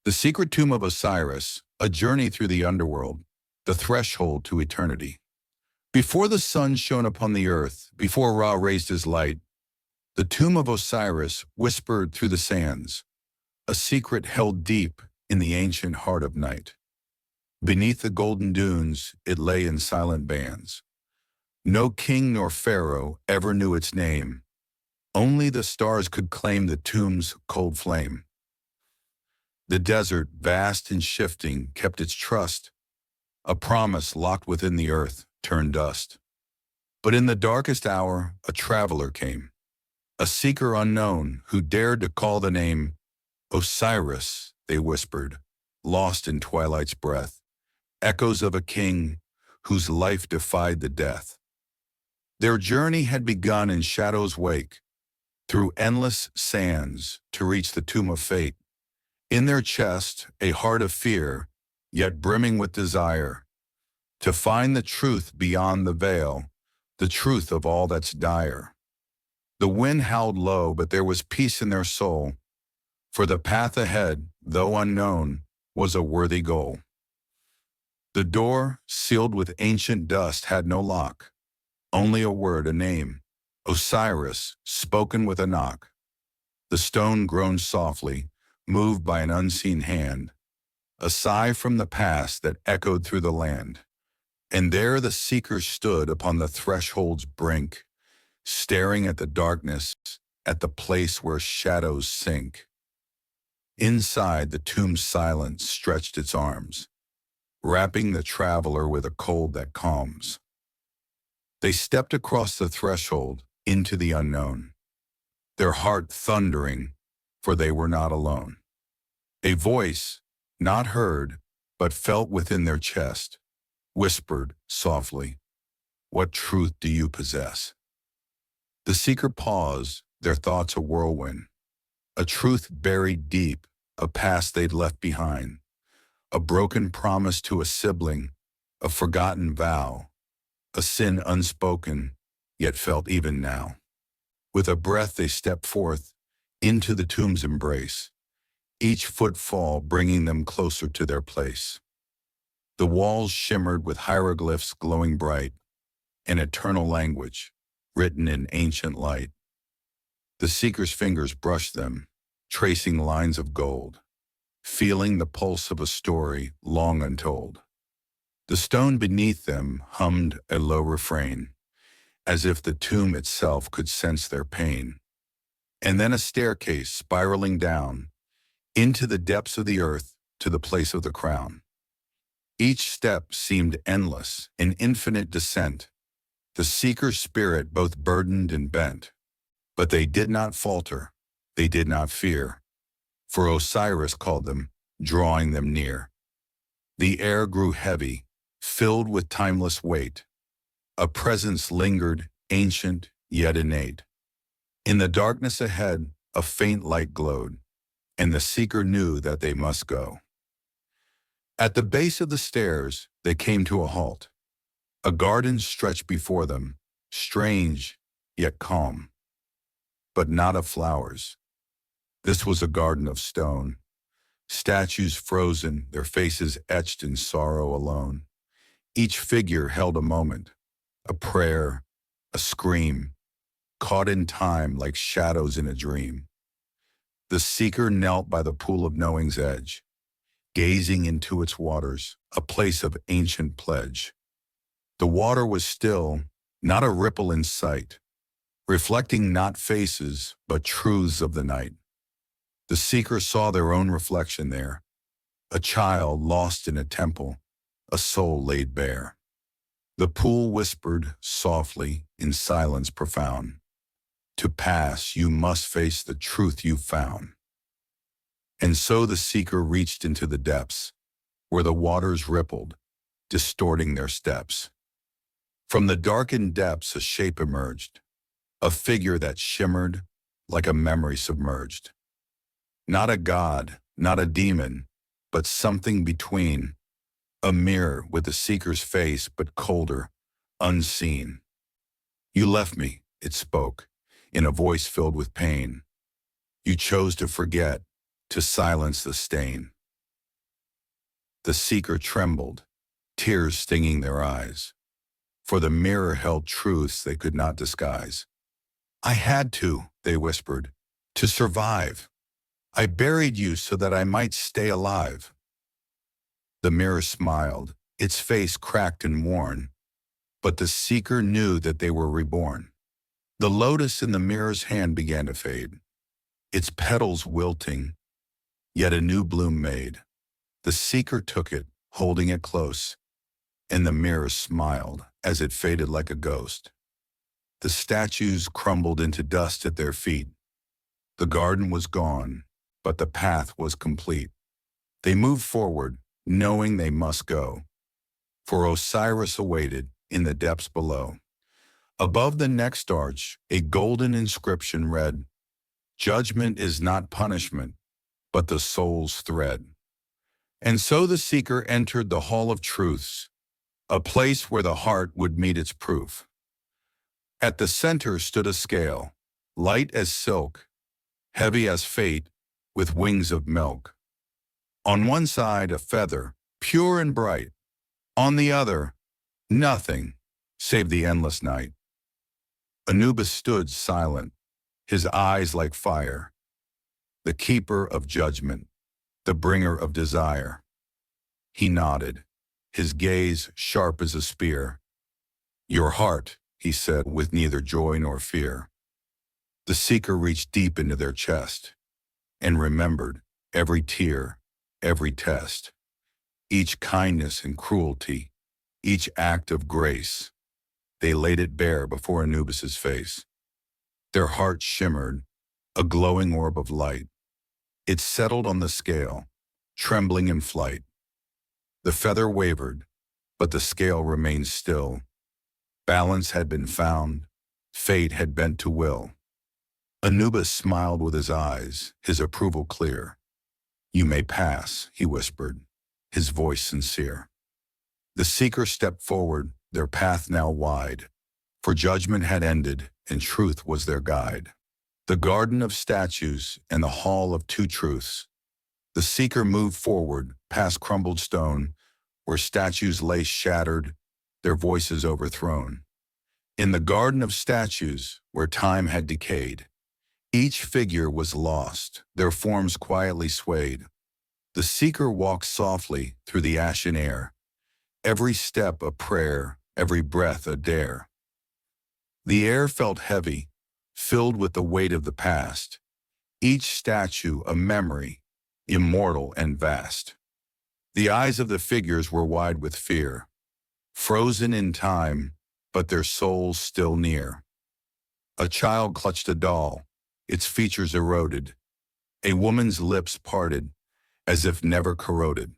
The Secret Tomb of Osiris, a journey through the underworld, the threshold to eternity. Before the sun shone upon the earth, before Ra raised his light, the tomb of Osiris whispered through the sands, a secret held deep in the ancient heart of night. Beneath the golden dunes, it lay in silent bands. No king nor pharaoh ever knew its name. Only the stars could claim the tomb's cold flame. The desert, vast and shifting, kept its trust. A promise locked within the earth turned dust. But in the darkest hour, a traveler came, a seeker unknown who dared to call the name. Osiris, they whispered, lost in twilight's breath, echoes of a king whose life defied the death. Their journey had begun in shadow's wake, through endless sands to reach the tomb of fate. In their chest, a heart of fear, yet brimming with desire, to find the truth beyond the veil, the truth of all that's dire. The wind howled low, but there was peace in their soul, for the path ahead, though unknown, was a worthy goal. The door, sealed with ancient dust, had no lock, only a word, a name, Osiris, spoken with a knock. The stone groaned softly, moved by an unseen hand, a sigh from the past that echoed through the land. And there the seeker stood upon the threshold's brink, staring at the darkness, at the place where shadows sink. Inside, the tomb's silence stretched its arms, wrapping the traveler with a cold that calms. They stepped across the threshold into the unknown, their heart thundering, for they were not alone. A voice, not heard, but felt within their chest, whispered softly, "What truth do you possess?" The seeker paused, their thoughts a whirlwind, a truth buried deep, a past they'd left behind, a broken promise to a sibling, a forgotten vow, a sin unspoken, yet felt even now. With a breath they stepped forth into the tomb's embrace, each footfall bringing them closer to their place. The walls shimmered with hieroglyphs glowing bright, an eternal language, written in ancient light. The seeker's fingers brushed them, tracing lines of gold, feeling the pulse of a story long untold. The stone beneath them hummed a low refrain, as if the tomb itself could sense their pain. And then a staircase spiraling down, into the depths of the earth, to the place of the crown. Each step seemed endless, an infinite descent, the seeker's spirit both burdened and bent. But they did not falter, they did not fear, for Osiris called them, drawing them near. The air grew heavy, filled with timeless weight. A presence lingered, ancient yet innate. In the darkness ahead, a faint light glowed, and the seeker knew that they must go. At the base of the stairs, they came to a halt. A garden stretched before them, strange yet calm, but not of flowers. This was a garden of stone, statues frozen, their faces etched in sorrow alone. Each figure held a moment, a prayer, a scream, caught in time like shadows in a dream. The seeker knelt by the pool of knowing's edge, gazing into its waters, a place of ancient pledge. The water was still, not a ripple in sight, reflecting not faces, but truths of the night. The seeker saw their own reflection there, a child lost in a temple, a soul laid bare. The pool whispered softly in silence profound, "To pass, you must face the truth you found." And so the seeker reached into the depths, where the waters rippled, distorting their steps. From the darkened depths a shape emerged, a figure that shimmered like a memory submerged. Not a god, not a demon, but something between, a mirror with the seeker's face but colder, unseen. "You left me," it spoke, in a voice filled with pain. "You chose to forget, to silence the stain. The seeker trembled, tears stinging their eyes, for the mirror held truths they could not disguise. "I had to," they whispered, "to survive. I buried you so that I might stay alive." The mirror smiled, its face cracked and worn, but the seeker knew that they were reborn. The lotus in the mirror's hand began to fade, its petals wilting, yet a new bloom made. The seeker took it, holding it close, and the mirror smiled as it faded like a ghost. The statues crumbled into dust at their feet. The garden was gone, but the path was complete. They moved forward, knowing they must go, for Osiris awaited in the depths below. Above the next arch, a golden inscription read, "Judgment is not punishment, but the soul's thread." And so the seeker entered the Hall of Truths, a place where the heart would meet its proof. At the center stood a scale, light as silk, heavy as fate, with wings of milk. On one side, a feather, pure and bright. On the other, nothing, save the endless night. Anubis stood silent, his eyes like fire, the keeper of judgment, the bringer of desire. He nodded, his gaze sharp as a spear. "Your heart," he said, with neither joy nor fear. The seeker reached deep into their chest and remembered every tear, every test, each kindness and cruelty, each act of grace. They laid it bare before Anubis's face. Their hearts shimmered, a glowing orb of light. It settled on the scale, trembling in flight. The feather wavered, but the scale remained still. Balance had been found, fate had bent to will. Anubis smiled with his eyes, his approval clear. "You may pass," he whispered, his voice sincere. The seeker stepped forward, their path now wide, for judgment had ended and truth was their guide. The garden of statues and the hall of two truths. The seeker moved forward, past crumbled stone, where statues lay shattered, their voices overthrown. In the garden of statues, where time had decayed, each figure was lost, their forms quietly swayed. The seeker walked softly through the ashen air, every step a prayer, every breath a dare. The air felt heavy, filled with the weight of the past, each statue a memory, immortal and vast. The eyes of the figures were wide with fear, frozen in time, but their souls still near. A child clutched a doll, its features eroded. A woman's lips parted, as if never corroded.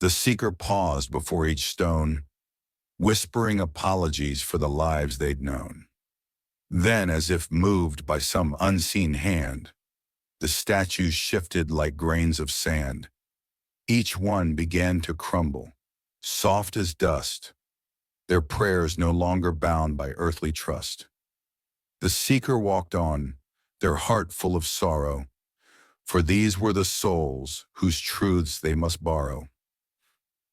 The seeker paused before each stone, whispering apologies for the lives they'd known. Then, as if moved by some unseen hand, the statues shifted like grains of sand. Each one began to crumble, soft as dust, their prayers no longer bound by earthly trust. The seeker walked on, their heart full of sorrow, for these were the souls whose truths they must borrow.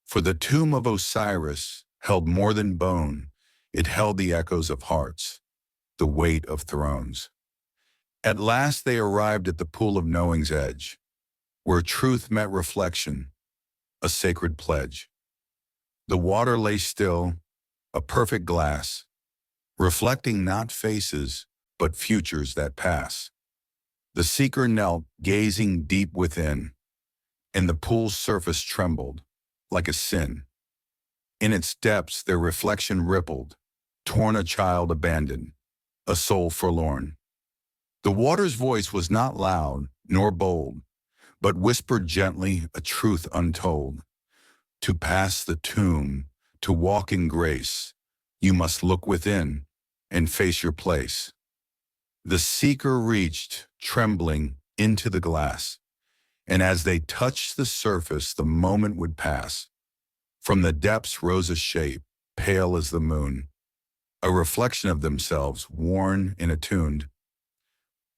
For the tomb of Osiris held more than bone, it held the echoes of hearts, the weight of thrones. At last they arrived at the pool of knowing's edge, where truth met reflection, a sacred pledge. The water lay still, a perfect glass, reflecting not faces, but futures that pass. The seeker knelt, gazing deep within, and the pool's surface trembled, like a sin. In its depths their reflection rippled, torn a child abandoned, a soul forlorn. The water's voice was not loud nor bold, but whispered gently a truth untold. To pass the tomb, to walk in grace, you must look within and face your place. The seeker reached, trembling, into the glass, and as they touched the surface, the moment would pass. From the depths rose a shape, pale as the moon, a reflection of themselves, worn and attuned.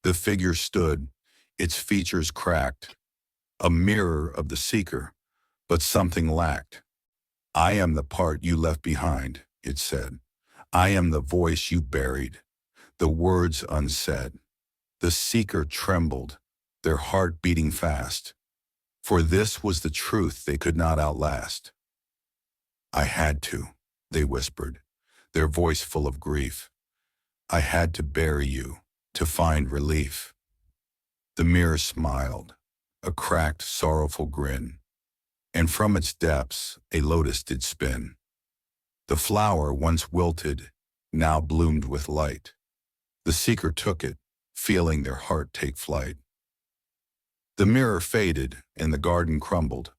The figure stood, its features cracked, a mirror of the seeker, But something lacked. I am the part you left behind, it said. I am the voice you buried, the words unsaid. The seeker trembled, their heart beating fast, for this was the truth they could not outlast. I had to, they whispered, their voice full of grief. I had to bury you, to find relief. The mirror smiled, a cracked, sorrowful grin, and from its depths a lotus did spin. The flower once wilted, now bloomed with light. The seeker took it, feeling their heart take flight. The mirror faded, and the garden crumbled.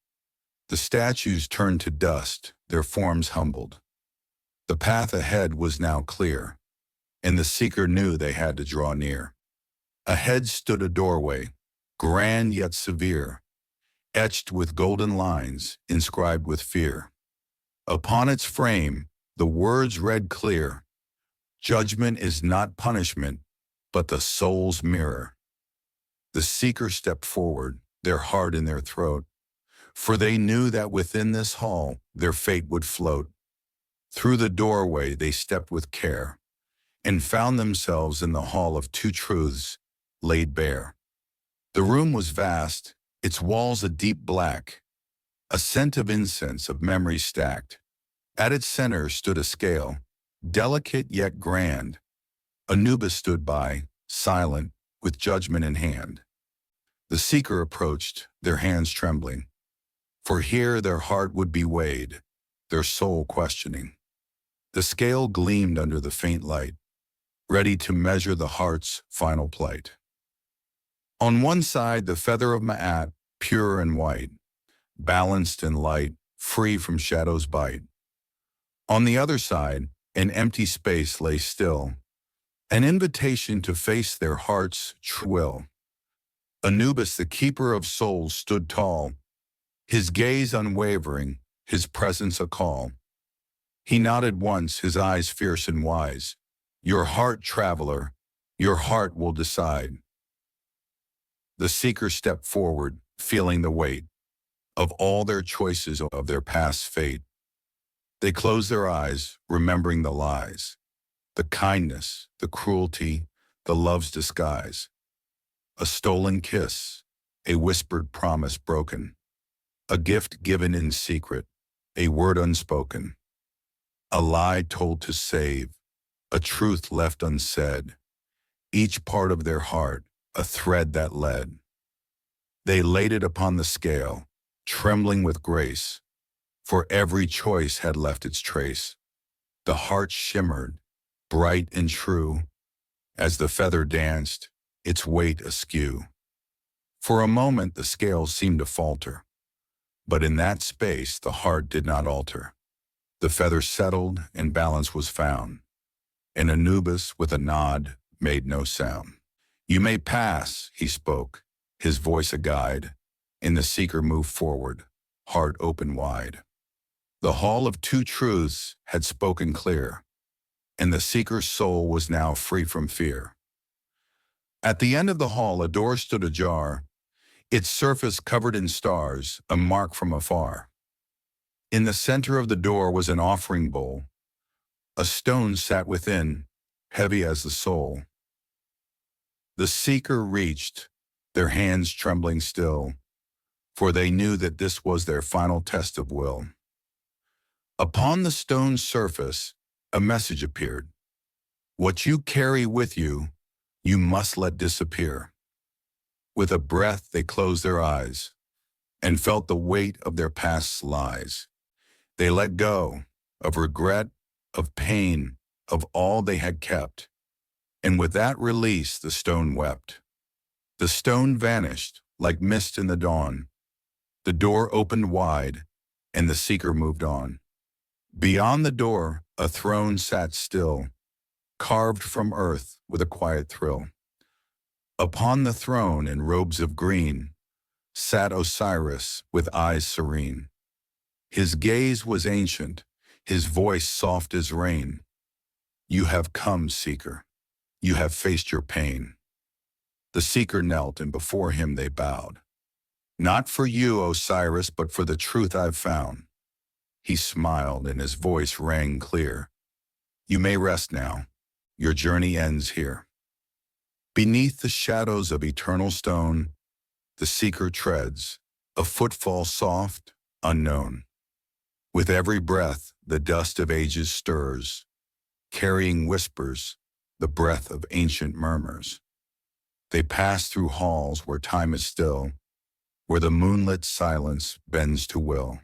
The statues turned to dust, their forms humbled. The path ahead was now clear, and the seeker knew they had to draw near. Ahead stood a doorway, grand yet severe, etched with golden lines, inscribed with fear. Upon its frame, the words read clear, "Judgment is not punishment, but the soul's mirror." The seeker stepped forward, their heart in their throat, for they knew that within this hall their fate would float. Through the doorway they stepped with care, and found themselves in the hall of two truths laid bare. The room was vast, its walls a deep black, a scent of incense of memory stacked. At its center stood a scale, delicate yet grand. Anubis stood by, silent, with judgment in hand. The seeker approached, their hands trembling, for here their heart would be weighed, their soul questioning. The scale gleamed under the faint light, ready to measure the heart's final plight. On one side, the feather of Ma'at, pure and white, balanced and light, free from shadow's bite. On the other side, an empty space lay still, an invitation to face their heart's true will. Anubis, the keeper of souls, stood tall, his gaze unwavering, his presence a call. He nodded once, his eyes fierce and wise. Your heart, traveler, your heart will decide. The seeker stepped forward, feeling the weight of all their choices, of their past fate. They closed their eyes, remembering the lies, the kindness, the cruelty, the love's disguise. A stolen kiss, a whispered promise broken, a gift given in secret, a word unspoken, a lie told to save, a truth left unsaid, each part of their heart, a thread that led. They laid it upon the scale, trembling with grace, for every choice had left its trace. The heart shimmered, bright and true, as the feather danced, its weight askew. For a moment the scales seemed to falter, but in that space the heart did not alter. The feather settled and balance was found, and Anubis, with a nod, made no sound. You may pass, he spoke, his voice a guide, and the seeker moved forward, heart open wide. The hall of two truths had spoken clear, and the seeker's soul was now free from fear. At the end of the hall a door stood ajar, its surface covered in stars, a mark from afar. In the center of the door was an offering bowl. A stone sat within, heavy as the soul. The seeker reached, their hands trembling still, for they knew that this was their final test of will. Upon the stone's surface, a message appeared. What you carry with you, you must let disappear. With a breath they closed their eyes and felt the weight of their past's lies. They let go of regret, of pain, of all they had kept. And with that release, the stone wept. The stone vanished like mist in the dawn. The door opened wide, and the seeker moved on. Beyond the door, a throne sat still, carved from earth with a quiet thrill. Upon the throne, in robes of green, sat Osiris with eyes serene. His gaze was ancient, his voice soft as rain. You have come, seeker. You have faced your pain. The seeker knelt, and before him they bowed. Not for you, Osiris, but for the truth I've found. He smiled and his voice rang clear. You may rest now. Your journey ends here. Beneath the shadows of eternal stone, the seeker treads, a footfall soft, unknown. With every breath, the dust of ages stirs, carrying whispers, the breath of ancient murmurs. They pass through halls where time is still, where the moonlit silence bends to will.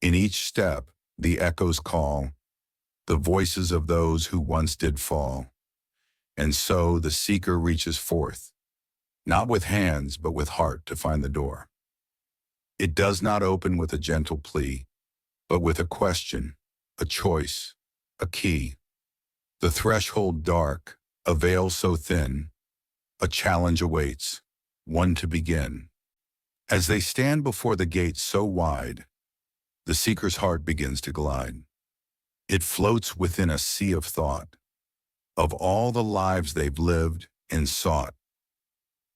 In each step, the echoes call, the voices of those who once did fall. And so the seeker reaches forth, not with hands but with heart to find the door. It does not open with a gentle plea, but with a question, a choice, a key. The threshold dark, a veil so thin, a challenge awaits, one to begin. As they stand before the gate so wide, the seeker's heart begins to glide. It floats within a sea of thought, of all the lives they've lived and sought.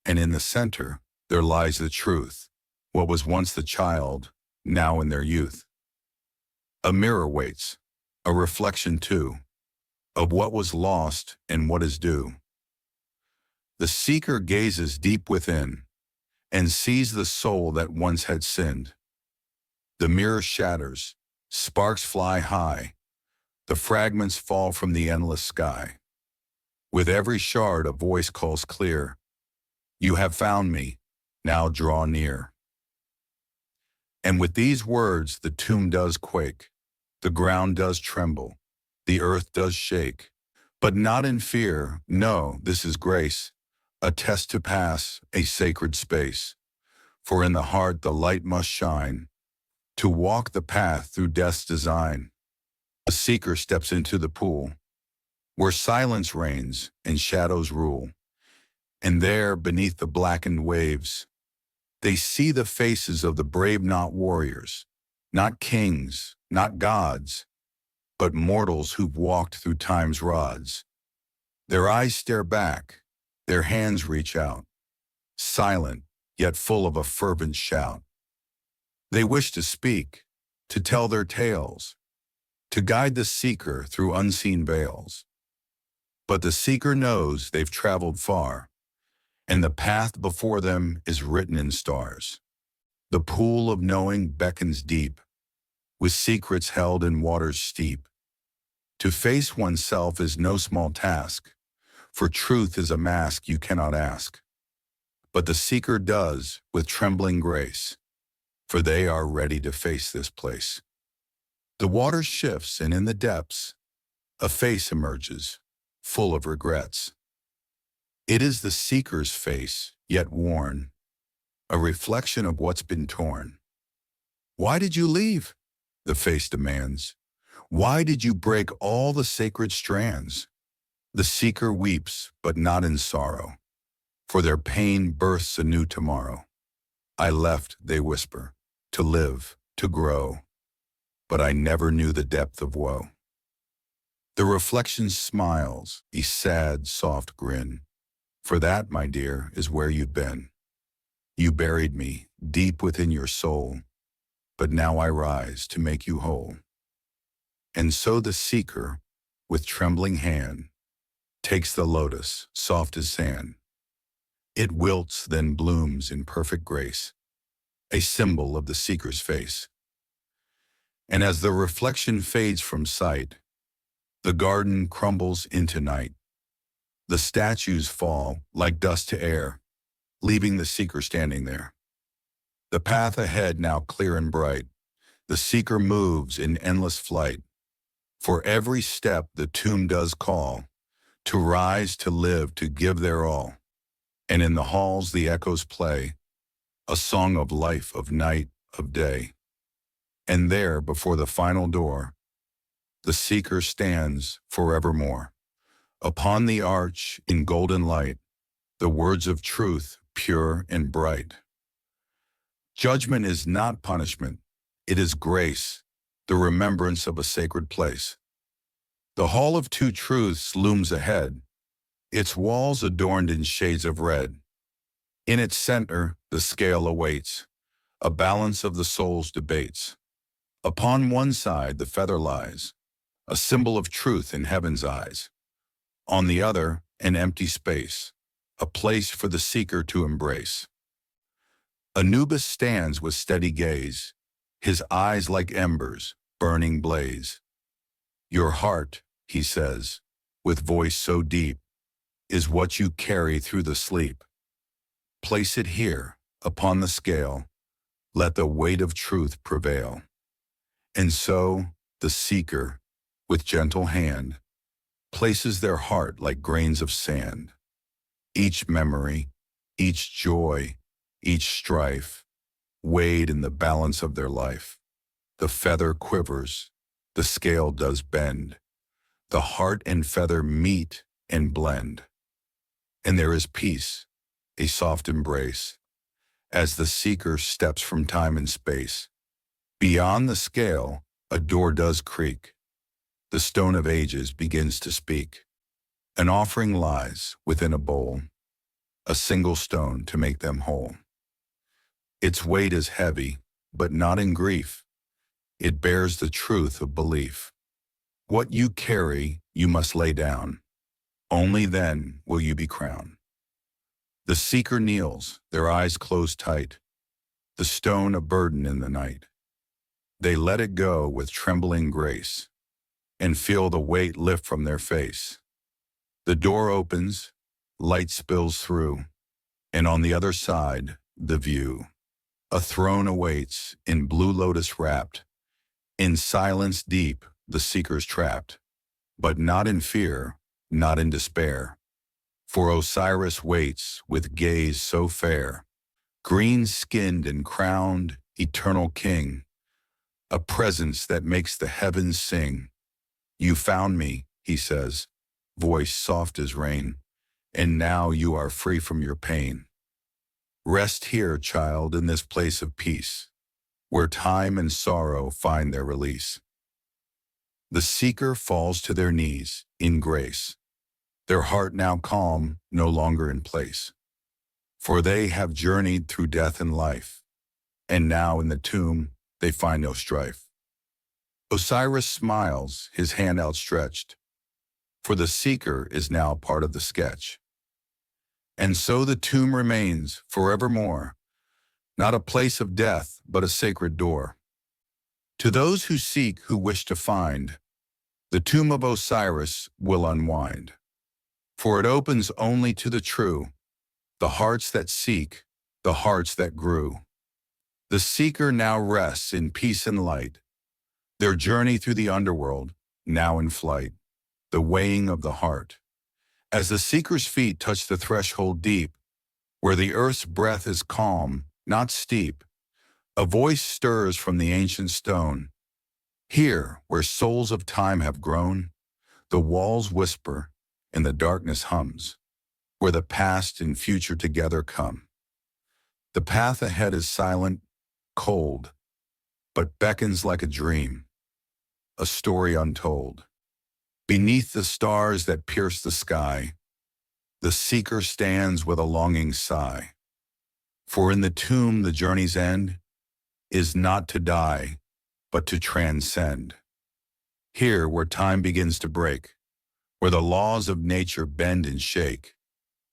And in the center, there lies the truth, what was once the child, now in their youth. A mirror waits, a reflection too, of what was lost and what is due. The seeker gazes deep within and sees the soul that once had sinned. The mirror shatters, sparks fly high, the fragments fall from the endless sky. With every shard a voice calls clear, you have found me, now draw near. And with these words the tomb does quake, the ground does tremble, the earth does shake. But not in fear, no, this is grace, a test to pass, a sacred space. For in the heart the light must shine, to walk the path through death's design. The seeker steps into the pool, where silence reigns and shadows rule. And there, beneath the blackened waves, they see the faces of the brave, not warriors, not kings, not gods, but mortals who've walked through time's rods. Their eyes stare back, their hands reach out, silent, yet full of a fervent shout. They wish to speak, to tell their tales, to guide the seeker through unseen veils. But the seeker knows they've traveled far, and the path before them is written in stars. The pool of knowing beckons deep, with secrets held in waters steep. To face oneself is no small task, for truth is a mask you cannot ask. But the seeker does with trembling grace, for they are ready to face this place. The water shifts, and in the depths, a face emerges, full of regrets. It is the seeker's face, yet worn, a reflection of what's been torn. Why did you leave? The face demands. Why did you break all the sacred strands? The seeker weeps, but not in sorrow, for their pain births a new tomorrow. I left, they whisper, to live, to grow, but I never knew the depth of woe. The reflection smiles, a sad, soft grin. For that, my dear, is where you've been. You buried me deep within your soul, but now I rise to make you whole. And so the seeker, with trembling hand, takes the lotus, soft as sand. It wilts, then blooms in perfect grace, a symbol of the seeker's face. And as the reflection fades from sight, the garden crumbles into night. The statues fall like dust to air, leaving the seeker standing there. The path ahead now clear and bright, the seeker moves in endless flight. For every step the tomb does call, to rise, to live, to give their all. And in the halls the echoes play, a song of life, of night, of day. And there, before the final door, the seeker stands forevermore. Upon the arch, in golden light, the words of truth, pure and bright. Judgment is not punishment, it is grace, the remembrance of a sacred place. The Hall of Two Truths looms ahead, its walls adorned in shades of red. In its center, the scale awaits, a balance of the soul's debates. Upon one side the feather lies, a symbol of truth in heaven's eyes. On the other, an empty space, a place for the seeker to embrace. Anubis stands with steady gaze, his eyes like embers, burning blaze. Your heart, he says, with voice so deep, is what you carry through the sleep. Place it here, upon the scale, let the weight of truth prevail. And so, the seeker, with gentle hand, places their heart like grains of sand. Each memory, each joy, each strife, weighed in the balance of their life. The feather quivers, the scale does bend. The heart and feather meet and blend. And there is peace, a soft embrace, as the seeker steps from time and space. Beyond the scale, a door does creak. The stone of ages begins to speak. An offering lies within a bowl, a single stone to make them whole. Its weight is heavy, but not in grief. It bears the truth of belief. What you carry, you must lay down. Only then will you be crowned. The seeker kneels, their eyes closed tight, the stone a burden in the night. They let it go with trembling grace, and feel the weight lift from their face. The door opens, light spills through, and on the other side, the view. A throne awaits, in blue lotus wrapped. In silence deep, the seeker's trapped, but not in fear, not in despair. For Osiris waits with gaze so fair, green-skinned and crowned, eternal king, a presence that makes the heavens sing. You found me, he says, voice soft as rain, and now you are free from your pain. Rest here, child, in this place of peace, where time and sorrow find their release. The seeker falls to their knees in grace, their heart now calm, no longer in place. For they have journeyed through death and life, and now in the tomb they find no strife. Osiris smiles, his hand outstretched, for the seeker is now part of the sketch. And so the tomb remains forevermore, not a place of death, but a sacred door. To those who seek, who wish to find, the tomb of Osiris will unwind. For it opens only to the true, the hearts that seek, the hearts that grew. The seeker now rests in peace and light, their journey through the underworld, now in flight, the weighing of the heart. As the seeker's feet touch the threshold deep, where the earth's breath is calm, not steep, a voice stirs from the ancient stone. Here, where souls of time have grown, the walls whisper and the darkness hums, where the past and future together come. The path ahead is silent, cold, but beckons like a dream, a story untold. Beneath the stars that pierce the sky, the seeker stands with a longing sigh. For in the tomb the journey's end is not to die, but to transcend. Here, where time begins to break, where the laws of nature bend and shake,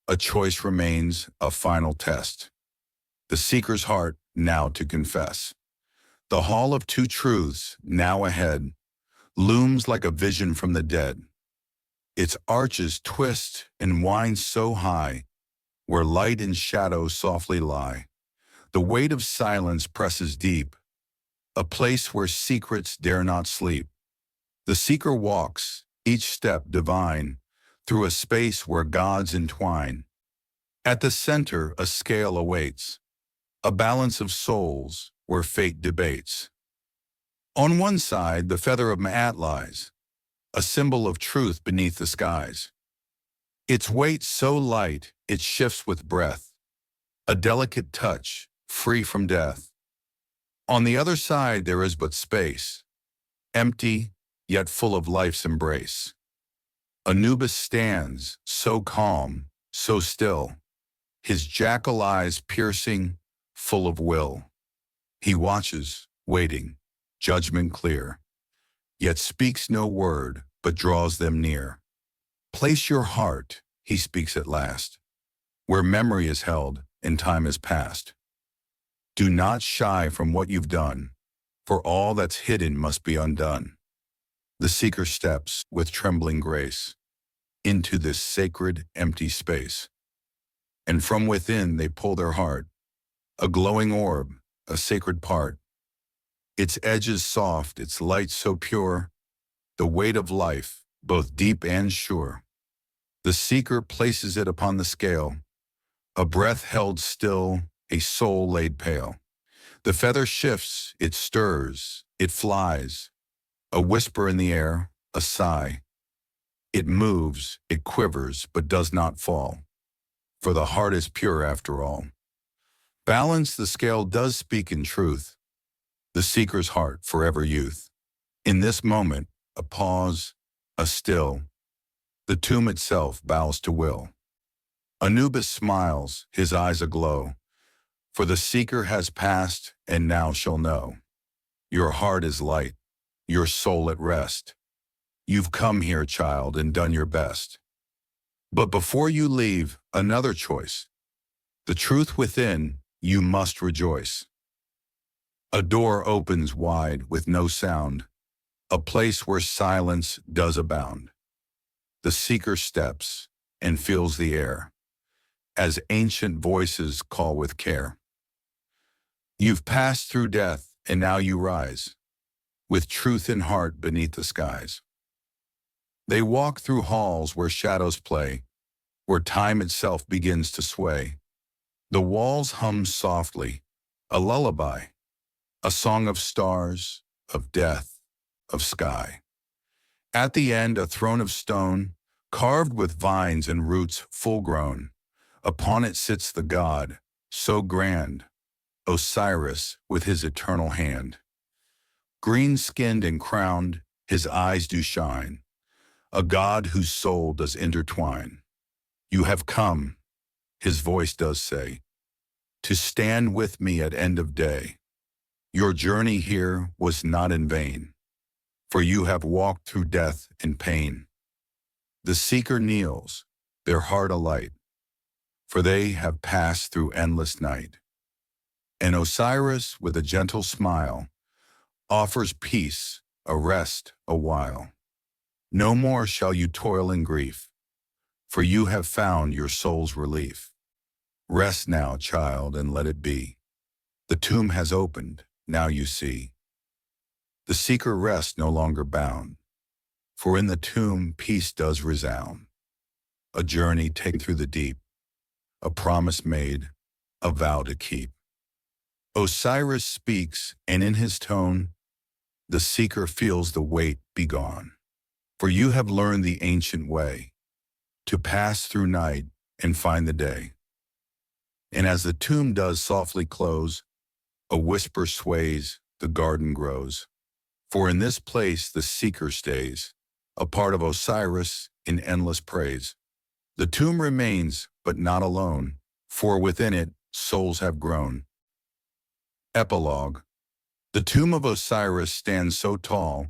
a choice remains, a final test. The seeker's heart now to confess. The hall of two truths, now ahead, looms like a vision from the dead. Its arches twist and wind so high, where light and shadow softly lie. The weight of silence presses deep, a place where secrets dare not sleep. The seeker walks, each step divine, through a space where gods entwine. At the center, a scale awaits, a balance of souls where fate debates. On one side, the feather of Ma'at lies, a symbol of truth beneath the skies. Its weight so light, it shifts with breath, a delicate touch, free from death. On the other side, there is but space, empty, yet full of life's embrace. Anubis stands, so calm, so still, his jackal eyes piercing, full of will. He watches, waiting, judgment clear, yet speaks no word, but draws them near. Place your heart, he speaks at last, where memory is held and time is past. Do not shy from what you've done, for all that's hidden must be undone. The seeker steps with trembling grace into this sacred, empty space. And from within they pull their heart, a glowing orb, a sacred part. Its edges soft, its light so pure, the weight of life, both deep and sure. The seeker places it upon the scale, a breath held still, a soul laid pale. The feather shifts, it stirs, it flies, a whisper in the air, a sigh. It moves, it quivers, but does not fall, for the heart is pure after all. Balance, the scale does speak in truth, the seeker's heart forever youth. In this moment, a pause, a still, the tomb itself bows to will. Anubis smiles, his eyes aglow, for the seeker has passed and now shall know. Your heart is light, your soul at rest. You've come here, child, and done your best. But before you leave, another choice. The truth within, you must rejoice. A door opens wide with no sound, a place where silence does abound. The seeker steps and feels the air, as ancient voices call with care. You've passed through death, and now you rise, with truth in heart beneath the skies. They walk through halls where shadows play, where time itself begins to sway. The walls hum softly, a lullaby, a song of stars, of death, of sky. At the end, a throne of stone, carved with vines and roots full grown. Upon it sits the god, so grand, Osiris with his eternal hand. Green-skinned and crowned, his eyes do shine, a god whose soul does intertwine. You have come, his voice does say, to stand with me at end of day. Your journey here was not in vain, for you have walked through death and pain. The seeker kneels, their heart alight, for they have passed through endless night. And Osiris, with a gentle smile, offers peace, a rest, a while. No more shall you toil in grief, for you have found your soul's relief. Rest now, child, and let it be. The tomb has opened, now you see. The seeker rests no longer bound, for in the tomb peace does resound. A journey taken through the deep, a promise made, a vow to keep. Osiris speaks, and in his tone, the seeker feels the weight be gone. For you have learned the ancient way, to pass through night and find the day. And as the tomb does softly close, a whisper sways, the garden grows. For in this place the seeker stays, a part of Osiris in endless praise. The tomb remains, but not alone, for within it souls have grown. Epilogue. The tomb of Osiris stands so tall,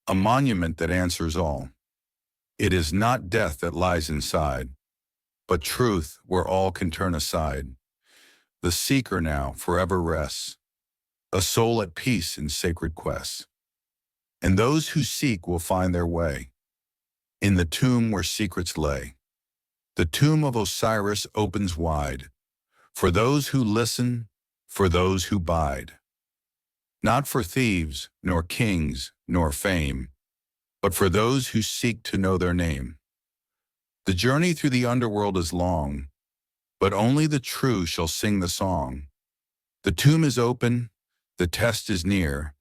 a monument that answers all. It is not death that lies inside, but truth where all can turn aside. The seeker now forever rests, a soul at peace in sacred quests. And those who seek will find their way in the tomb where secrets lay. The tomb of Osiris opens wide, for those who listen, for those who bide. Not for thieves, nor kings, nor fame, but for those who seek to know their name. The journey through the underworld is long, but only the true shall sing the song. The tomb is open, the test is near,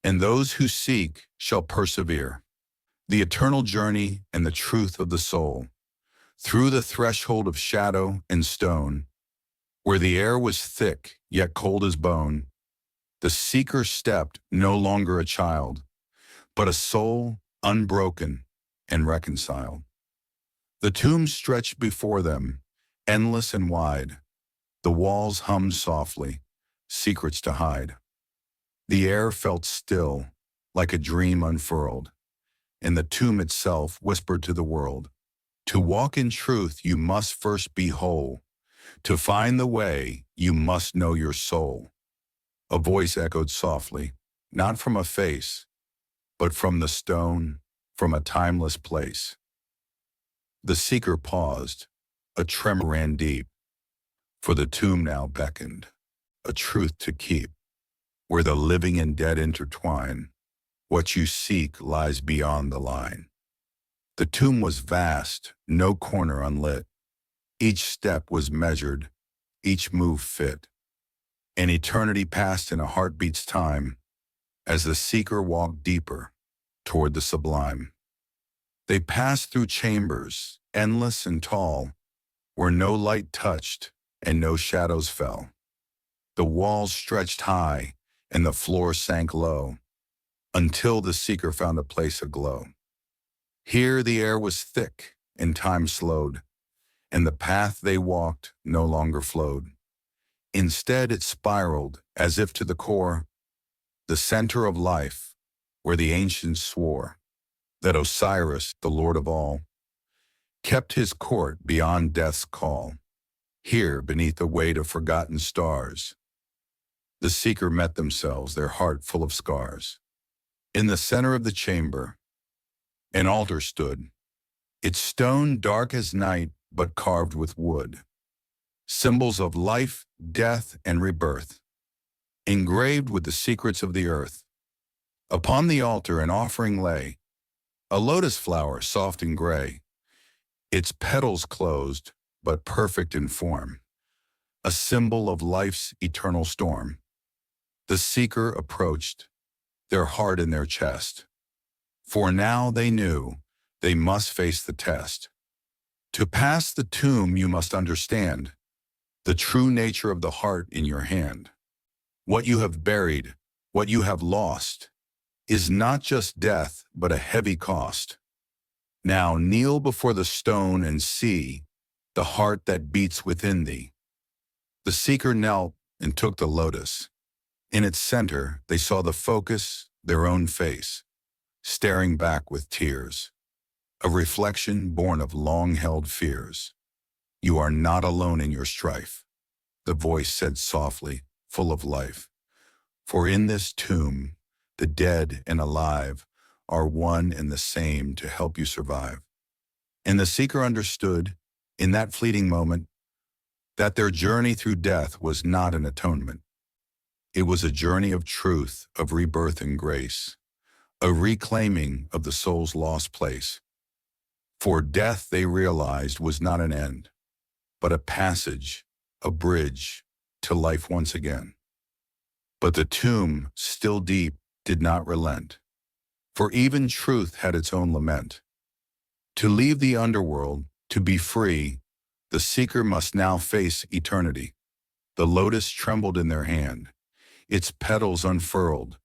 and those who seek shall persevere. The eternal journey and the truth of the soul, through the threshold of shadow and stone, where the air was thick yet cold as bone, the seeker stepped no longer a child, but a soul unbroken and reconciled. The tomb stretched before them, endless and wide. The walls hummed softly, secrets to hide. The air felt still, like a dream unfurled, and the tomb itself whispered to the world, "To walk in truth, you must first be whole. To find the way, you must know your soul." A voice echoed softly, not from a face, but from the stone, from a timeless place. The seeker paused. A tremor ran deep, for the tomb now beckoned, a truth to keep. Where the living and dead intertwine, what you seek lies beyond the line. The tomb was vast, no corner unlit. Each step was measured, each move fit. An eternity passed in a heartbeat's time as the seeker walked deeper toward the sublime. They passed through chambers, endless and tall, where no light touched and no shadows fell. The walls stretched high and the floor sank low, until the seeker found a place aglow. Here the air was thick and time slowed, and the path they walked no longer flowed. Instead it spiraled as if to the core, the center of life, where the ancients swore that Osiris, the Lord of all, kept his court beyond death's call. Here, beneath the weight of forgotten stars, the seeker met themselves, their heart full of scars. In the center of the chamber, an altar stood, its stone dark as night, but carved with wood. Symbols of life, death, and rebirth, engraved with the secrets of the earth. Upon the altar an offering lay, a lotus flower soft and gray, its petals closed, but perfect in form, a symbol of life's eternal storm. The seeker approached, their heart in their chest, for now they knew they must face the test. To pass the tomb you must understand the true nature of the heart in your hand. What you have buried, what you have lost, is not just death, but a heavy cost. Now kneel before the stone and see the heart that beats within thee. The seeker knelt and took the lotus. In its center, they saw the focus, their own face, staring back with tears, a reflection born of long-held fears. "You are not alone in your strife," the voice said softly, full of life. "For in this tomb, the dead and alive are one and the same to help you survive." And the seeker understood, in that fleeting moment, that their journey through death was not an atonement. It was a journey of truth, of rebirth and grace, a reclaiming of the soul's lost place. For death, they realized, was not an end, but a passage, a bridge to life once again. But the tomb, still deep, did not relent, for even truth had its own lament. To leave the underworld, to be free, the seeker must now face eternity. The lotus trembled in their hand, its petals unfurled,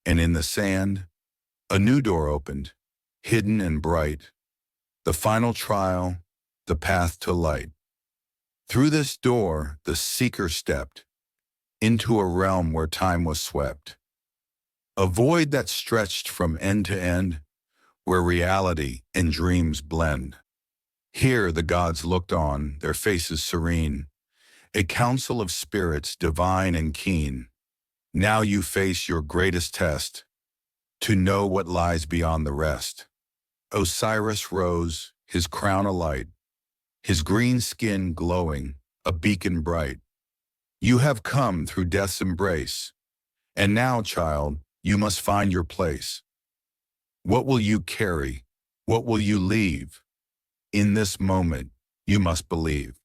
and in the sand, a new door opened, hidden and bright. The final trial, the path to light. Through this door, the seeker stepped into a realm where time was swept, a void that stretched from end to end, where reality and dreams blend. Here the gods looked on, their faces serene, a council of spirits divine and keen. Now you face your greatest test, to know what lies beyond the rest. Osiris rose, his crown alight, his green skin glowing, a beacon bright. You have come through death's embrace, and now, child, you must find your place. What will you carry? What will you leave? In this moment, you must believe.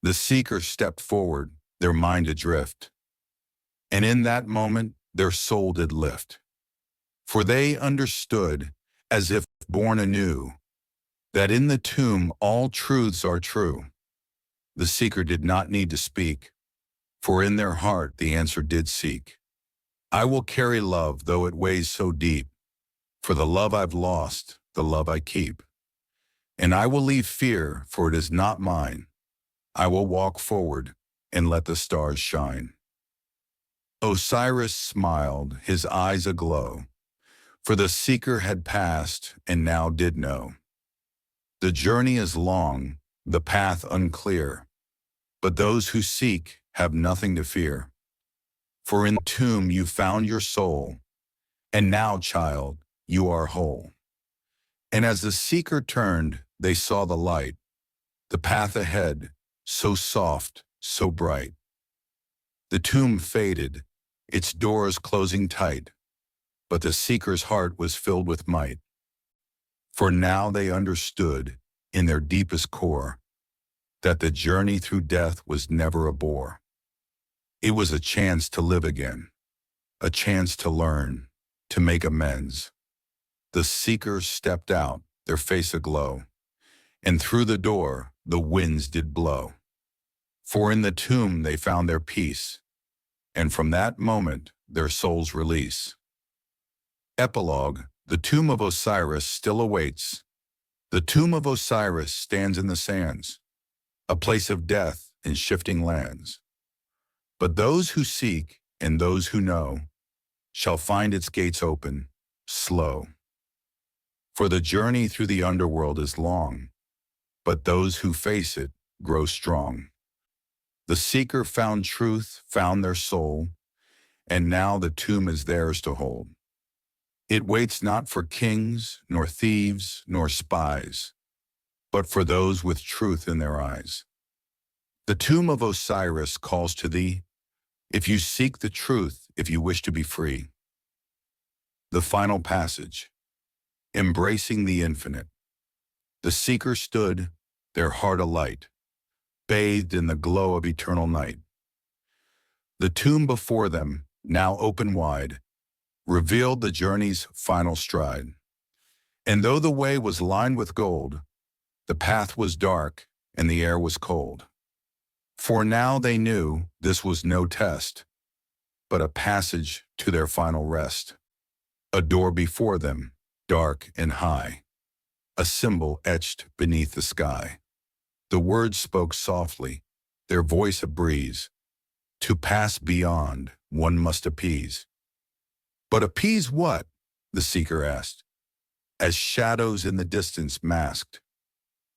The seeker stepped forward, their mind adrift, and in that moment, their soul did lift. For they understood, as if born anew, that in the tomb all truths are true. The seeker did not need to speak, for in their heart the answer did seek. I will carry love, though it weighs so deep, for the love I've lost, the love I keep. And I will leave fear, for it is not mine. I will walk forward and let the stars shine. Osiris smiled, his eyes aglow, for the seeker had passed and now did know. The journey is long, the path unclear, but those who seek have nothing to fear. For in the tomb you found your soul, and now, child, you are whole. And as the seeker turned, they saw the light, the path ahead, so soft, so bright. The tomb faded, its doors closing tight, but the seeker's heart was filled with might. For now they understood, in their deepest core, that the journey through death was never a bore. It was a chance to live again, a chance to learn, to make amends. The seekers stepped out, their face aglow, and through the door the winds did blow. For in the tomb they found their peace, and from that moment their souls release. Epilogue: the tomb of Osiris still awaits. The tomb of Osiris stands in the sands, a place of death in shifting lands. But those who seek and those who know shall find its gates open, slow. For the journey through the underworld is long, but those who face it grow strong. The seeker found truth, found their soul, and now the tomb is theirs to hold. It waits not for kings, nor thieves, nor spies, but for those with truth in their eyes. The tomb of Osiris calls to thee, if you seek the truth, if you wish to be free. The final passage: embracing the infinite. The seeker stood, their heart alight, bathed in the glow of eternal night. The tomb before them, now open wide, revealed the journey's final stride. And though the way was lined with gold, the path was dark and the air was cold. For now they knew this was no test, but a passage to their final rest. A door before them, dark and high, a symbol etched beneath the sky. The words spoke softly, their voice a breeze. To pass beyond, one must appease. But appease what? The seeker asked, as shadows in the distance masked.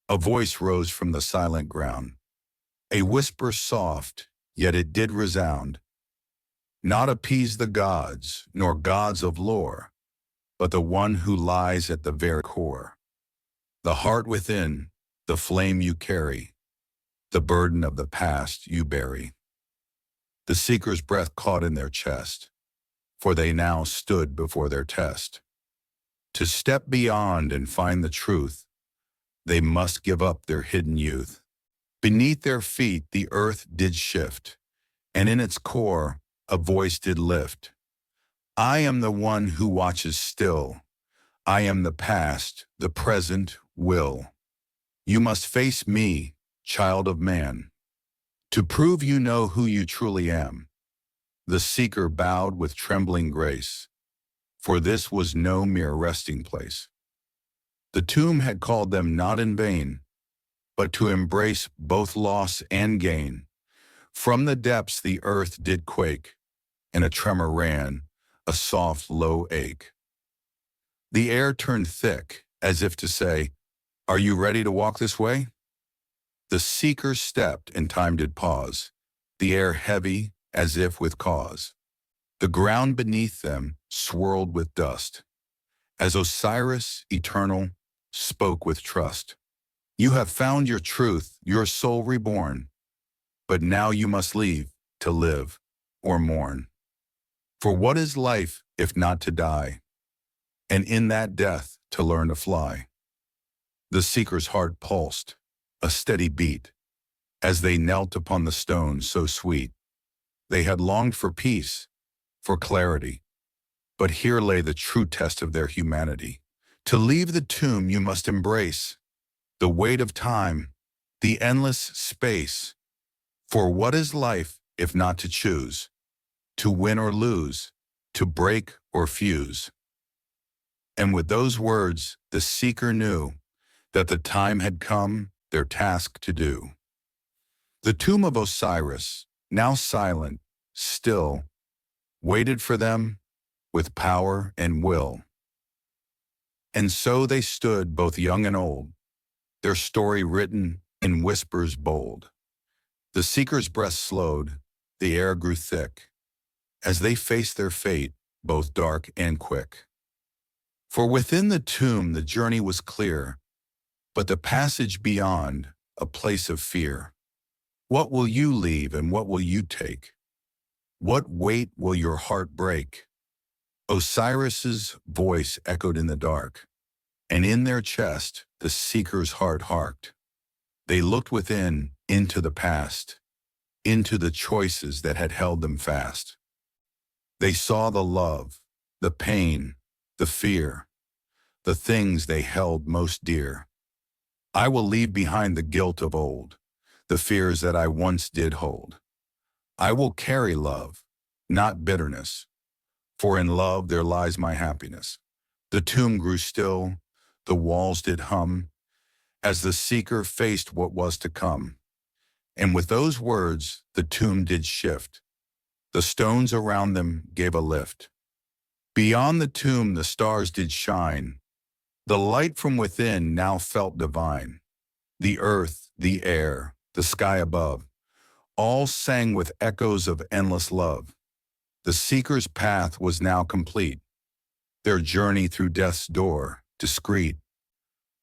A voice rose from the silent ground, a whisper soft, yet it did resound. Not appease the gods, nor gods of lore, but the one who lies at the very core. The heart within, the flame you carry, the burden of the past you bury. The seeker's breath caught in their chest, for they now stood before their test. To step beyond and find the truth, they must give up their hidden youth. Beneath their feet the earth did shift, and in its core a voice did lift. I am the one who watches still. I am the past, the present will. You must face me, child of man, to prove you know who you truly am. The seeker bowed with trembling grace, for this was no mere resting place. The tomb had called them not in vain, but to embrace both loss and gain. From the depths the earth did quake, and a tremor ran, a soft, low ache. The air turned thick, as if to say, are you ready to walk this way? The seeker stepped, and time did pause, the air heavy, as if with cause. The ground beneath them swirled with dust, as Osiris, eternal, spoke with trust. You have found your truth, your soul reborn, but now you must leave to live or mourn. For what is life if not to die, and in that death to learn to fly? The seeker's heart pulsed, a steady beat, as they knelt upon the stone so sweet. They had longed for peace, for clarity, but here lay the true test of their humanity. To leave the tomb you must embrace the weight of time, the endless space. For what is life if not to choose, to win or lose, to break or fuse? And with those words, the seeker knew that the time had come, their task to do. The tomb of Osiris, now silent, still, waited for them with power and will. And so they stood, both young and old, their story written in whispers bold. The seeker's breath slowed, the air grew thick, as they faced their fate, both dark and quick. For within the tomb the journey was clear, but the passage beyond, a place of fear. What will you leave and what will you take? What weight will your heart break? Osiris's voice echoed in the dark, and in their chest the seeker's heart harked. They looked within, into the past, into the choices that had held them fast. They saw the love, the pain, the fear, the things they held most dear. I will leave behind the guilt of old, the fears that I once did hold. I will carry love, not bitterness, for in love there lies my happiness. The tomb grew still, the walls did hum, as the seeker faced what was to come. And with those words, the tomb did shift. The stones around them gave a lift. Beyond the tomb the stars did shine. The light from within now felt divine. The earth, the air, the sky above, all sang with echoes of endless love. The seeker's path was now complete, their journey through death's door, discreet.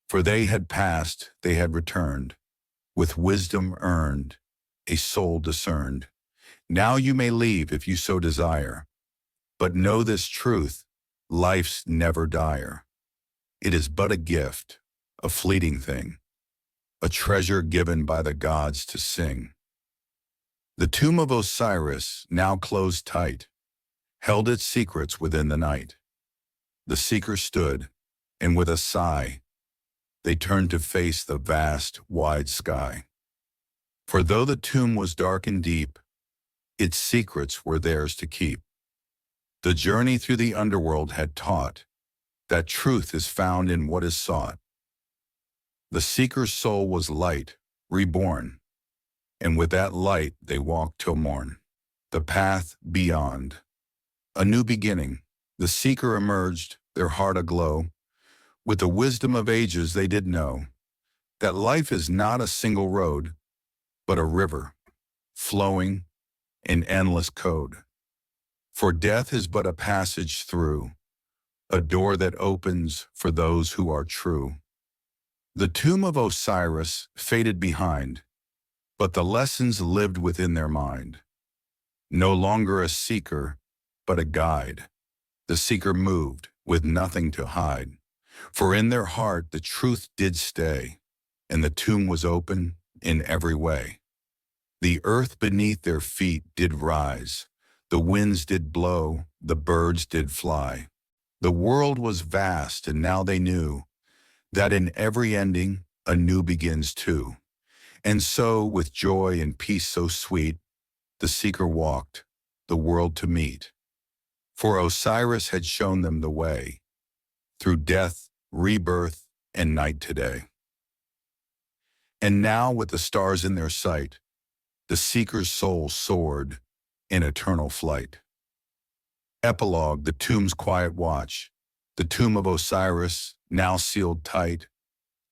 For they had passed, they had returned, with wisdom earned, a soul discerned. Now you may leave if you so desire, but know this truth, life's never dire. It is but a gift, a fleeting thing, a treasure given by the gods to sing. The tomb of Osiris, now closed tight, held its secrets within the night. The seeker stood, and with a sigh, they turned to face the vast, wide sky. For though the tomb was dark and deep, its secrets were theirs to keep. The journey through the underworld had taught that truth is found in what is sought. The seeker's soul was light, reborn, and with that light they walked till morn. The path beyond. A new beginning. The seeker emerged, their heart aglow. With the wisdom of ages they did know that life is not a single road, but a river, flowing in endless code. For death is but a passage through, a door that opens for those who are true. The tomb of Osiris faded behind, but the lessons lived within their mind. No longer a seeker, but a guide. The seeker moved with nothing to hide, for in their heart the truth did stay, and the tomb was open in every way. The earth beneath their feet did rise, the winds did blow, the birds did fly. The world was vast, and now they knew that in every ending a new begins too. And so, with joy and peace so sweet, the seeker walked the world to meet. For Osiris had shown them the way, through death, rebirth, and night today. And now, with the stars in their sight, the seeker's soul soared in eternal flight. Epilogue, the tomb's quiet watch. The tomb of Osiris, now sealed tight,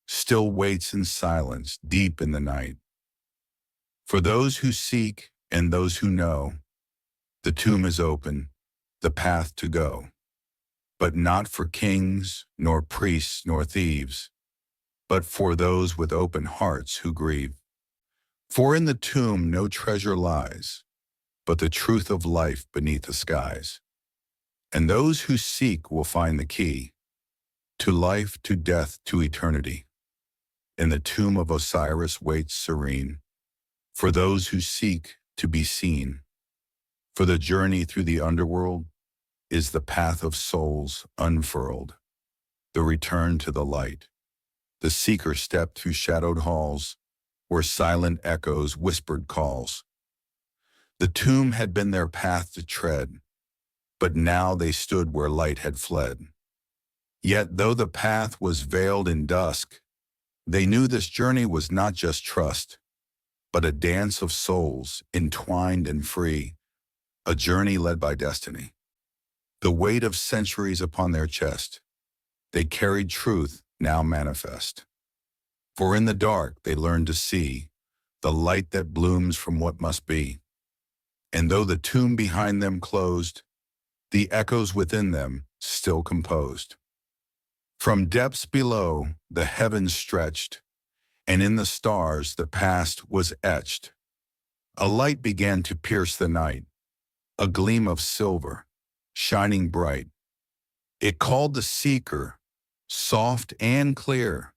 still waits in silence deep in the night. For those who seek and those who know, the tomb is open, the path to go. But not for kings, nor priests, nor thieves, but for those with open hearts who grieve. For in the tomb no treasure lies, but the truth of life beneath the skies. And those who seek will find the key to life, to death, to eternity. In the tomb of Osiris waits serene, for those who seek to be seen. For the journey through the underworld is the path of souls unfurled, the return to the light. The seeker stepped through shadowed halls, where silent echoes whispered calls. The tomb had been their path to tread, but now they stood where light had fled. Yet though the path was veiled in dusk, they knew this journey was not just trust, but a dance of souls entwined and free, a journey led by destiny. The weight of centuries upon their chest, they carried truth now manifest. For in the dark they learned to see the light that blooms from what must be. And though the tomb behind them closed, the echoes within them still composed. From depths below the heavens stretched, and in the stars the past was etched. A light began to pierce the night, a gleam of silver, shining bright. It called the seeker, soft and clear,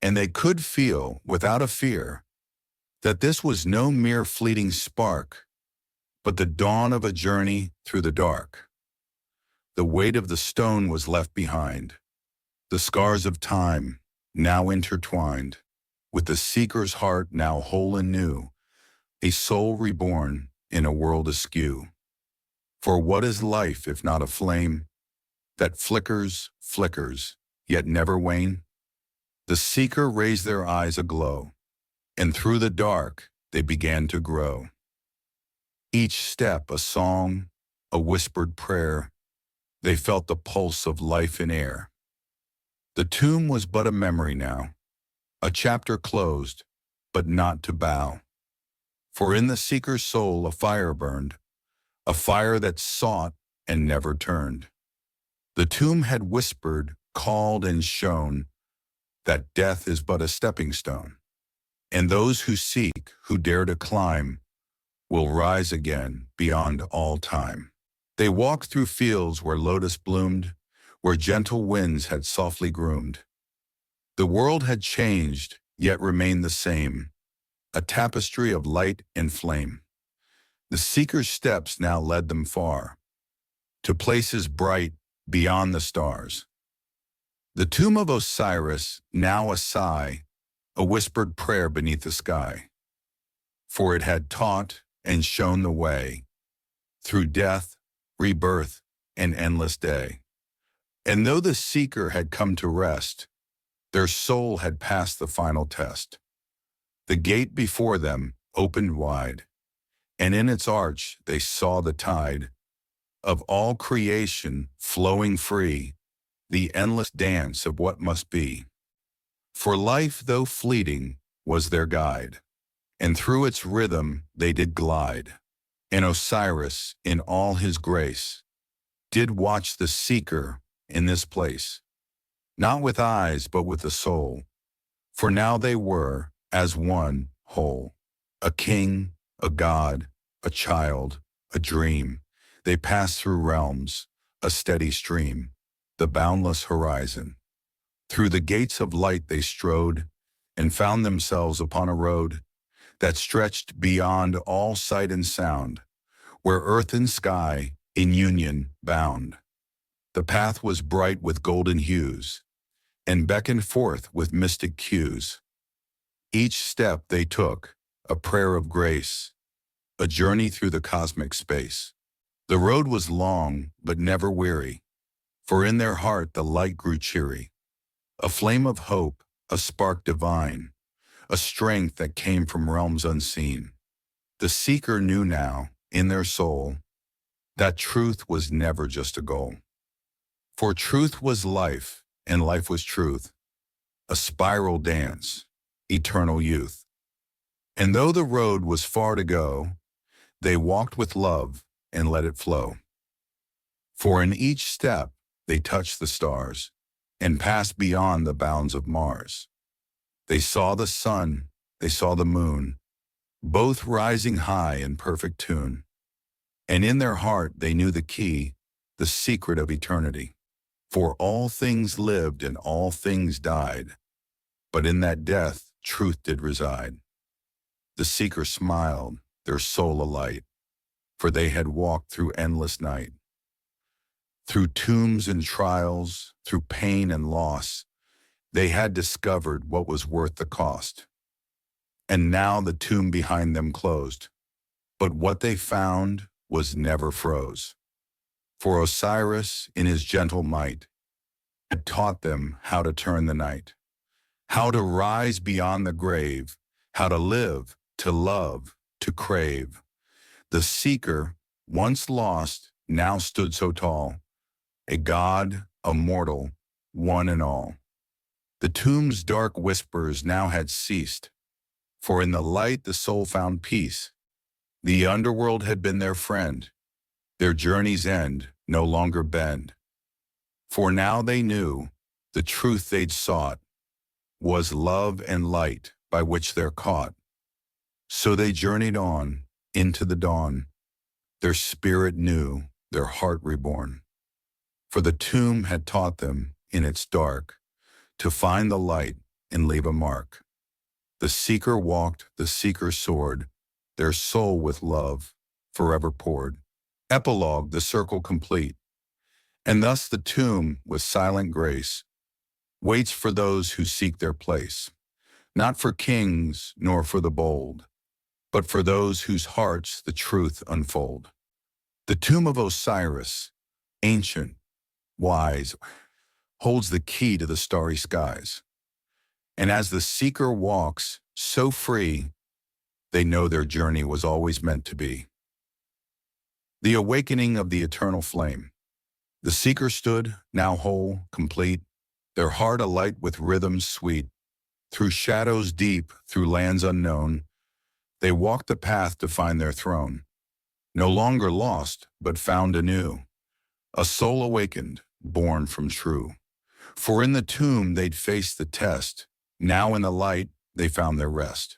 and they could feel, without a fear, that this was no mere fleeting spark, but the dawn of a journey through the dark. The weight of the stone was left behind, the scars of time now intertwined, with the seeker's heart now whole and new, a soul reborn in a world askew. For what is life if not a flame that flickers, flickers, yet never wane? The seeker raised their eyes aglow, and through the dark they began to grow. Each step a song, a whispered prayer, they felt the pulse of life in air. The tomb was but a memory now, a chapter closed, but not to bow. For in the seeker's soul a fire burned, a fire that sought and never turned. The tomb had whispered, called, and shown that death is but a stepping stone, and those who seek, who dare to climb, will rise again beyond all time. They walked through fields where lotus bloomed, where gentle winds had softly groomed. The world had changed, yet remained the same, a tapestry of light and flame. The seeker's steps now led them far, to places bright beyond the stars. The tomb of Osiris, now a sigh, a whispered prayer beneath the sky. For it had taught and shown the way, through death, rebirth, and endless day. And though the seeker had come to rest, their soul had passed the final test. The gate before them opened wide, and in its arch they saw the tide of all creation flowing free, the endless dance of what must be. For life, though fleeting, was their guide, and through its rhythm they did glide. And Osiris, in all his grace, did watch the seeker in this place, not with eyes but with the soul, for now they were as one whole, a king, a god, a child, a dream. They passed through realms, a steady stream, the boundless horizon. Through the gates of light they strode, and found themselves upon a road that stretched beyond all sight and sound, where earth and sky in union bound. The path was bright with golden hues, and beckoned forth with mystic cues. Each step they took, a prayer of grace, a journey through the cosmic space. The road was long, but never weary, for in their heart the light grew cheery, a flame of hope, a spark divine, a strength that came from realms unseen. The seeker knew now, in their soul, that truth was never just a goal. For truth was life, and life was truth, a spiral dance, eternal youth. And though the road was far to go, they walked with love and let it flow. For in each step they touched the stars, and passed beyond the bounds of Mars. They saw the sun, they saw the moon, both rising high in perfect tune. And in their heart they knew the key, the secret of eternity. For all things lived and all things died, but in that death truth did reside. The seeker smiled, their soul alight, for they had walked through endless night. Through tombs and trials, through pain and loss, they had discovered what was worth the cost. And now the tomb behind them closed, but what they found was never froze. For Osiris, in his gentle might, had taught them how to turn the night, how to rise beyond the grave, how to live, to love, to crave. The seeker, once lost, now stood so tall, a god, a mortal, one and all. The tomb's dark whispers now had ceased, for in the light the soul found peace. The underworld had been their friend, their journey's end no longer bend. For now they knew the truth they'd sought was love and light by which they're caught. So they journeyed on into the dawn, their spirit new, their heart reborn. For the tomb had taught them in its dark to find the light and leave a mark. The seeker walked, the seeker soared, their soul with love forever poured. Epilogue, the circle complete. And thus the tomb, with silent grace, waits for those who seek their place, not for kings nor for the bold, but for those whose hearts the truth unfold. The tomb of Osiris, ancient, wise, holds the key to the starry skies. And as the seeker walks, so free, they know their journey was always meant to be. The awakening of the eternal flame. The seeker stood, now whole, complete, their heart alight with rhythms sweet. Through shadows deep, through lands unknown, they walked the path to find their throne. No longer lost, but found anew, a soul awakened, born from true. For in the tomb they'd faced the test, now in the light they found their rest.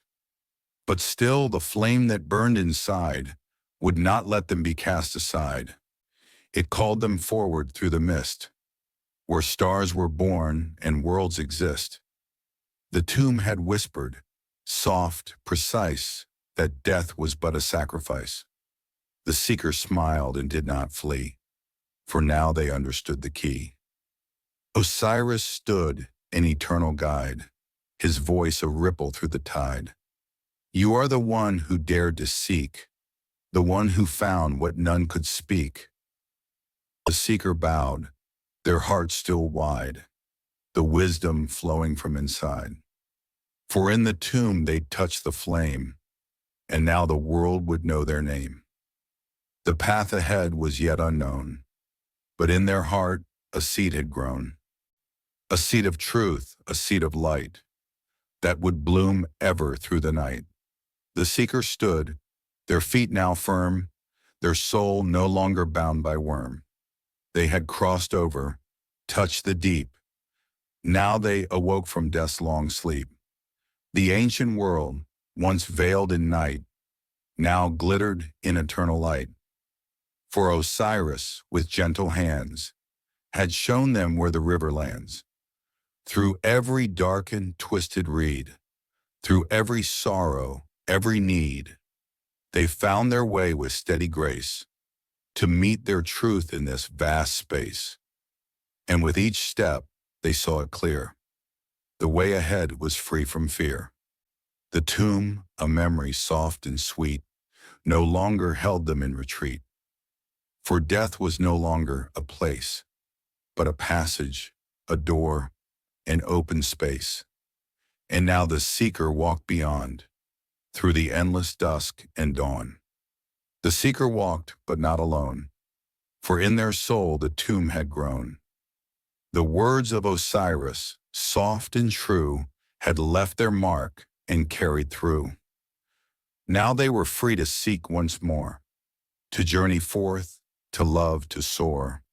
But still the flame that burned inside would not let them be cast aside. It called them forward through the mist, where stars were born and worlds exist. The tomb had whispered, soft, precise, that death was but a sacrifice. The seeker smiled and did not flee, for now they understood the key. Osiris stood, an eternal guide, his voice a ripple through the tide. You are the one who dared to seek, the one who found what none could speak. The seeker bowed, their hearts still wide, the wisdom flowing from inside. For in the tomb they'd touched the flame, and now the world would know their name. The path ahead was yet unknown, but in their heart a seed had grown. A seed of truth, a seed of light, that would bloom ever through the night. The seeker stood, their feet now firm, their soul no longer bound by worm. They had crossed over, touched the deep. Now they awoke from death's long sleep. The ancient world, once veiled in night, now glittered in eternal light. For Osiris, with gentle hands, had shown them where the river lands. Through every darkened, twisted reed, through every sorrow, every need, they found their way with steady grace to meet their truth in this vast space. And with each step, they saw it clear. The way ahead was free from fear. The tomb, a memory soft and sweet, no longer held them in retreat. For death was no longer a place, but a passage, a door, an open space. And now the seeker walked beyond, through the endless dusk and dawn. The seeker walked, but not alone, for in their soul the tomb had grown. The words of Osiris, soft and true, had left their mark and carried through. Now they were free to seek once more, to journey forth, to love, to soar.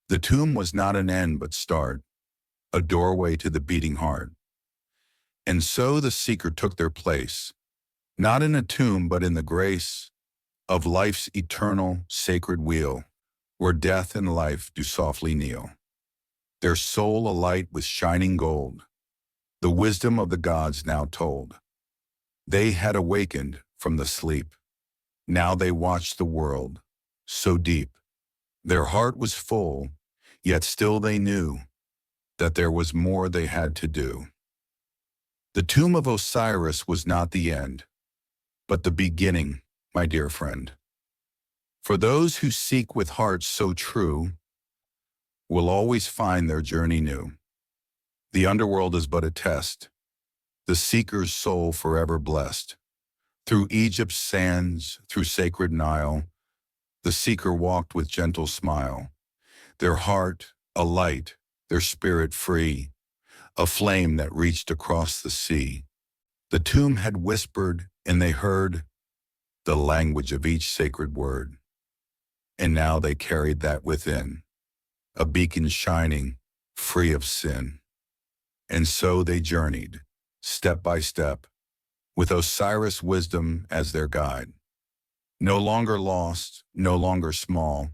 The tomb was not an end but start, a doorway to the beating heart. And so the seeker took their place, not in a tomb but in the grace of life's eternal, sacred wheel, where death and life do softly kneel. Their soul alight with shining gold, the wisdom of the gods now told. They had awakened from the sleep. Now they watched the world, so deep. Their heart was full, yet still they knew that there was more they had to do. The tomb of Osiris was not the end, but the beginning, my dear friend. For those who seek with hearts so true will always find their journey new. The underworld is but a test, the seeker's soul forever blessed. Through Egypt's sands, through sacred Nile, The seeker walked with gentle smile, their heart alight, their spirit free, a flame that reached across the sea. The tomb had whispered, and they heard the language of each sacred word. And now they carried that within, a beacon shining, free of sin. And so they journeyed, step by step, with Osiris' wisdom as their guide. No longer lost, no longer small,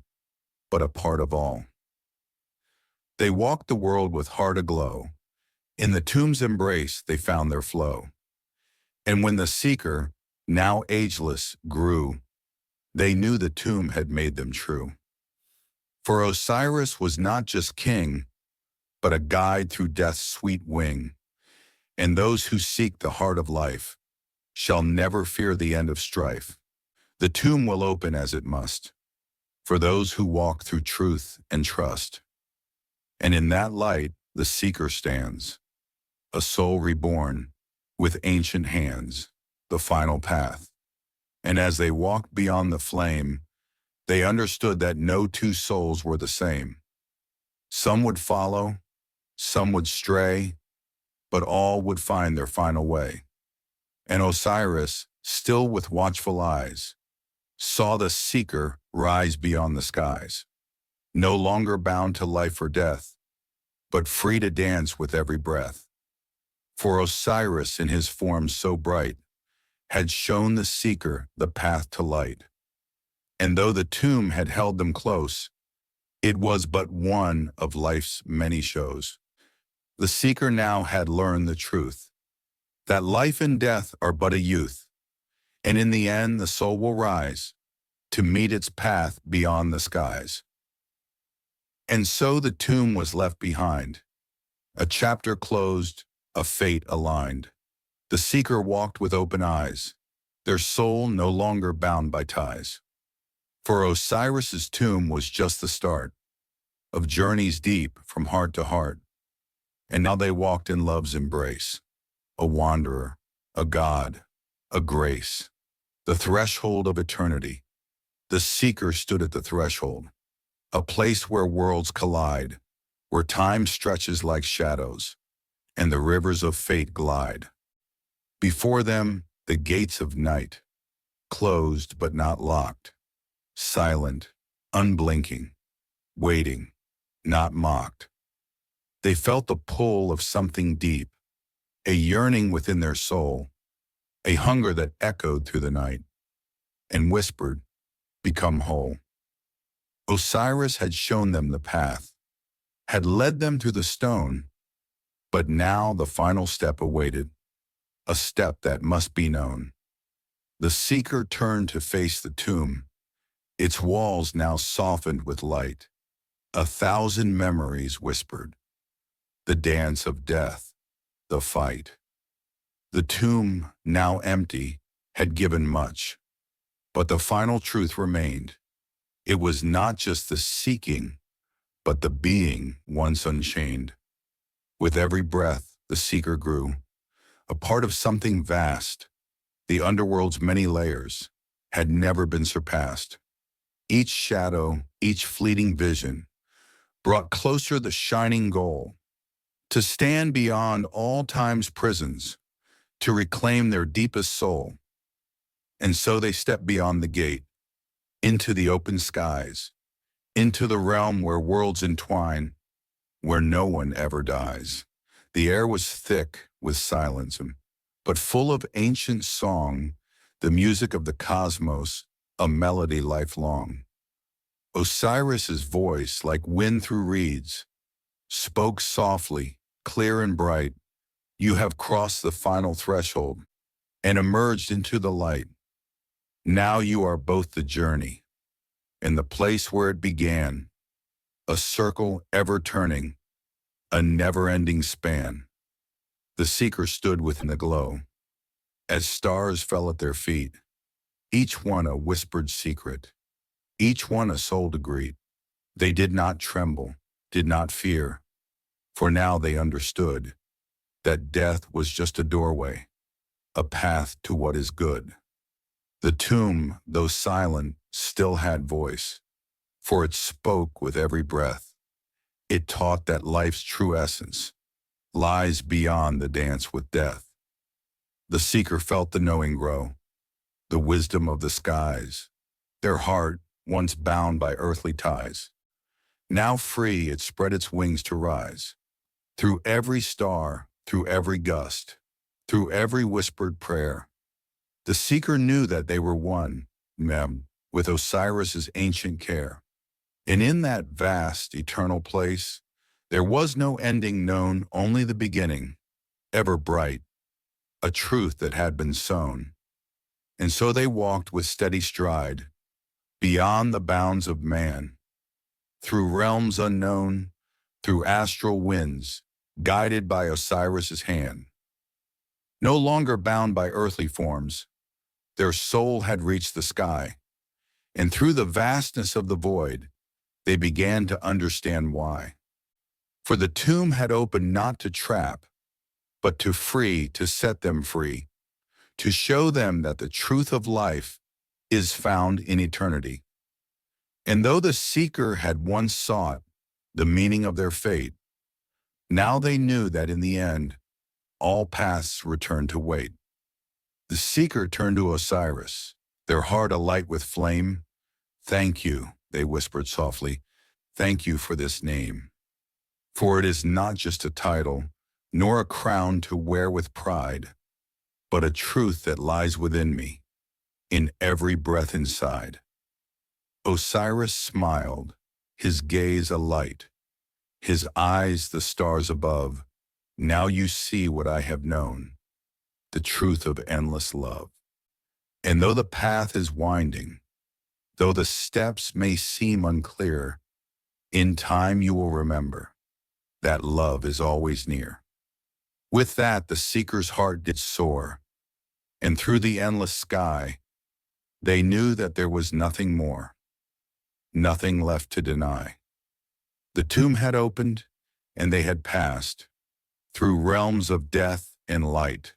but a part of all. They walked the world with heart aglow. In the tomb's embrace they found their flow. And when the seeker, now ageless, grew, they knew the tomb had made them true. For Osiris was not just king, but a guide through death's sweet wing. And those who seek the heart of life shall never fear the end of strife. The tomb will open as it must, for those who walk through truth and trust. And in that light the seeker stands, a soul reborn, with ancient hands, the final path. And as they walked beyond the flame, they understood that no two souls were the same. Some would follow, some would stray, but all would find their final way. And Osiris, still with watchful eyes, saw the seeker rise beyond the skies, no longer bound to life or death, but free to dance with every breath. For Osiris, in his form so bright, had shown the seeker the path to light. And though the tomb had held them close, it was but one of life's many shows. The seeker now had learned the truth, that life and death are but a youth, and in the end the soul will rise to meet its path beyond the skies. And so the tomb was left behind, a chapter closed, a fate aligned. The seeker walked with open eyes, their soul no longer bound by ties. For Osiris's tomb was just the start of journeys deep from heart to heart. And now they walked in love's embrace, a wanderer, a god, a grace, the threshold of eternity. The seeker stood at the threshold, a place where worlds collide, where time stretches like shadows, and the rivers of fate glide. Before them, the gates of night, closed but not locked, silent, unblinking, waiting, not mocked. They felt the pull of something deep, a yearning within their soul, a hunger that echoed through the night and whispered, "Become whole." Osiris had shown them the path, had led them through the stone, but now the final step awaited, a step that must be known. The seeker turned to face the tomb, its walls now softened with light. 1,000 memories whispered, the dance of death, the fight. The tomb, now empty, had given much, but the final truth remained. It was not just the seeking, but the being once unchained. With every breath, the seeker grew, a part of something vast. The underworld's many layers had never been surpassed. Each shadow, each fleeting vision, brought closer the shining goal, to stand beyond all time's prisons, to reclaim their deepest soul. And so they stepped beyond the gate, into the open skies, into the realm where worlds entwine, where no one ever dies. The air was thick with silence, but full of ancient song, the music of the cosmos, a melody lifelong. Osiris's voice, like wind through reeds, spoke softly, clear and bright. You have crossed the final threshold and emerged into the light. Now you are both the journey and the place where it began, a circle ever turning, a never-ending span. The seeker stood within the glow, as stars fell at their feet, each one a whispered secret, each one a soul to greet. They did not tremble, did not fear, for now they understood that death was just a doorway, a path to what is good. The tomb, though silent, still had voice, for it spoke with every breath. It taught that life's true essence lies beyond the dance with death. The seeker felt the knowing grow, the wisdom of the skies. Their heart, once bound by earthly ties, now free, it spread its wings to rise. Through every star, through every gust, through every whispered prayer, the seeker knew that they were one, with Osiris's ancient care. And in that vast, eternal place, there was no ending known, only the beginning, ever bright, a truth that had been sown. And so they walked with steady stride, beyond the bounds of man, through realms unknown, through astral winds, guided by Osiris's hand. No longer bound by earthly forms, their soul had reached the sky, and through the vastness of the void, they began to understand why. For the tomb had opened not to trap, but to free, to set them free, to show them that the truth of life is found in eternity. And though the seeker had once sought the meaning of their fate, now they knew that in the end, all paths returned to wait. The seeker turned to Osiris, their heart alight with flame. "Thank you," they whispered softly, "thank you for this name. For it is not just a title, nor a crown to wear with pride, but a truth that lies within me, in every breath inside." Osiris smiled, his gaze alight, his eyes the stars above. "Now you see what I have known, the truth of endless love. And though the path is winding, though the steps may seem unclear, in time you will remember that love is always near." With that, the seeker's heart did soar, and through the endless sky, they knew that there was nothing more, nothing left to deny. The tomb had opened, and they had passed through realms of death and light,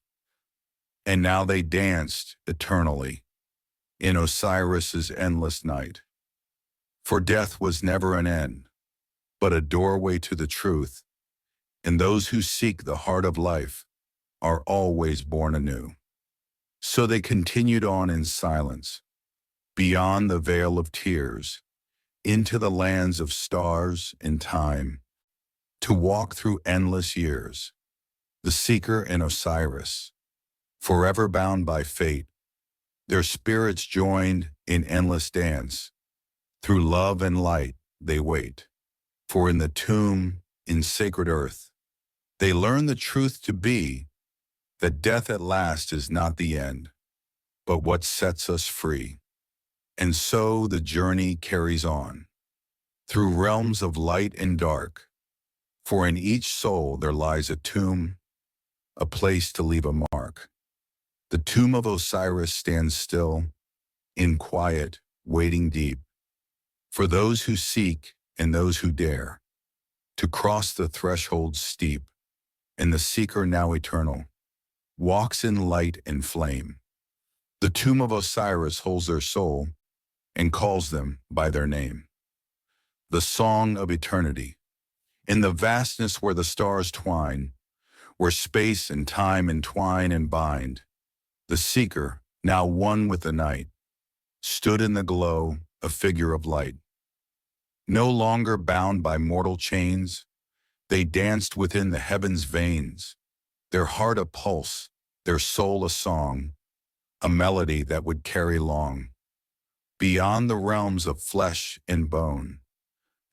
and now they danced eternally in Osiris's endless night. For death was never an end, but a doorway to the truth, and those who seek the heart of life are always born anew. So they continued on in silence, beyond the veil of tears, into the lands of stars and time, to walk through endless years. The seeker and Osiris, forever bound by fate, their spirits joined in endless dance. Through love and light they wait, for in the tomb, in sacred earth, they learn the truth to be that death at last is not the end, but what sets us free. And so the journey carries on, through realms of light and dark, for in each soul there lies a tomb, a place to leave a mark. The tomb of Osiris stands still, in quiet, waiting deep, for those who seek and those who dare, to cross the threshold steep, and the seeker now eternal, walks in light and flame. The tomb of Osiris holds their soul, and calls them by their name. The song of eternity, in the vastness where the stars twine, where space and time entwine and bind, the seeker, now one with the night, stood in the glow, a figure of light. No longer bound by mortal chains, they danced within the heavens' veins, their heart a pulse, their soul a song, a melody that would carry long. Beyond the realms of flesh and bone,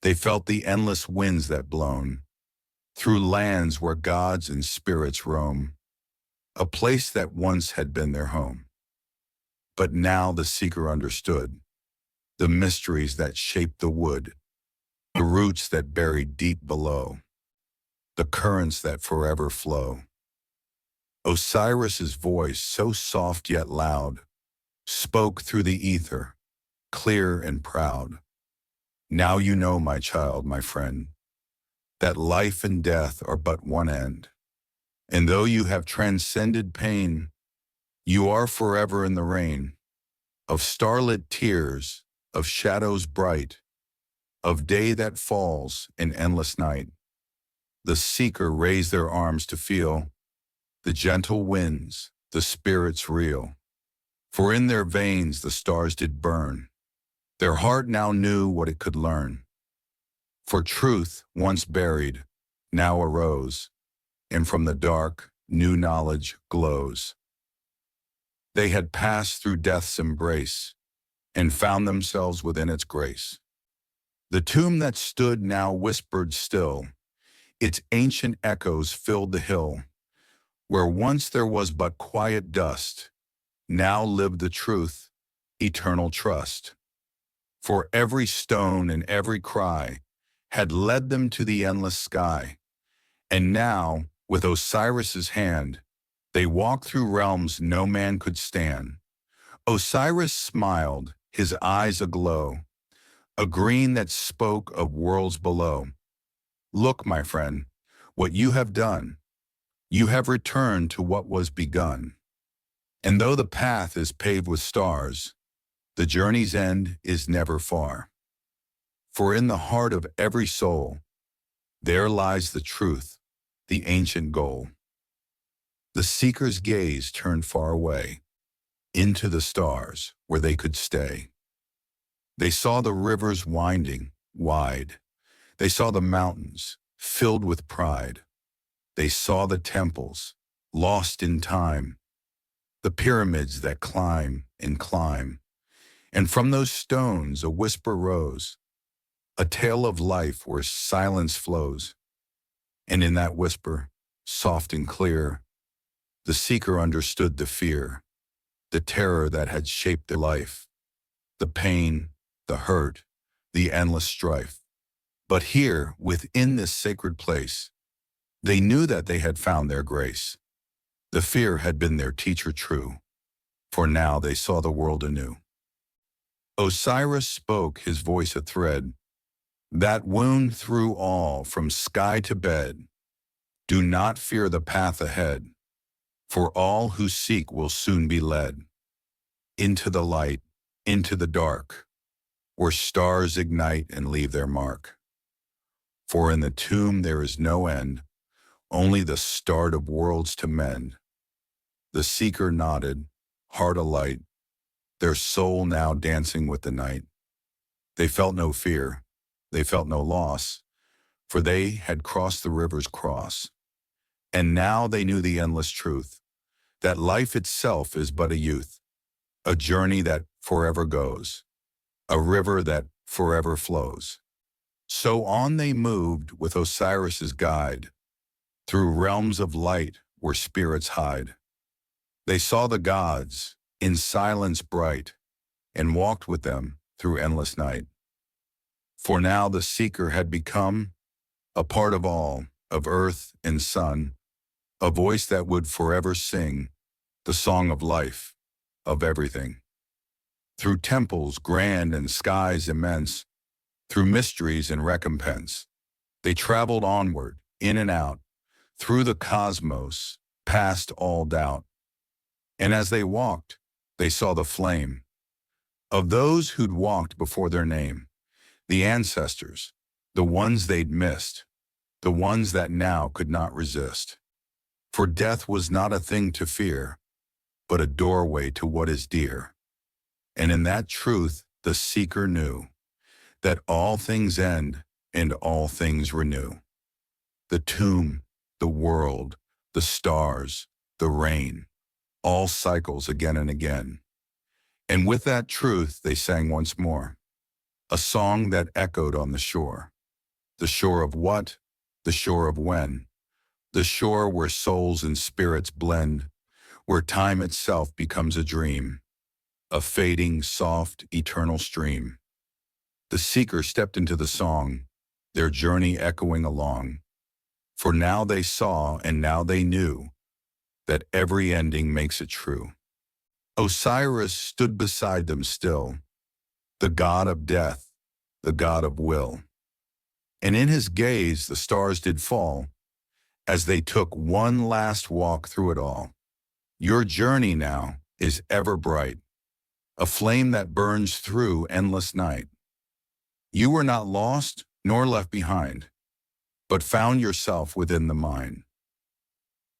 they felt the endless winds that blown, through lands where gods and spirits roam, a place that once had been their home. But now the seeker understood the mysteries that shaped the wood, the roots that buried deep below, the currents that forever flow. Osiris's voice, so soft yet loud, spoke through the ether, clear and proud. "Now you know, my child, my friend, that life and death are but one end. And though you have transcended pain, you are forever in the rain of starlit tears of shadows bright, of day that falls in endless night. The seeker raised their arms to feel the gentle winds, the spirits real. For in their veins the stars did burn. Their heart now knew what it could learn. For truth, once buried, now arose, and from the dark, new knowledge glows. They had passed through death's embrace, and found themselves within its grace. The tomb that stood now whispered still, its ancient echoes filled the hill. Where once there was but quiet dust, now lived the truth, eternal trust. For every stone and every cry had led them to the endless sky. And now, with Osiris's hand, they walked through realms no man could stand. Osiris smiled, his eyes aglow, a green that spoke of worlds below. Look, my friend, what you have done. You have returned to what was begun. And though the path is paved with stars, the journey's end is never far. For in the heart of every soul, there lies the truth, the ancient goal. The seeker's gaze turned far away, into the stars where they could stay. They saw the rivers winding wide. They saw the mountains filled with pride. They saw the temples lost in time, the pyramids that climb and climb. And from those stones a whisper rose, a tale of life where silence flows. And in that whisper, soft and clear, the seeker understood the fear, the terror that had shaped their life, the pain, the hurt, the endless strife. But here, within this sacred place, they knew that they had found their grace. The fear had been their teacher true, for now they saw the world anew. Osiris spoke, his voice a thread, that wound through all from sky to bed. Do not fear the path ahead, for all who seek will soon be led into the light, into the dark, where stars ignite and leave their mark. For in the tomb there is no end, only the start of worlds to mend. The seeker nodded, heart alight, their soul now dancing with the night. They felt no fear, they felt no loss, for they had crossed the river's cross. And now they knew the endless truth, that life itself is but a youth, a journey that forever goes, a river that forever flows. So on they moved with Osiris's guide, through realms of light where spirits hide. They saw the gods in silence bright, and walked with them through endless night. For now the seeker had become a part of all, of earth and sun, a voice that would forever sing the song of life, of everything. Through temples grand and skies immense, through mysteries and recompense, they traveled onward, in and out, through the cosmos, past all doubt. And as they walked, they saw the flame of those who'd walked before their name, the ancestors, the ones they'd missed, the ones that now could not resist. For death was not a thing to fear, but a doorway to what is dear. And in that truth the seeker knew, that all things end and all things renew. The tomb, the world, the stars, the rain, all cycles again and again. And with that truth they sang once more, a song that echoed on the shore. The shore of what? The shore of when? The shore where souls and spirits blend, where time itself becomes a dream, a fading, soft, eternal stream. The seeker stepped into the song, their journey echoing along. For now they saw and now they knew that every ending makes it true. Osiris stood beside them still, the god of death, the god of will. And in his gaze the stars did fall, as they took one last walk through it all. Your journey now is ever bright, a flame that burns through endless night. You were not lost nor left behind, but found yourself within the mind.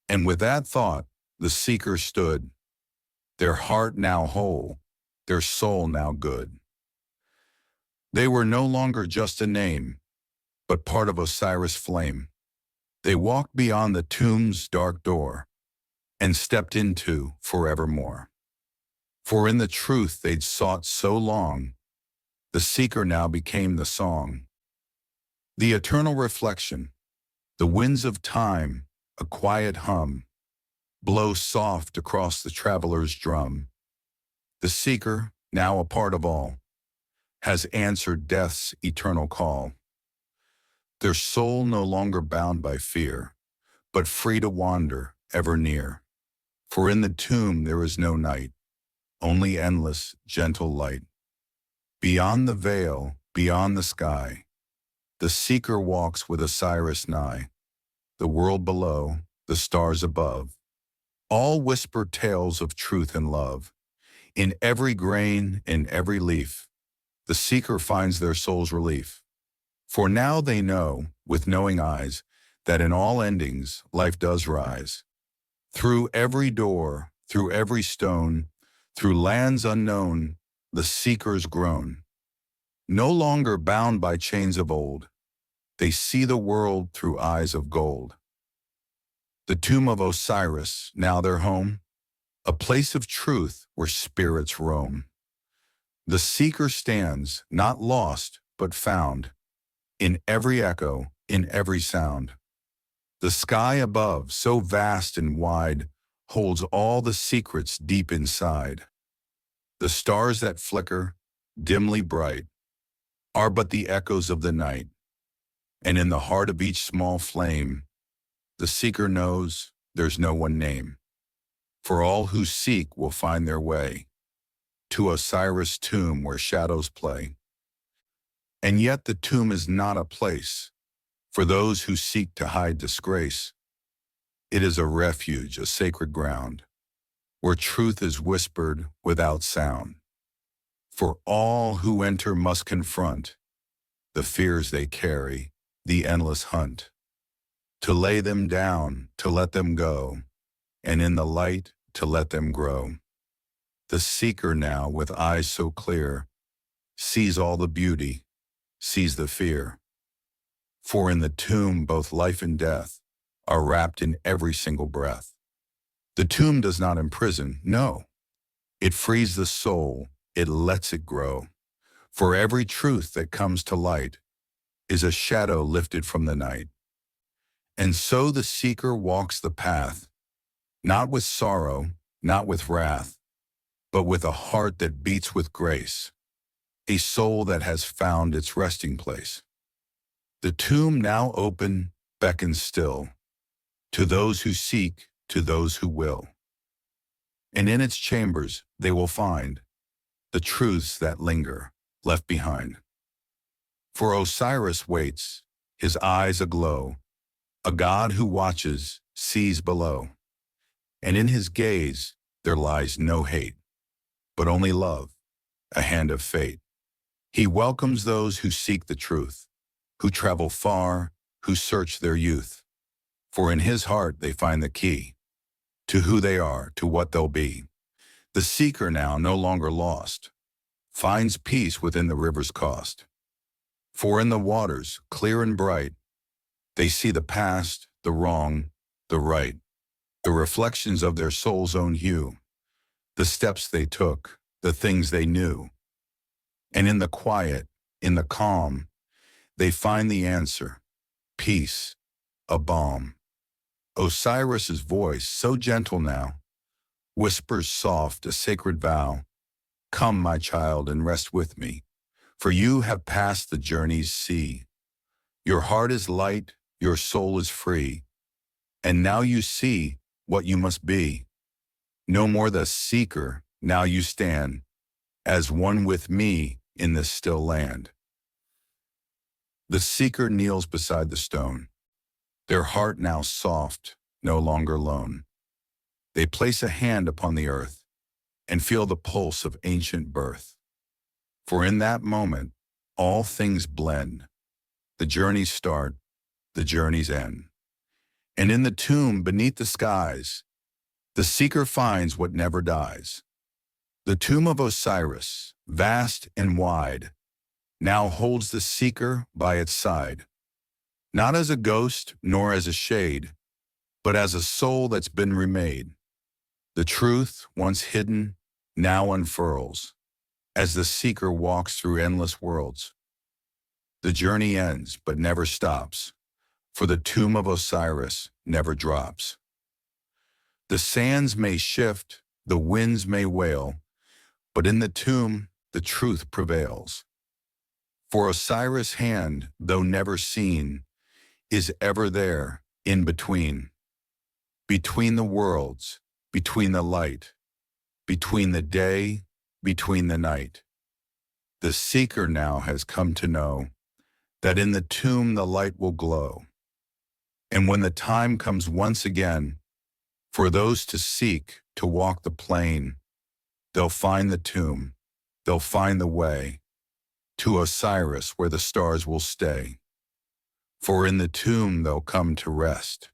And with that thought, the seeker stood, their heart now whole, their soul now good. They were no longer just a name, but part of Osiris' flame. They walked beyond the tomb's dark door and stepped into forevermore. For in the truth they'd sought so long, the seeker now became the song. The eternal reflection, the winds of time, a quiet hum, blow soft across the traveler's drum. The seeker, now a part of all, has answered death's eternal call. Their soul no longer bound by fear, but free to wander ever near. For in the tomb there is no night, only endless, gentle light. Beyond the veil, beyond the sky, the seeker walks with Osiris nigh. The world below, the stars above, all whisper tales of truth and love. In every grain, in every leaf, the seeker finds their soul's relief. For now they know, with knowing eyes, that in all endings life does rise. Through every door, through every stone, through lands unknown, the seekers groan. No longer bound by chains of old, they see the world through eyes of gold. The tomb of Osiris, now their home, a place of truth where spirits roam. The seeker stands, not lost, but found, in every echo, in every sound. The sky above, so vast and wide, holds all the secrets deep inside. The stars that flicker, dimly bright, are but the echoes of the night. And in the heart of each small flame, the seeker knows there's no one name. For all who seek will find their way to Osiris' tomb where shadows play. And yet the tomb is not a place for those who seek to hide disgrace. It is a refuge, a sacred ground, where truth is whispered without sound. For all who enter must confront the fears they carry, the endless hunt, to lay them down, to let them go, and in the light to let them grow. The seeker now, with eyes so clear, sees all the beauty, sees the fear. For in the tomb both life and death are wrapped in every single breath. The tomb does not imprison, no. It frees the soul, it lets it grow. For every truth that comes to light is a shadow lifted from the night. And so the seeker walks the path, not with sorrow, not with wrath, but with a heart that beats with grace, a soul that has found its resting place. The tomb now open beckons still, to those who seek, to those who will. And in its chambers they will find the truths that linger, left behind. For Osiris waits, his eyes aglow, a god who watches, sees below. And in his gaze there lies no hate, but only love, a hand of fate. He welcomes those who seek the truth, who travel far, who search their youth. For in his heart they find the key to who they are, to what they'll be. The seeker now, no longer lost, finds peace within the river's cost. For in the waters, clear and bright, they see the past, the wrong, the right, the reflections of their soul's own hue, the steps they took, the things they knew. And in the quiet, in the calm, they find the answer, peace, a balm. Osiris's voice, so gentle now, whispers soft a sacred vow. Come, my child, and rest with me, for you have passed the journey's sea. Your heart is light, your soul is free, and now you see what you must be. No more the seeker, now you stand as one with me in this still land. The seeker kneels beside the stone, their heart now soft, no longer lone. They place a hand upon the earth, and feel the pulse of ancient birth. For in that moment, all things blend. The journey's start, the journey's end. And in the tomb beneath the skies, the seeker finds what never dies. The tomb of Osiris, vast and wide, now holds the seeker by its side, not as a ghost nor as a shade, but as a soul that's been remade. The truth, once hidden, now unfurls, as the seeker walks through endless worlds. The journey ends, but never stops, for the tomb of Osiris never drops. The sands may shift, the winds may wail, but in the tomb, the truth prevails. For Osiris' hand, though never seen, is ever there, in between. Between the worlds, between the light, between the day, between the night. The seeker now has come to know that in the tomb the light will glow. And when the time comes once again for those to seek to walk the plain, they'll find the tomb, they'll find the way to Osiris where the stars will stay. For in the tomb they'll come to rest,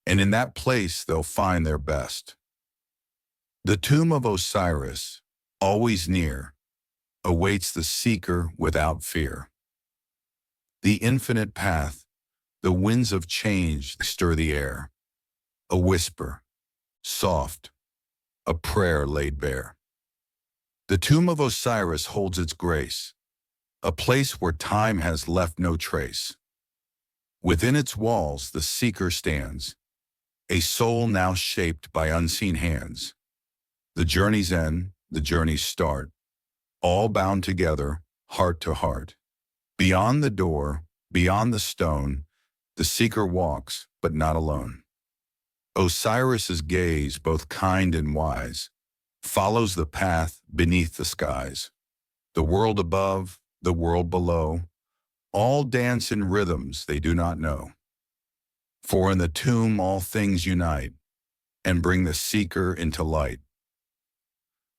and in that place they'll find their best. The tomb of Osiris, always near, awaits the seeker without fear. The infinite path, the winds of change stir the air. A whisper, soft, a prayer laid bare. The tomb of Osiris holds its grace, a place where time has left no trace. Within its walls the seeker stands, a soul now shaped by unseen hands. The journey's end, the journey's start, all bound together, heart to heart. Beyond the door, beyond the stone, the seeker walks, but not alone. Osiris's gaze, both kind and wise, follows the path beneath the skies. The world above, the world below, all dance in rhythms they do not know. For in the tomb all things unite and bring the seeker into light.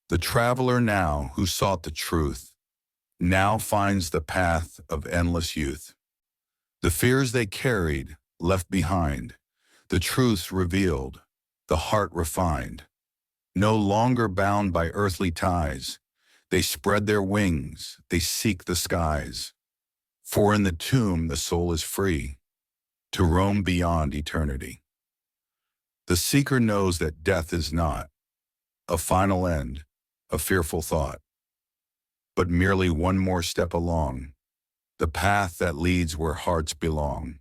The traveler now who sought the truth now finds the path of endless youth. The fears they carried left behind, the truths revealed, the heart refined. No longer bound by earthly ties, they spread their wings, they seek the skies. For in the tomb the soul is free to roam beyond eternity. The seeker knows that death is not a final end, a fearful thought, but merely one more step along the path that leads where hearts belong.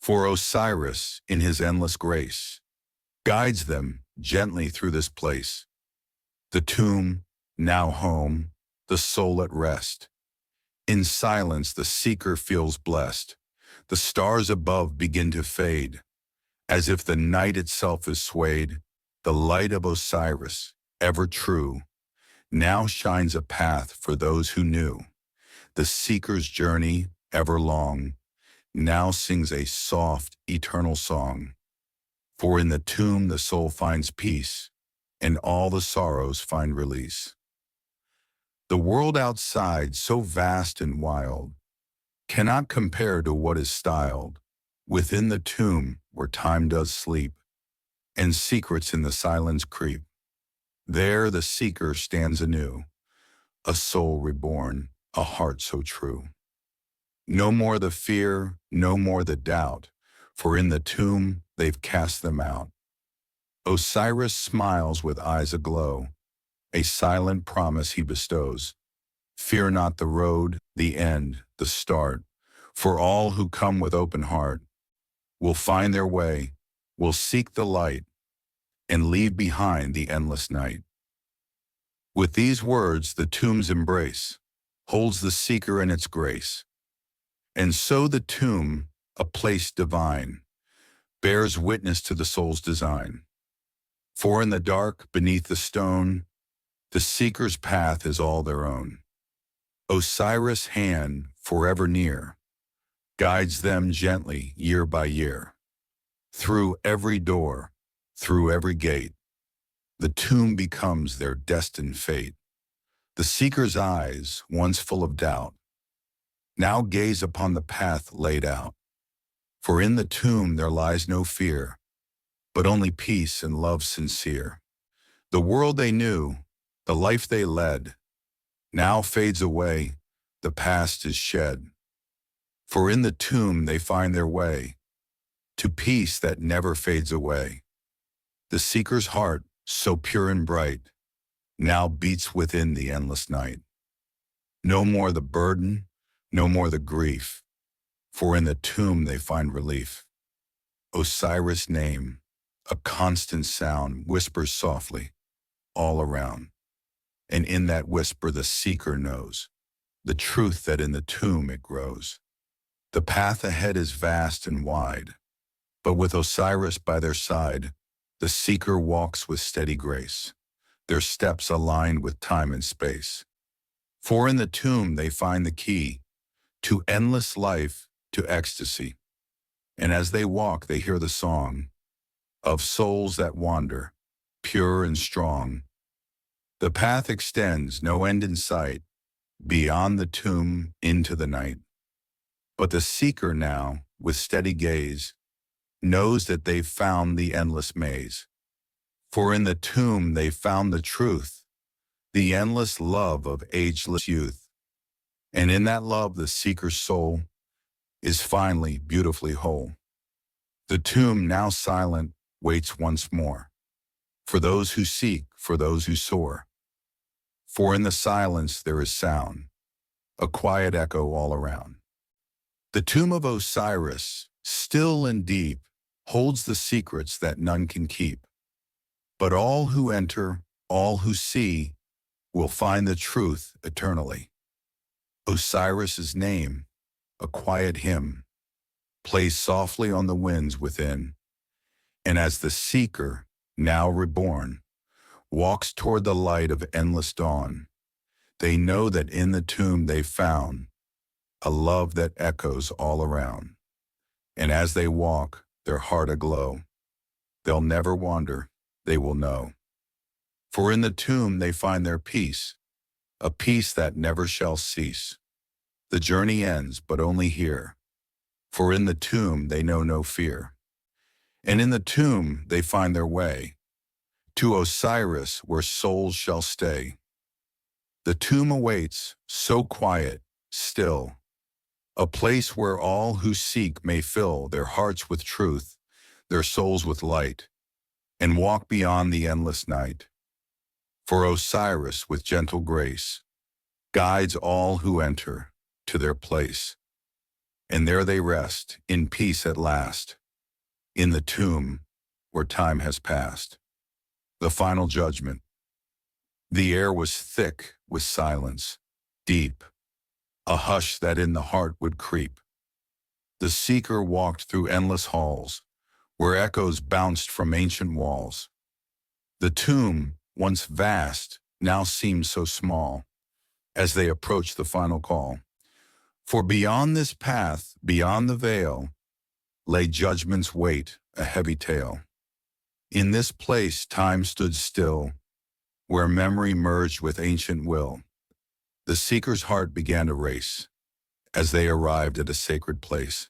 For Osiris, in his endless grace, guides them gently through this place. The tomb, now home, the soul at rest. In silence the seeker feels blessed. The stars above begin to fade, as if the night itself is swayed. The light of Osiris, ever true, now shines a path for those who knew. The seeker's journey, ever long, now sings a soft, eternal song. For in the tomb the soul finds peace, and all the sorrows find release. The world outside, so vast and wild, cannot compare to what is styled within the tomb where time does sleep, and secrets in the silence creep. There the seeker stands anew, a soul reborn, a heart so true. No more the fear, no more the doubt, for in the tomb they've cast them out. Osiris smiles with eyes aglow, a silent promise he bestows. Fear not the road, the end, the start, for all who come with open heart will find their way, will seek the light, and leave behind the endless night. With these words the tomb's embrace holds the seeker in its grace. And so the tomb, a place divine, bears witness to the soul's design. For in the dark, beneath the stone, the seeker's path is all their own. Osiris' hand, forever near, guides them gently year by year, through every door, through every gate, The tomb becomes their destined fate. The seeker's eyes, once full of doubt, now gaze upon the path laid out. For in the tomb there lies no fear, but only peace and love sincere. The world they knew, the life they led, now fades away, the past is shed. For in the tomb they find their way to peace that never fades away. The seeker's heart, so pure and bright, now beats within the endless night. No more the burden, no more the grief, for in the tomb they find relief. Osiris' name, a constant sound, whispers softly all around. And in that whisper the seeker knows the truth that in the tomb it grows. The path ahead is vast and wide, but with Osiris by their side, the seeker walks with steady grace, their steps aligned with time and space. For in the tomb they find the key to endless life, to ecstasy. And as they walk, they hear the song of souls that wander, pure and strong. The path extends, no end in sight, beyond the tomb into the night. But the seeker now, with steady gaze, knows that they've found the endless maze. For in the tomb they found the truth, the endless love of ageless youth. And in that love the seeker's soul is finally beautifully whole. The tomb, now silent, waits once more, for those who seek, for those who soar. For in the silence there is sound, a quiet echo all around. The tomb of Osiris, still and deep, holds the secrets that none can keep. But all who enter, all who see, will find the truth eternally. Osiris's name, a quiet hymn, plays softly on the winds within. And as the seeker, now reborn, walks toward the light of endless dawn, they know that in the tomb they found a love that echoes all around. And as they walk, their heart aglow, they'll never wander, they will know. For in the tomb they find their peace, a peace that never shall cease. The journey ends, but only here, for in the tomb they know no fear. And in the tomb they find their way to Osiris, where souls shall stay. The tomb awaits, so quiet, still, a place where all who seek may fill their hearts with truth, their souls with light, and walk beyond the endless night. For Osiris, with gentle grace, guides all who enter to their place. And there they rest, in peace at last, in the tomb where time has passed. The final judgment. The air was thick with silence, deep, a hush that in the heart would creep. The seeker walked through endless halls, where echoes bounced from ancient walls. The tomb, once vast, now seemed so small, as they approached the final call. For beyond this path, beyond the veil, lay judgment's weight, a heavy tale. In this place time stood still, where memory merged with ancient will. The seeker's heart began to race, as they arrived at a sacred place.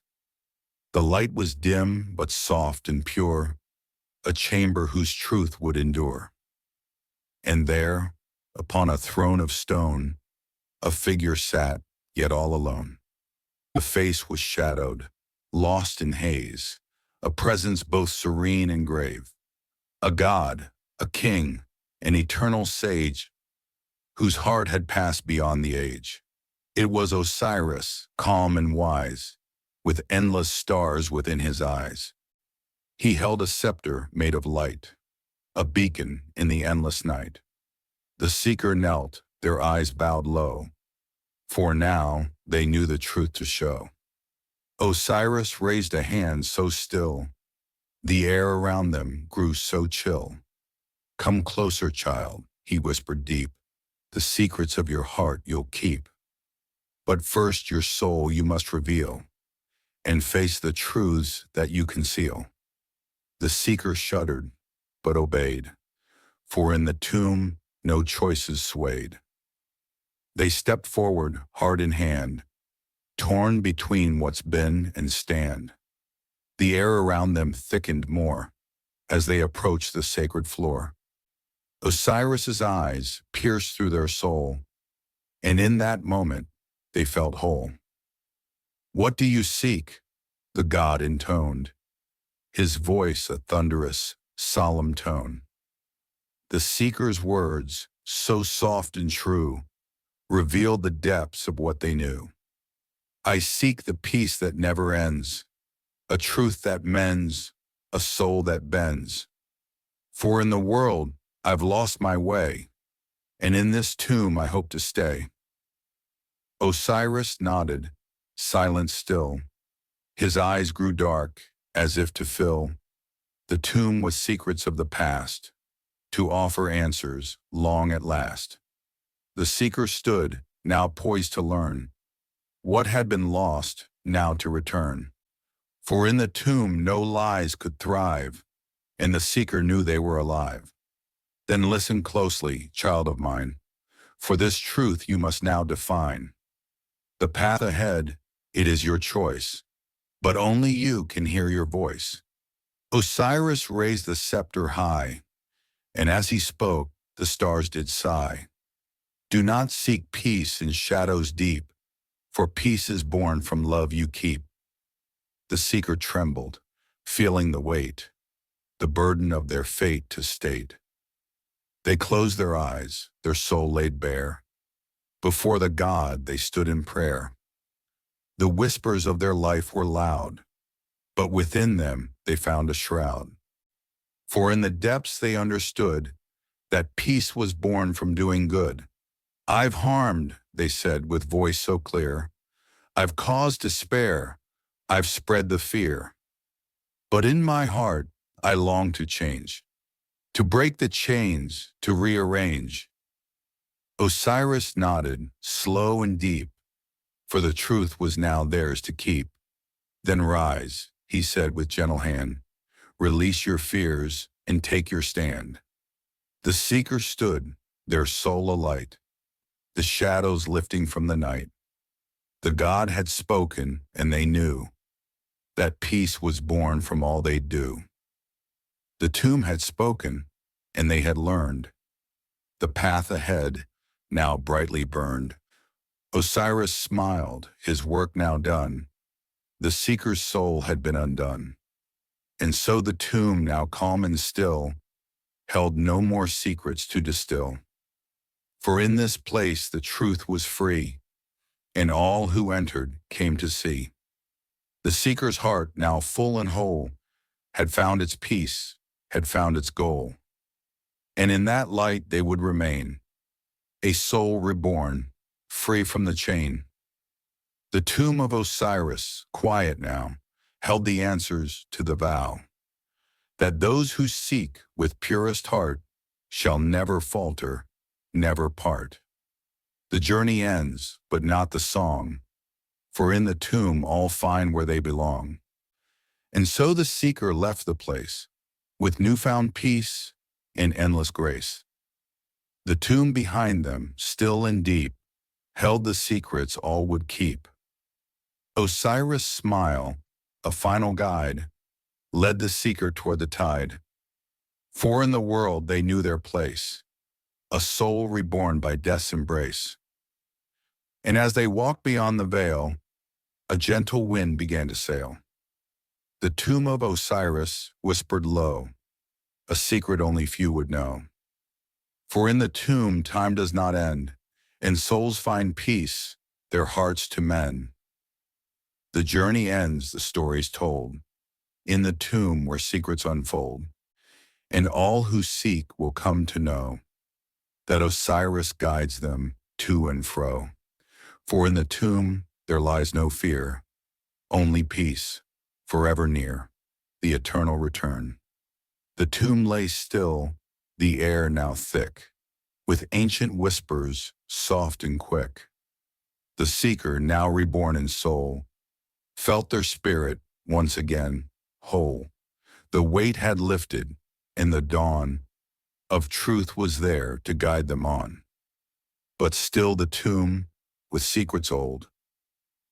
The light was dim, but soft and pure, a chamber whose truth would endure. And there, upon a throne of stone, a figure sat, yet all alone. The face was shadowed, lost in haze, a presence both serene and grave. A god, a king, an eternal sage, whose heart had passed beyond the age. It was Osiris, calm and wise, with endless stars within his eyes. He held a scepter made of light, a beacon in the endless night. The seeker knelt, their eyes bowed low, for now they knew the truth to show. Osiris raised a hand so still, the air around them grew so chill. Come closer, child, he whispered deep. The secrets of your heart you'll keep. But first your soul you must reveal, and face the truths that you conceal. The seeker shuddered, but obeyed, for in the tomb no choices swayed. They stepped forward, heart in hand, torn between what's been and stand. The air around them thickened more as they approached the sacred floor. Osiris's eyes pierced through their soul, and in that moment they felt whole. "What do you seek?" the god intoned, his voice a thunderous, solemn tone. The seeker's words, so soft and true, revealed the depths of what they knew. "I seek the peace that never ends, a truth that mends, a soul that bends. For in the world I've lost my way, and in this tomb I hope to stay." Osiris nodded, silent still. His eyes grew dark, as if to fill the tomb with secrets of the past, to offer answers long at last. The seeker stood, now poised to learn what had been lost, now to return. For in the tomb no lies could thrive, and the seeker knew they were alive. "Then listen closely, child of mine, for this truth you must now define. The path ahead, it is your choice, but only you can hear your voice." Osiris raised the scepter high, and as he spoke, the stars did sigh. "Do not seek peace in shadows deep, for peace is born from love you keep." The seeker trembled, feeling the weight, the burden of their fate to state. They closed their eyes, their soul laid bare. Before the god they stood in prayer. The whispers of their life were loud, but within them they found a shroud. For in the depths they understood that peace was born from doing good. "I've harmed," they said with voice so clear. "I've caused despair, I've spread the fear. But in my heart I long to change, to break the chains, to rearrange." Osiris nodded, slow and deep, for the truth was now theirs to keep. "Then rise," he said with gentle hand, "release your fears and take your stand." The seekers stood, their soul alight, the shadows lifting from the night. The god had spoken, and they knew that peace was born from all they do. The tomb had spoken, and they had learned. The path ahead now brightly burned. Osiris smiled, his work now done. The seeker's soul had been undone. And so the tomb, now calm and still, held no more secrets to distill. For in this place the truth was free, and all who entered came to see. The seeker's heart, now full and whole, had found its peace, had found its goal. And in that light they would remain, a soul reborn, free from the chain. The tomb of Osiris, quiet now, held the answers to the vow that those who seek with purest heart shall never falter, never part. The journey ends, but not the song, for in the tomb all find where they belong. And so the seeker left the place, with newfound peace and endless grace. The tomb behind them, still and deep, held the secrets all would keep. Osiris' smile, a final guide, led the seeker toward the tide. For in the world they knew their place, a soul reborn by death's embrace. And as they walked beyond the veil, a gentle wind began to sail. The tomb of Osiris whispered low, a secret only few would know. For in the tomb time does not end, and souls find peace, their hearts to mend. The journey ends, the story's told, in the tomb where secrets unfold, and all who seek will come to know that Osiris guides them to and fro. For in the tomb there lies no fear, only peace, forever near, the eternal return. The tomb lay still, the air now thick, with ancient whispers, soft and quick. The seeker, now reborn in soul, felt their spirit once again whole. The weight had lifted, and the dawn of truth was there to guide them on. But still the tomb, with secrets old,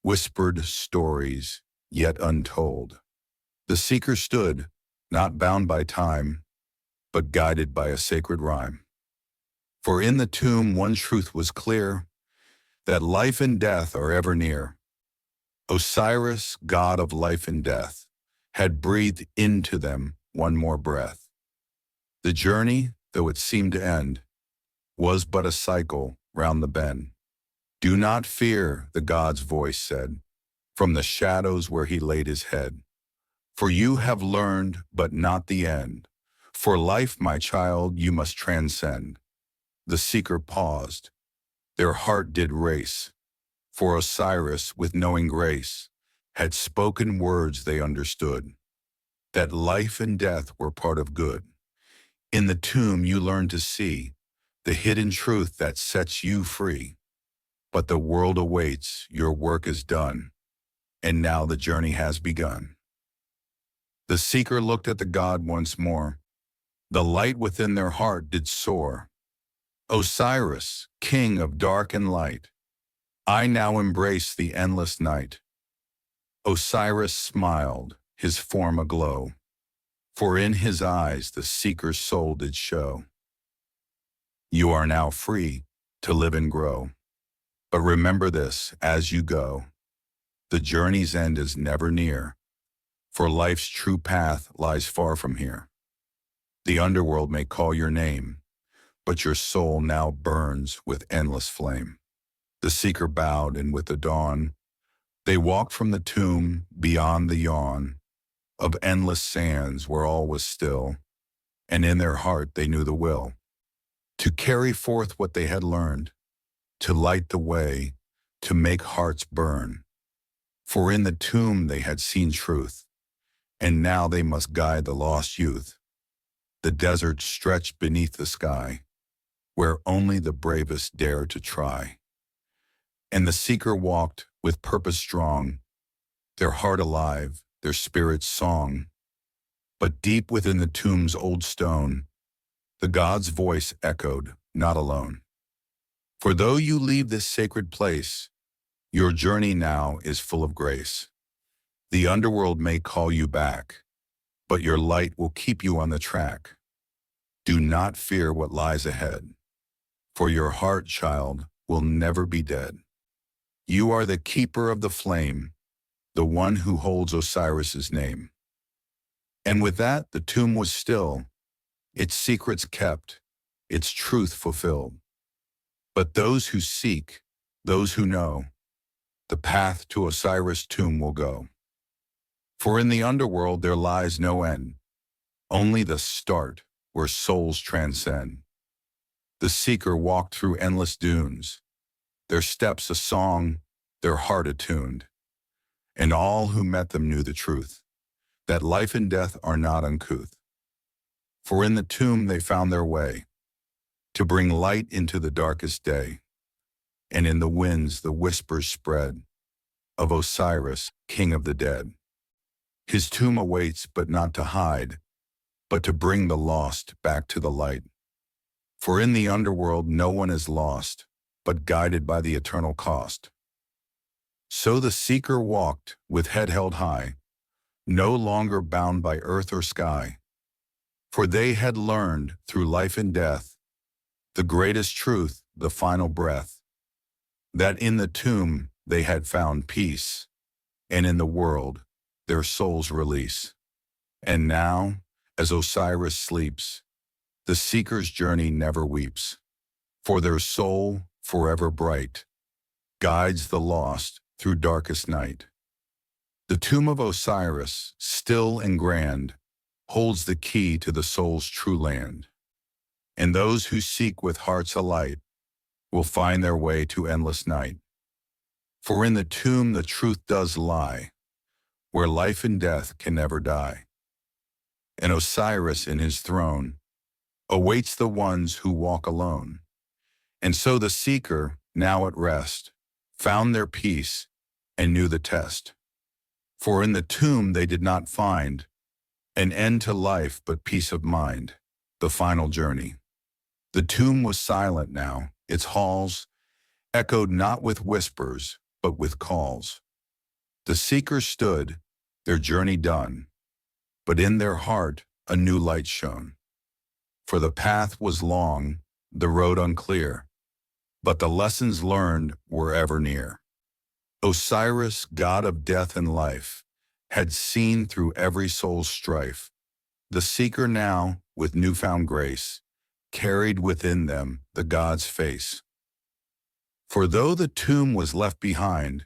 whispered stories yet untold. The seeker stood, not bound by time, but guided by a sacred rhyme. For in the tomb one truth was clear, that life and death are ever near. Osiris, god of life and death, had breathed into them one more breath. The journey, though it seemed to end, was but a cycle round the bend. Do not fear, the god's voice said, from the shadows where he laid his head. For you have learned, but not the end. For life, my child, you must transcend. The seeker paused. Their heart did race. For Osiris, with knowing grace, had spoken words they understood, that life and death were part of good. In the tomb you learn to see the hidden truth that sets you free. But the world awaits, your work is done, and now the journey has begun. The seeker looked at the god once more. The light within their heart did soar. Osiris, king of dark and light, I now embrace the endless night. Osiris smiled, his form aglow, for in his eyes the seeker's soul did show. You are now free to live and grow. But remember this as you go, the journey's end is never near, for life's true path lies far from here. The underworld may call your name, but your soul now burns with endless flame. The seeker bowed, and with the dawn, they walked from the tomb beyond the yawn of endless sands where all was still, and in their heart they knew the will to carry forth what they had learned, to light the way, to make hearts burn. For in the tomb they had seen truth, and now they must guide the lost youth. The desert stretched beneath the sky, where only the bravest dare to try. And the seeker walked with purpose strong, their heart alive, their spirit's song. But deep within the tomb's old stone, the god's voice echoed, not alone. For though you leave this sacred place, your journey now is full of grace. The underworld may call you back, but your light will keep you on the track. Do not fear what lies ahead, for your heart, child, will never be dead. You are the keeper of the flame, the one who holds Osiris's name. And with that, the tomb was still, its secrets kept, its truth fulfilled. But those who seek, those who know, the path to Osiris' tomb will go. For in the underworld there lies no end, only the start where souls transcend. The seeker walked through endless dunes, their steps a song, their heart attuned. And all who met them knew the truth, that life and death are not uncouth. For in the tomb they found their way, to bring light into the darkest day. And in the winds the whispers spread, of Osiris, king of the dead. His tomb awaits, but not to hide, but to bring the lost back to the light. For in the underworld no one is lost, but guided by the eternal cost. So the seeker walked with head held high, no longer bound by earth or sky. For they had learned through life and death, the greatest truth, the final breath, that in the tomb they had found peace, and in the world their souls release. And now, as Osiris sleeps, the seeker's journey never weeps, for their soul, forever bright, guides the lost through darkest night. The tomb of Osiris, still and grand, holds the key to the soul's true land. And those who seek with hearts alight will find their way to endless night. For in the tomb the truth does lie, where life and death can never die. And Osiris in his throne awaits the ones who walk alone. And so the seeker, now at rest, found their peace and knew the test. For in the tomb they did not find an end to life but peace of mind, the final journey. The tomb was silent now, its halls echoed not with whispers, but with calls. The seekers stood, their journey done, but in their heart a new light shone. For the path was long, the road unclear, but the lessons learned were ever near. Osiris, god of death and life, had seen through every soul's strife. The seeker now, with newfound grace, carried within them the god's face. For though the tomb was left behind,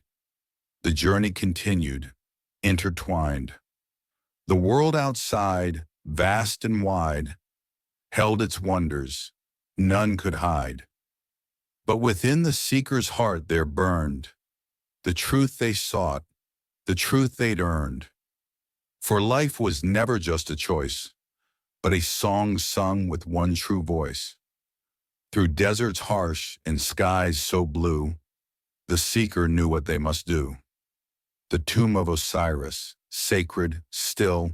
the journey continued, intertwined. The world outside, vast and wide, held its wonders, none could hide. But within the seeker's heart there burned the truth they sought, the truth they'd earned. For life was never just a choice, but a song sung with one true voice. Through deserts harsh and skies so blue, the seeker knew what they must do. The tomb of Osiris, sacred, still,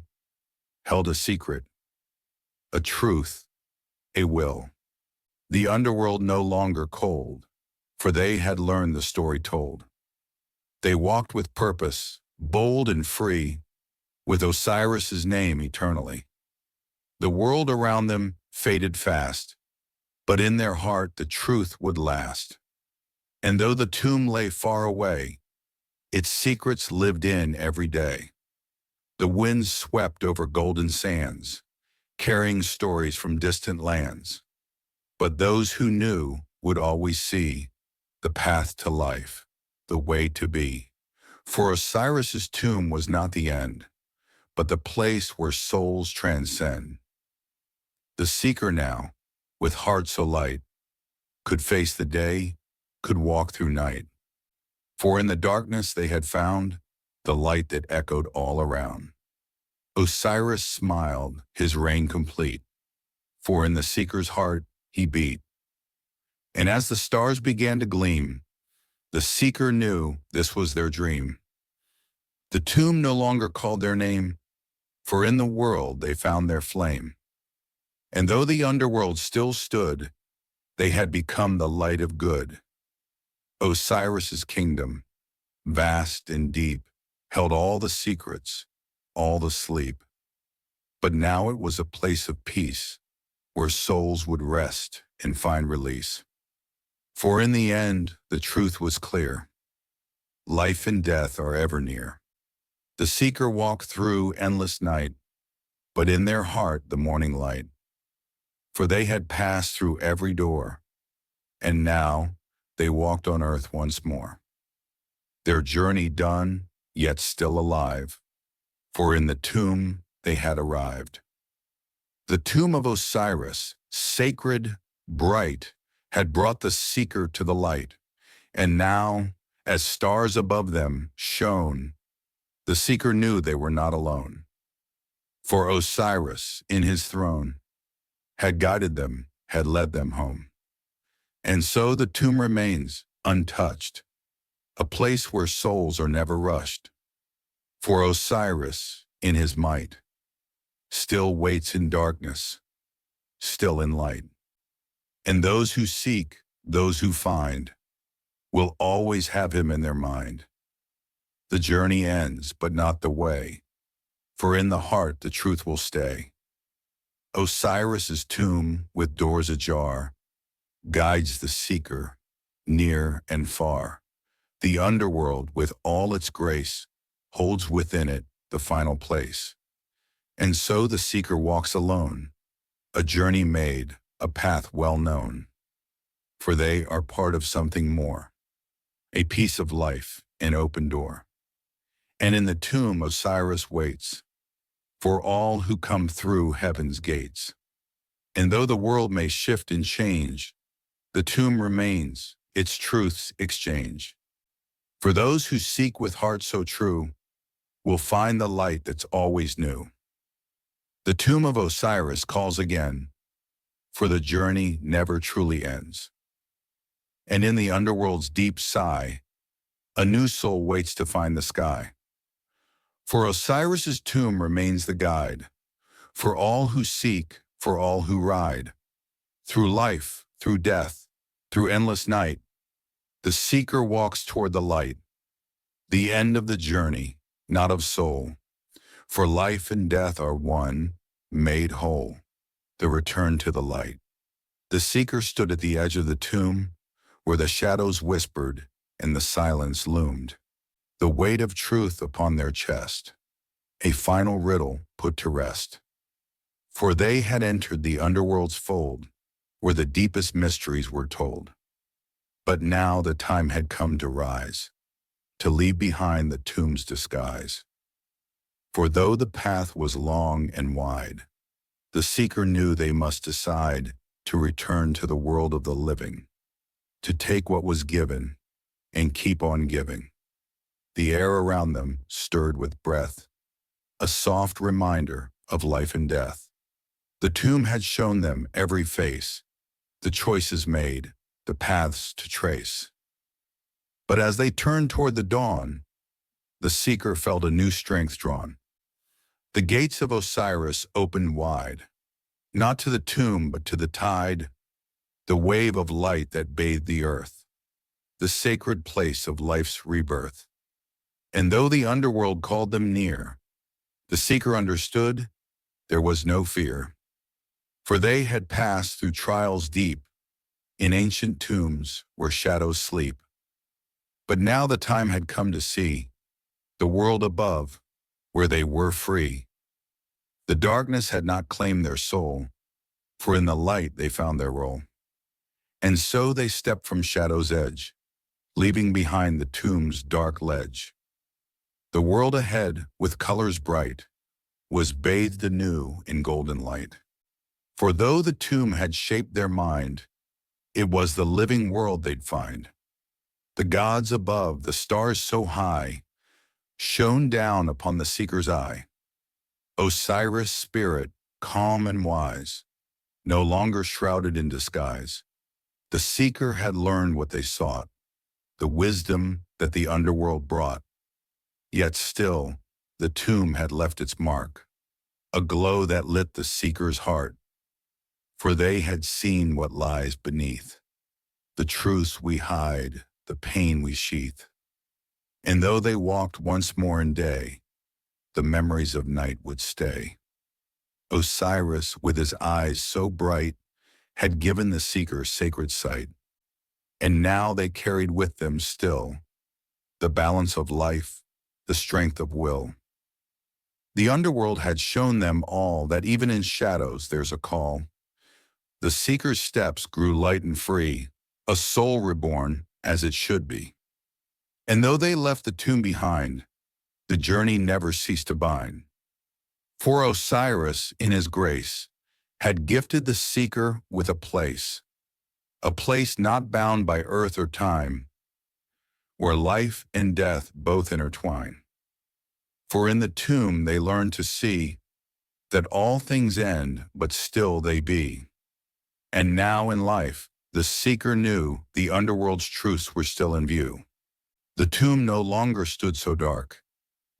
held a secret, a truth, a will. The underworld no longer cold, for they had learned the story told. They walked with purpose, bold and free, with Osiris's name eternally. The world around them faded fast, but in their heart the truth would last. And though the tomb lay far away, its secrets lived in every day. The winds swept over golden sands, carrying stories from distant lands. But those who knew would always see the path to life, the way to be. For Osiris's tomb was not the end, but the place where souls transcend. The seeker now, with heart so light, could face the day, could walk through night. For in the darkness they had found the light that echoed all around. Osiris smiled, his reign complete, for in the seeker's heart he beat. And as the stars began to gleam, the seeker knew this was their dream. The tomb no longer called their name, for in the world they found their flame. And though the underworld still stood, they had become the light of good. Osiris's kingdom, vast and deep, held all the secrets, all the sleep. But now it was a place of peace, where souls would rest and find release. For in the end, the truth was clear. Life and death are ever near. The seeker walked through endless night, but in their heart the morning light. For they had passed through every door, and now they walked on earth once more. Their journey done, yet still alive, for in the tomb they had arrived. The tomb of Osiris, sacred, bright, had brought the seeker to the light, and now, as stars above them shone, the seeker knew they were not alone. For Osiris, in his throne, had guided them, had led them home. And so the tomb remains untouched, a place where souls are never rushed. For Osiris, in his might, still waits in darkness, still in light. And those who seek, those who find, will always have him in their mind. The journey ends, but not the way, for in the heart the truth will stay. Osiris's tomb, with doors ajar, guides the seeker, near and far. The underworld, with all its grace, holds within it the final place. And so the seeker walks alone, a journey made, a path well known. For they are part of something more, a piece of life, an open door. And in the tomb Osiris waits, for all who come through heaven's gates. And though the world may shift and change, the tomb remains, its truths exchange. For those who seek with heart so true, will find the light that's always new. The tomb of Osiris calls again, for the journey never truly ends. And in the underworld's deep sigh, a new soul waits to find the sky. For Osiris's tomb remains the guide, for all who seek, for all who ride, Through life, through death, through endless night, the seeker walks toward the light, the end of the journey, not of soul. For life and death are one, made whole, the return to the light. The seeker stood at the edge of the tomb, where the shadows whispered and the silence loomed, the weight of truth upon their chest, a final riddle put to rest. For they had entered the underworld's fold, where the deepest mysteries were told. But now the time had come to rise, to leave behind the tomb's disguise. For though the path was long and wide, the seeker knew they must decide to return to the world of the living, to take what was given and keep on giving. The air around them stirred with breath, a soft reminder of life and death. The tomb had shown them every face, the choices made, the paths to trace. But as they turned toward the dawn, the seeker felt a new strength drawn. The gates of Osiris opened wide, not to the tomb but to the tide, the wave of light that bathed the earth, the sacred place of life's rebirth. And though the underworld called them near, the seeker understood there was no fear. For they had passed through trials deep, in ancient tombs where shadows sleep. But now the time had come to see the world above, where they were free. The darkness had not claimed their soul, for in the light they found their role. And so they stepped from shadow's edge, leaving behind the tomb's dark ledge. The world ahead, with colors bright, was bathed anew in golden light. For though the tomb had shaped their mind, it was the living world they'd find. The gods above, the stars so high, shone down upon the seeker's eye. Osiris' spirit, calm and wise, no longer shrouded in disguise. The seeker had learned what they sought, the wisdom that the underworld brought. Yet still, the tomb had left its mark, a glow that lit the seeker's heart. For they had seen what lies beneath, the truths we hide, the pain we sheath. And though they walked once more in day, the memories of night would stay. Osiris, with his eyes so bright, had given the seeker sacred sight. And now they carried with them still the balance of life, the strength of will. The underworld had shown them all that even in shadows there's a call. The seeker's steps grew light and free, a soul reborn as it should be. And though they left the tomb behind, the journey never ceased to bind. For Osiris, in his grace, had gifted the seeker with a place not bound by earth or time, where life and death both intertwine. For in the tomb they learned to see that all things end, but still they be. And now in life, the seeker knew the underworld's truths were still in view. The tomb no longer stood so dark.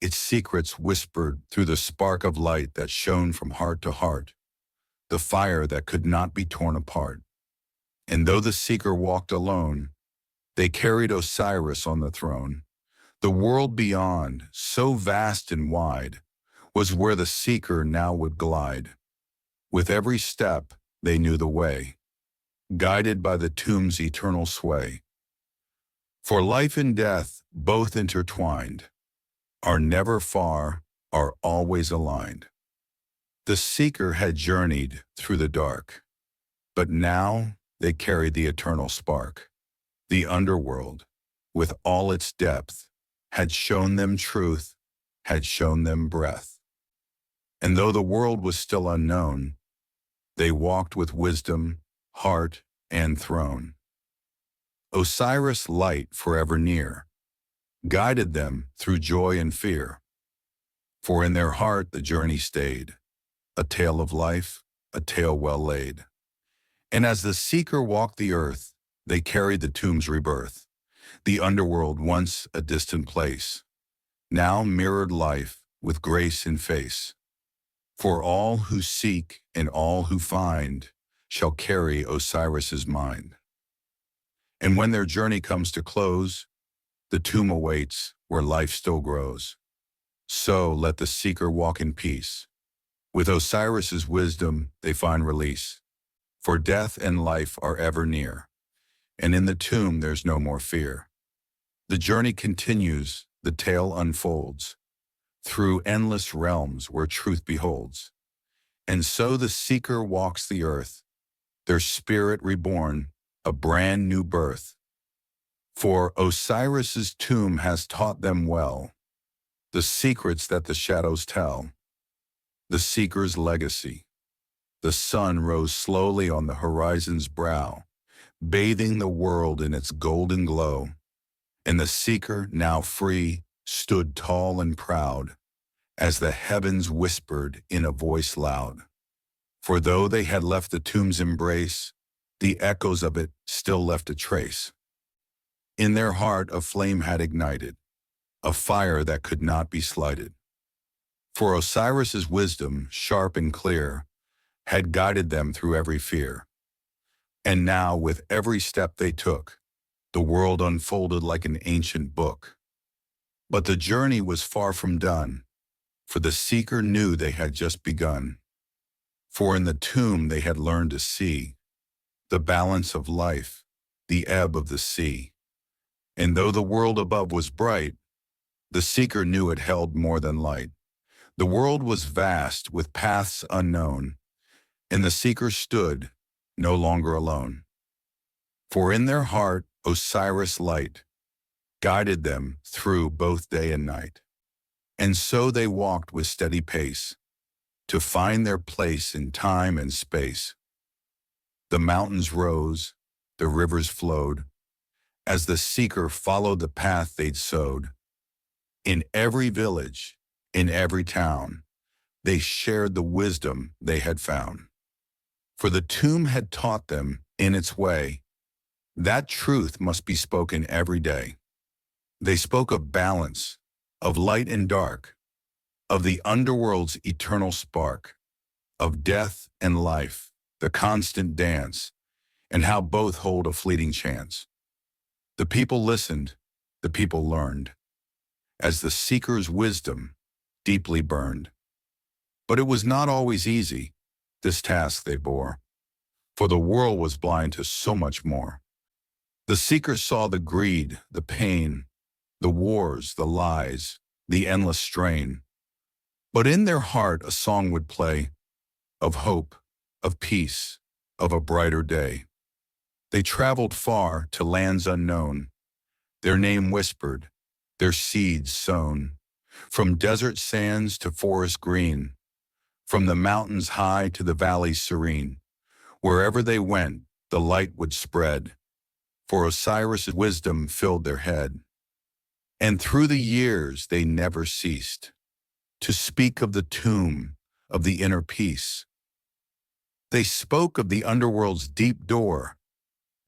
Its secrets whispered through the spark of light that shone from heart to heart, the fire that could not be torn apart. And though the seeker walked alone, they carried Osiris on the throne. The world beyond, so vast and wide, was where the seeker now would glide. With every step, they knew the way, guided by the tomb's eternal sway. For life and death, both intertwined, are never far, are always aligned. The seeker had journeyed through the dark, but now they carried the eternal spark. The underworld, with all its depth, had shown them truth, had shown them breath. And though the world was still unknown, they walked with wisdom, heart, and throne. Osiris' light forever near guided them through joy and fear. For in their heart the journey stayed, a tale of life, a tale well laid. And as the seeker walked the earth, they carried the tomb's rebirth. The underworld, once a distant place, now mirrored life with grace in face. For all who seek and all who find shall carry Osiris's mind. And when their journey comes to close, the tomb awaits where life still grows. So let the seeker walk in peace. With Osiris's wisdom they find release. For death and life are ever near, and in the tomb there's no more fear. The journey continues, the tale unfolds, through endless realms where truth beholds. And so the seeker walks the earth, their spirit reborn, a brand new birth. For Osiris's tomb has taught them well the secrets that the shadows tell. The seeker's legacy. The sun rose slowly on the horizon's brow, bathing the world in its golden glow. And the seeker, now free, stood tall and proud, as the heavens whispered in a voice loud. For though they had left the tomb's embrace, the echoes of it still left a trace. In their heart a flame had ignited, a fire that could not be slighted. For Osiris's wisdom, sharp and clear, had guided them through every fear. And now, with every step they took, the world unfolded like an ancient book. But the journey was far from done, for the seeker knew they had just begun. For in the tomb they had learned to see the balance of life, the ebb of the sea. And though the world above was bright, the seeker knew it held more than light. The world was vast with paths unknown, and the seeker stood no longer alone. For in their heart Osiris light guided them through both day and night. And so they walked with steady pace to find their place in time and space. The mountains rose, the rivers flowed, as the seeker followed the path they'd sowed. In every village, in every town, they shared the wisdom they had found. For the tomb had taught them, in its way, that truth must be spoken every day. They spoke of balance, of light and dark, of the underworld's eternal spark, of death and life, the constant dance, and how both hold a fleeting chance. The people listened, the people learned, as the seeker's wisdom deeply burned. But it was not always easy, this task they bore, for the world was blind to so much more. The seeker saw the greed, the pain, the wars, the lies, the endless strain. But in their heart a song would play of hope, of peace, of a brighter day. They traveled far to lands unknown, their name whispered, their seeds sown, from desert sands to forest green, from the mountains high to the valleys serene. Wherever they went, the light would spread, for Osiris' wisdom filled their head. And through the years they never ceased to speak of the tomb, of the inner peace. They spoke of the underworld's deep door,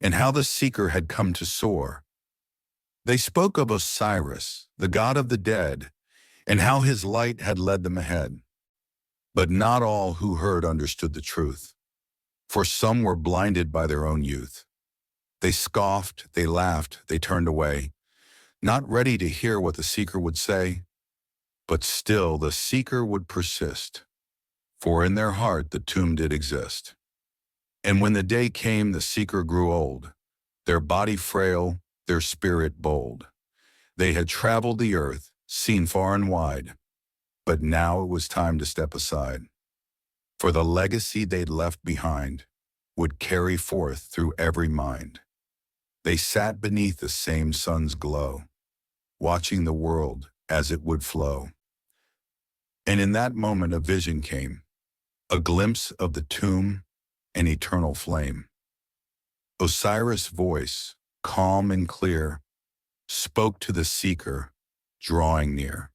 and how the seeker had come to soar. They spoke of Osiris, the god of the dead, and how his light had led them ahead. But not all who heard understood the truth, for some were blinded by their own youth. They scoffed, they laughed, they turned away, not ready to hear what the seeker would say. But still the seeker would persist, for in their heart the tomb did exist. And when the day came, the seeker grew old, their body frail, their spirit bold. They had traveled the earth, seen far and wide, but now it was time to step aside. For the legacy they'd left behind would carry forth through every mind. They sat beneath the same sun's glow, watching the world as it would flow. And in that moment a vision came, a glimpse of the tomb, an eternal flame. Osiris' voice, calm and clear, spoke to the seeker, drawing near.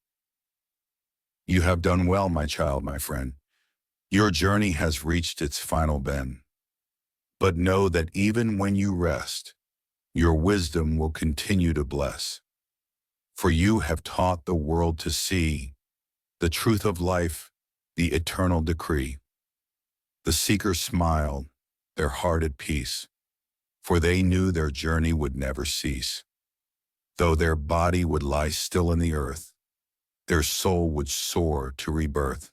You have done well, my child, my friend. Your journey has reached its final bend. But know that even when you rest, your wisdom will continue to bless. For you have taught the world to see the truth of life, the eternal decree. The seeker smiled, their heart at peace, for they knew their journey would never cease. Though their body would lie still in the earth, their soul would soar to rebirth.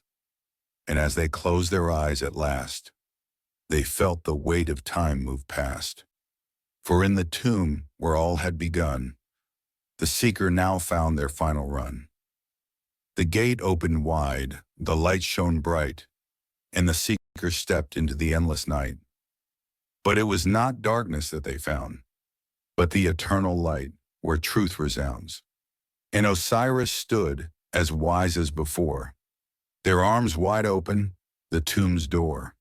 And as they closed their eyes at last, they felt the weight of time move past. For in the tomb where all had begun, the seeker now found their final run. The gate opened wide, the light shone bright, and the seeker stepped into the endless night. But it was not darkness that they found, but the eternal light where truth resounds. And Osiris stood as wise as before, their arms wide open, the tomb's door.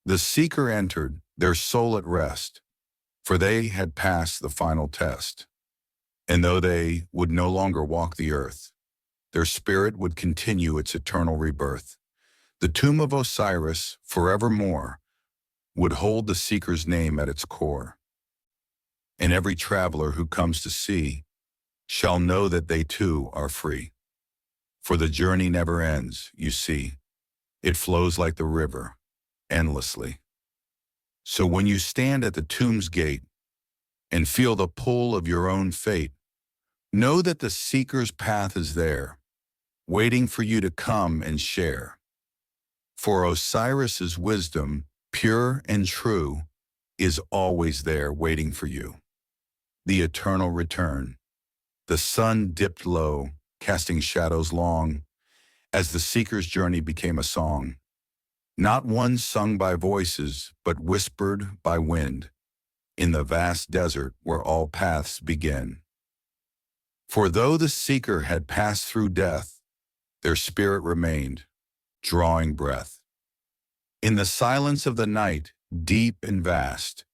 The seeker entered, their soul at rest, for they had passed the final test. And though they would no longer walk the earth, their spirit would continue its eternal rebirth. The tomb of Osiris, forevermore, would hold the seeker's name at its core. And every traveler who comes to see shall know that they too are free. For the journey never ends, you see. It flows like the river, endlessly. So when you stand at the tomb's gate and feel the pull of your own fate, know that the seeker's path is there, waiting for you to come and share. For Osiris's wisdom, pure and true, is always there waiting for you. The eternal return. The sun dipped low, casting shadows long, as the seeker's journey became a song. Not one sung by voices, but whispered by wind, in the vast desert where all paths begin. For though the seeker had passed through death, their spirit remained, drawing breath. In the silence of the night, deep and vast,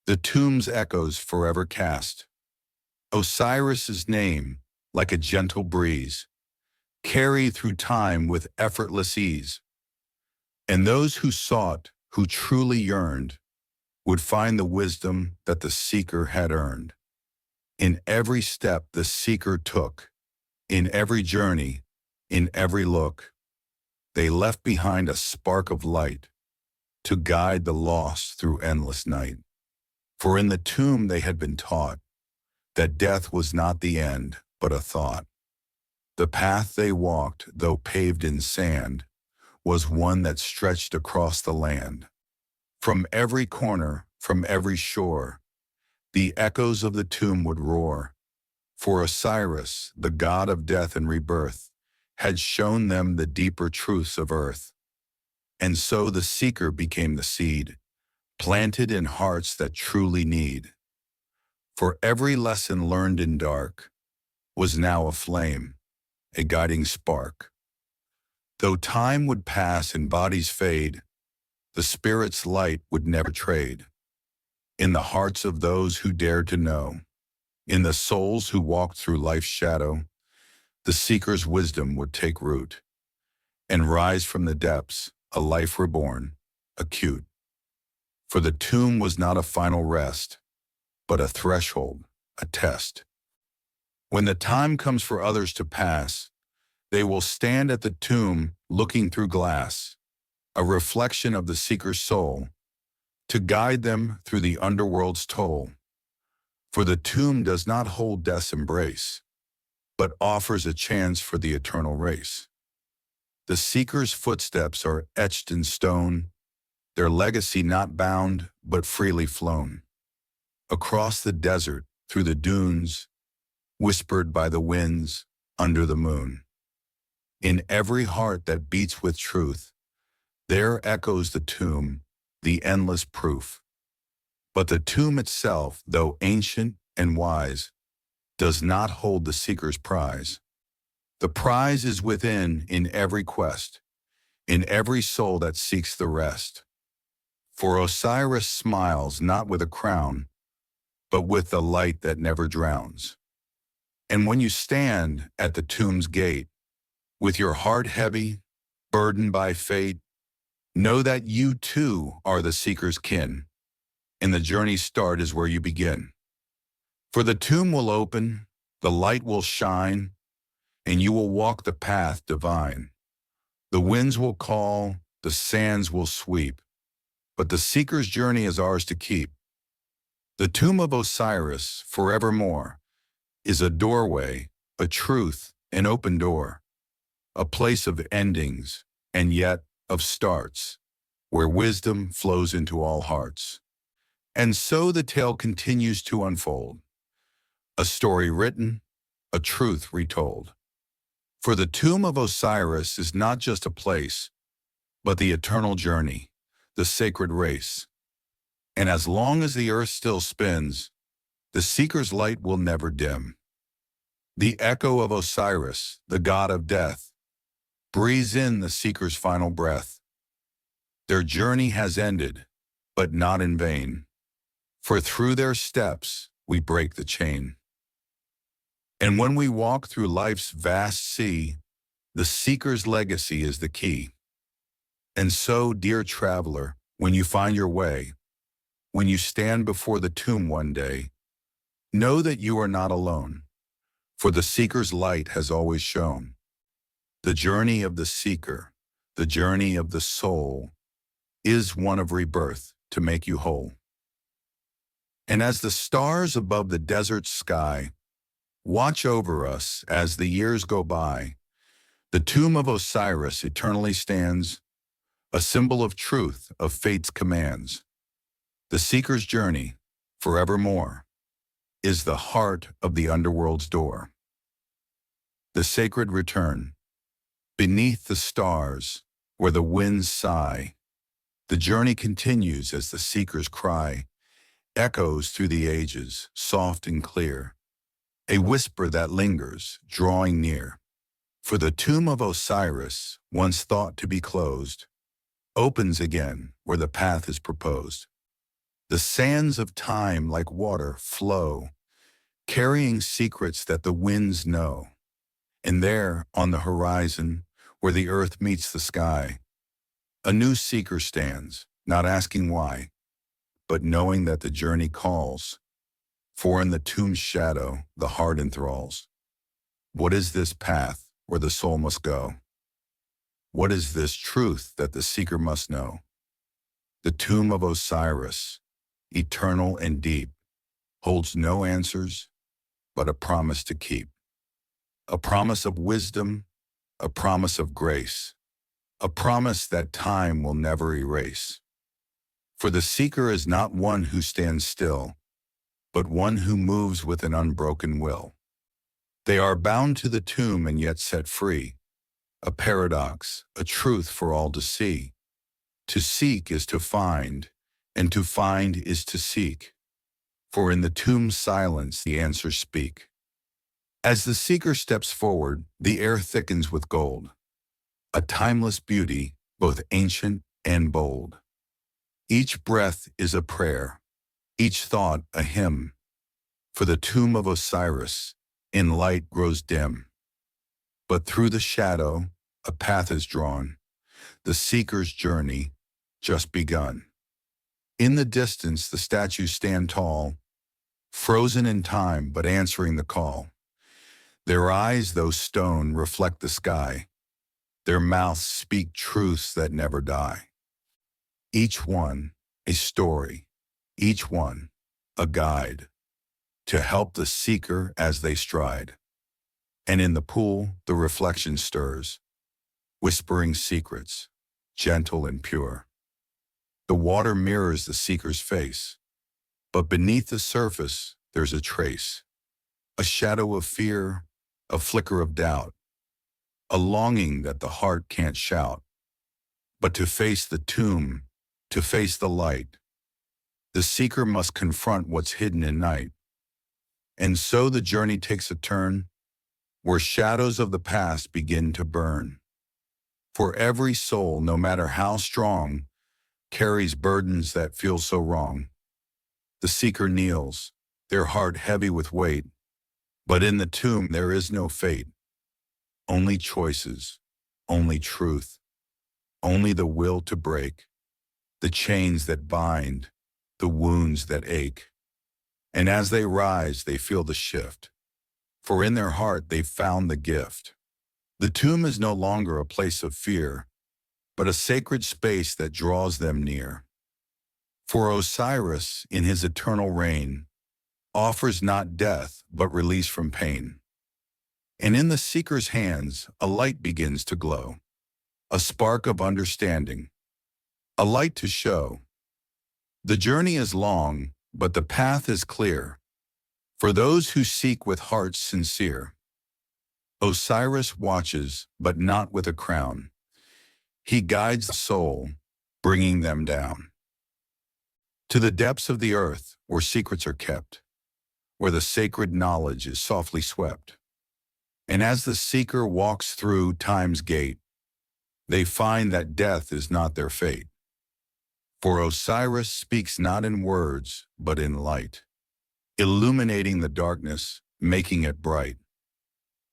the tomb's echoes forever cast. Osiris's name, like a gentle breeze, carried through time with effortless ease. And those who sought, who truly yearned, would find the wisdom that the seeker had earned. In every step the seeker took, in every journey, in every look, they left behind a spark of light to guide the lost through endless night. For in the tomb they had been taught that death was not the end, but a thought. The path they walked, though paved in sand, was one that stretched across the land. From every corner, from every shore, the echoes of the tomb would roar. For Osiris, the god of death and rebirth, had shown them the deeper truths of earth. And so the seeker became the seed, planted in hearts that truly need. For every lesson learned in dark was now a flame, a guiding spark. Though time would pass and bodies fade, the spirit's light would never trade. In the hearts of those who dared to know, in the souls who walked through life's shadow, the seeker's wisdom would take root and rise from the depths, a life reborn, acute. For the tomb was not a final rest, but a threshold, a test. When the time comes for others to pass, they will stand at the tomb looking through glass, a reflection of the seeker's soul, to guide them through the underworld's toll. For the tomb does not hold death's embrace, but offers a chance for the eternal race. The seeker's footsteps are etched in stone, their legacy not bound, but freely flown. Across the desert, through the dunes, whispered by the winds, under the moon. In every heart that beats with truth, there echoes the tomb, the endless proof. But the tomb itself, though ancient and wise, does not hold the seeker's prize. The prize is within in every quest, in every soul that seeks the rest. For Osiris smiles not with a crown, but with the light that never drowns. And when you stand at the tomb's gate, with your heart heavy, burdened by fate, know that you too are the seeker's kin, and the journey's start is where you begin. For the tomb will open, the light will shine, and you will walk the path divine. The winds will call, the sands will sweep, but the seeker's journey is ours to keep. The tomb of Osiris, forevermore, is a doorway, a truth, an open door, a place of endings, and yet of starts, where wisdom flows into all hearts. And so the tale continues to unfold, a story written, a truth retold. For the tomb of Osiris is not just a place, but the eternal journey, the sacred race. And as long as the earth still spins, the seeker's light will never dim. The echo of Osiris, the god of death, breathes in the seeker's final breath. Their journey has ended, but not in vain, for through their steps we break the chain. And when we walk through life's vast sea, the seeker's legacy is the key. And so, dear traveler, when you find your way, when you stand before the tomb one day, know that you are not alone, for the seeker's light has always shone. The journey of the seeker, the journey of the soul, is one of rebirth to make you whole. And as the stars above the desert sky watch over us as the years go by, the tomb of Osiris eternally stands, a symbol of truth, of fate's commands. The seeker's journey, forevermore, is the heart of the underworld's door. The sacred return. Beneath the stars, where the winds sigh, the journey continues as the seeker's cry echoes through the ages, soft and clear, a whisper that lingers, drawing near. For the tomb of Osiris, once thought to be closed, opens again where the path is proposed. The sands of time like water flow, carrying secrets that the winds know. And there, on the horizon, where the earth meets the sky, a new seeker stands, not asking why, but knowing that the journey calls. For in the tomb's shadow, the heart enthralls. What is this path where the soul must go? What is this truth that the seeker must know? The tomb of Osiris, eternal and deep, holds no answers, but a promise to keep. A promise of wisdom, a promise of grace, a promise that time will never erase. For the seeker is not one who stands still, but one who moves with an unbroken will. They are bound to the tomb and yet set free, a paradox, a truth for all to see. To seek is to find, and to find is to seek. For in the tomb's silence the answers speak. As the seeker steps forward, the air thickens with gold, a timeless beauty, both ancient and bold. Each breath is a prayer, each thought a hymn, for the tomb of Osiris in light grows dim. But through the shadow, a path is drawn, the seeker's journey just begun. In the distance, the statues stand tall, frozen in time but answering the call. Their eyes, though stone, reflect the sky. Their mouths speak truths that never die. Each one a story, each one a guide, to help the seeker as they stride. And in the pool, the reflection stirs, whispering secrets, gentle and pure. The water mirrors the seeker's face, but beneath the surface, there's a trace, a shadow of fear, a flicker of doubt, a longing that the heart can't shout. But to face the tomb, to face the light, the seeker must confront what's hidden in night. And so the journey takes a turn, where shadows of the past begin to burn. For every soul, no matter how strong, carries burdens that feel so wrong. The seeker kneels, their heart heavy with weight, but in the tomb there is no fate. Only choices, only truth, only the will to break, the chains that bind, the wounds that ache. And as they rise, they feel the shift, for in their heart they've found the gift. The tomb is no longer a place of fear, but a sacred space that draws them near. For Osiris, in his eternal reign, offers not death but release from pain. And in the seeker's hands a light begins to glow, a spark of understanding, a light to show. The journey is long, but the path is clear, for those who seek with hearts sincere. Osiris watches, but not with a crown. He guides the soul, bringing them down to the depths of the earth where secrets are kept, where the sacred knowledge is softly swept. And as the seeker walks through time's gate, they find that death is not their fate. For Osiris speaks not in words, but in light, illuminating the darkness, making it bright.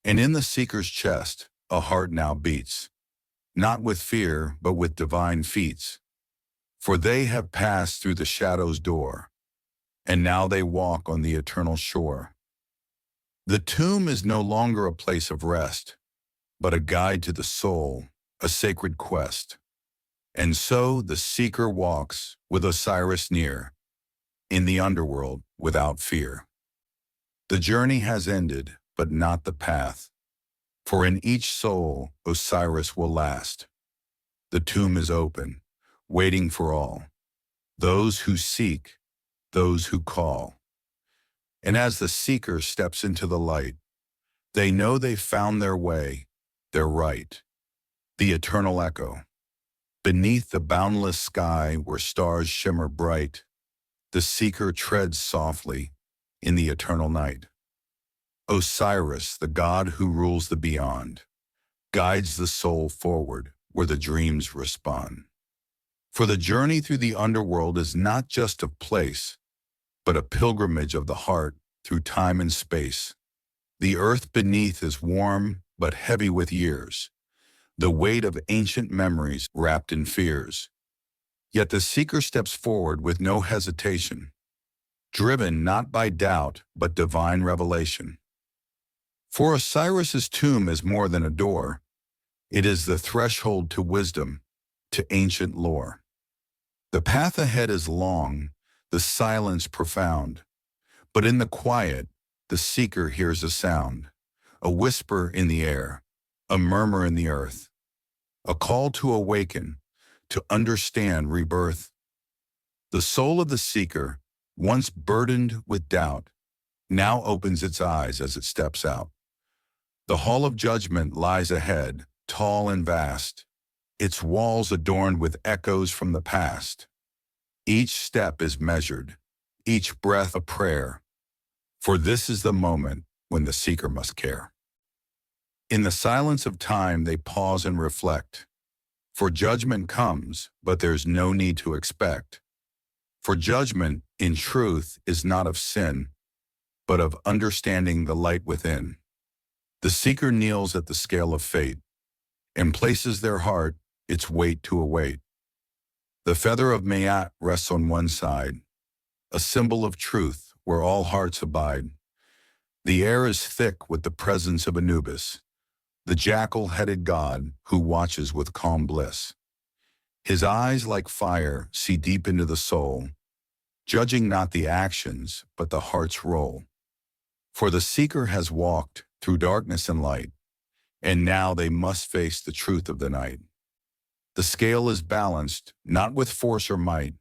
And in the seeker's chest, a heart now beats, not with fear, but with divine feats. For they have passed through the shadow's door, and now they walk on the eternal shore. The tomb is no longer a place of rest, but a guide to the soul, a sacred quest. And so the seeker walks, with Osiris near, in the underworld without fear. The journey has ended, but not the path, for in each soul Osiris will last. The tomb is open, waiting for all, those who seek, those who call. And as the seeker steps into the light, they know they've found their way, their right, the eternal echo. Beneath the boundless sky where stars shimmer bright, the seeker treads softly in the eternal night. Osiris, the god who rules the beyond, guides the soul forward where the dreams respond. For the journey through the underworld is not just a place, but a pilgrimage of the heart through time and space. The earth beneath is warm but heavy with years, the weight of ancient memories wrapped in fears. Yet the seeker steps forward with no hesitation, driven not by doubt but divine revelation. For Osiris's tomb is more than a door. It is the threshold to wisdom, to ancient lore. The path ahead is long, the silence profound, but in the quiet, the seeker hears a sound, a whisper in the air, a murmur in the earth, a call to awaken, to understand rebirth. The soul of the seeker, once burdened with doubt, now opens its eyes as it steps out. The hall of judgment lies ahead, tall and vast, its walls adorned with echoes from the past. Each step is measured, each breath a prayer, for this is the moment when the seeker must care. In the silence of time they pause and reflect, for judgment comes, but there's no need to expect. For judgment, in truth, is not of sin, but of understanding the light within. The seeker kneels at the scale of fate, and places their heart its weight to await. The feather of Maat rests on one side, a symbol of truth where all hearts abide. The air is thick with the presence of Anubis, the jackal-headed god who watches with calm bliss. His eyes, like fire, see deep into the soul, judging not the actions, but the heart's role. For the seeker has walked through darkness and light, and now they must face the truth of the night. The scale is balanced, not with force or might,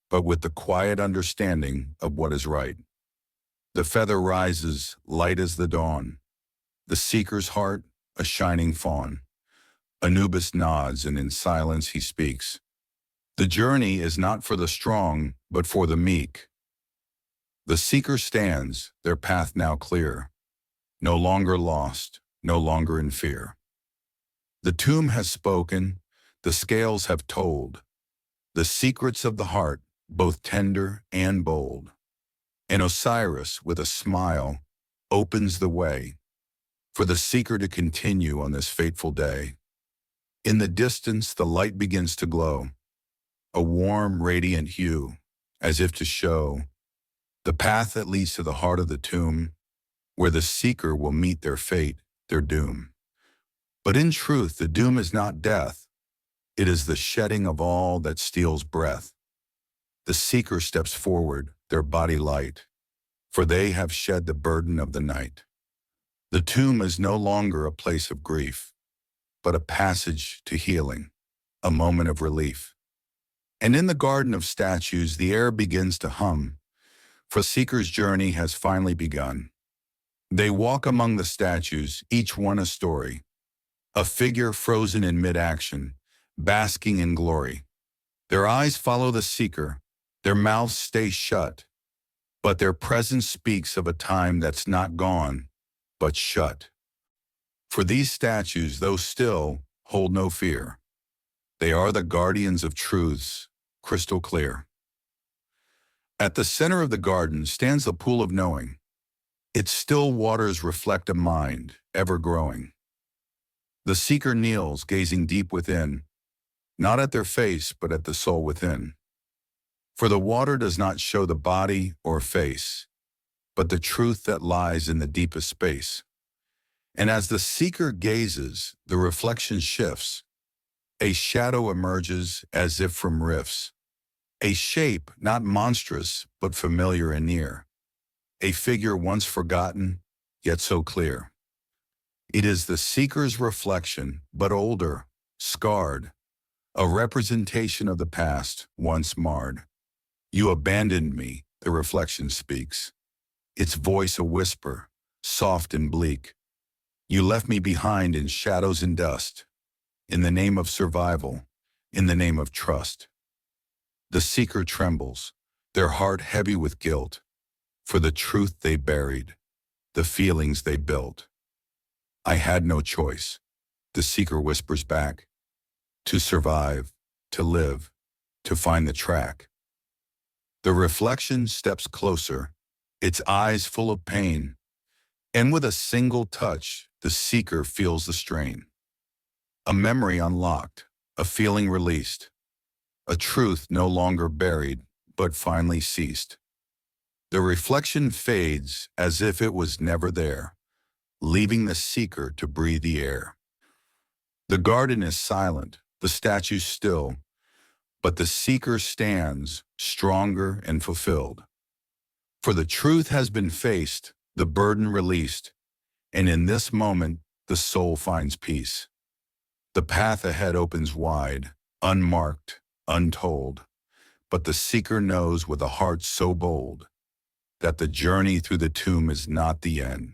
but with the quiet understanding of what is right. The feather rises, light as the dawn. The seeker's heart, a shining fawn. Anubis nods, and in silence he speaks. The journey is not for the strong, but for the meek. The seeker stands, their path now clear, no longer lost, no longer in fear. The tomb has spoken, the scales have told, the secrets of the heart, both tender and bold. And Osiris, with a smile, opens the way for the seeker to continue on this fateful day. In the distance, the light begins to glow, a warm, radiant hue, as if to show the path that leads to the heart of the tomb, where the seeker will meet their fate, their doom. But in truth, the doom is not death. It is the shedding of all that steals breath. The seeker steps forward, their body light, for they have shed the burden of the night. The tomb is no longer a place of grief, but a passage to healing, a moment of relief. And in the garden of statues, the air begins to hum, for the seeker's journey has finally begun. They walk among the statues, each one a story, a figure frozen in mid-action, basking in glory. Their eyes follow the seeker, their mouths stay shut, but their presence speaks of a time that's not gone, but shut. For these statues, though still, hold no fear. They are the guardians of truths, crystal clear. At the center of the garden stands the pool of knowing. Its still waters reflect a mind, ever growing. The seeker kneels, gazing deep within, not at their face, but at the soul within. For the water does not show the body or face, but the truth that lies in the deepest space. And as the seeker gazes, the reflection shifts. A shadow emerges as if from rifts. A shape not monstrous, but familiar and near. A figure once forgotten, yet so clear. It is the seeker's reflection, but older, scarred, a representation of the past, once marred. You abandoned me, the reflection speaks, its voice a whisper, soft and bleak. You left me behind in shadows and dust, in the name of survival, in the name of trust. The seeker trembles, their heart heavy with guilt, for the truth they buried, the feelings they built. I had no choice, the seeker whispers back, to survive, to live, to find the track. The reflection steps closer, its eyes full of pain, and with a single touch, the seeker feels the strain. A memory unlocked, a feeling released, a truth no longer buried, but finally ceased. The reflection fades as if it was never there, leaving the seeker to breathe the air. The garden is silent, the statue still, but the seeker stands, stronger and fulfilled. For the truth has been faced, the burden released, and in this moment, the soul finds peace. The path ahead opens wide, unmarked, untold, but the seeker knows with a heart so bold that the journey through the tomb is not the end,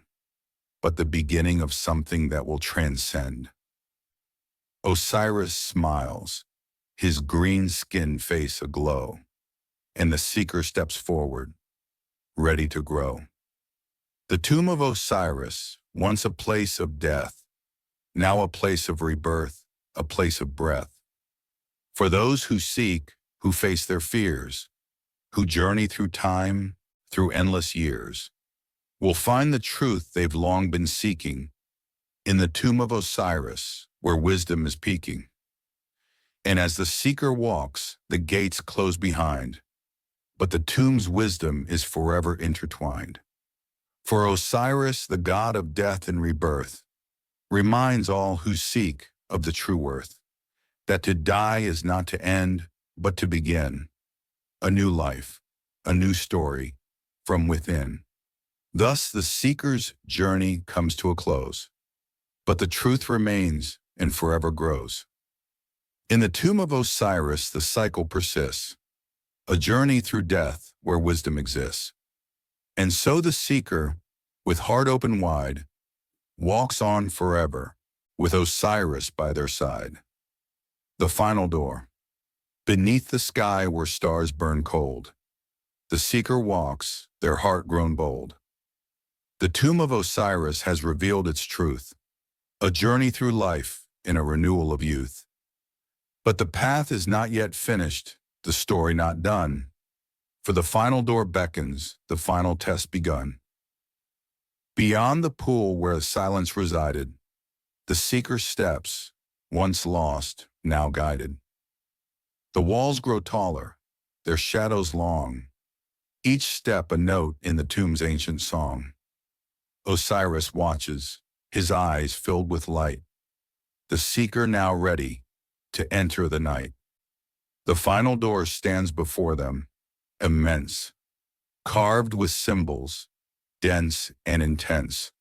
but the beginning of something that will transcend. Osiris smiles, his green-skinned face aglow, and the seeker steps forward, ready to grow. The tomb of Osiris, once a place of death, now a place of rebirth, a place of breath. For those who seek, who face their fears, who journey through time, through endless years, will find the truth they've long been seeking in the tomb of Osiris, where wisdom is peaking. And as the seeker walks, the gates close behind, but the tomb's wisdom is forever intertwined. For Osiris, the god of death and rebirth, reminds all who seek of the true worth, that to die is not to end, but to begin. A new life, a new story, from within. Thus the seeker's journey comes to a close, but the truth remains and forever grows. In the tomb of Osiris, the cycle persists, a journey through death where wisdom exists. And so the seeker, with heart open wide, walks on forever, with Osiris by their side. The final door. Beneath the sky where stars burn cold, the seeker walks, their heart grown bold. The tomb of Osiris has revealed its truth, a journey through life in a renewal of youth. But the path is not yet finished, the story not done, for the final door beckons, the final test begun. Beyond the pool where silence resided, the seeker steps, once lost, now guided. The walls grow taller, their shadows long, each step a note in the tomb's ancient song. Osiris watches, his eyes filled with light, the seeker now ready to enter the night. The final door stands before them, immense, carved with symbols, dense and intense.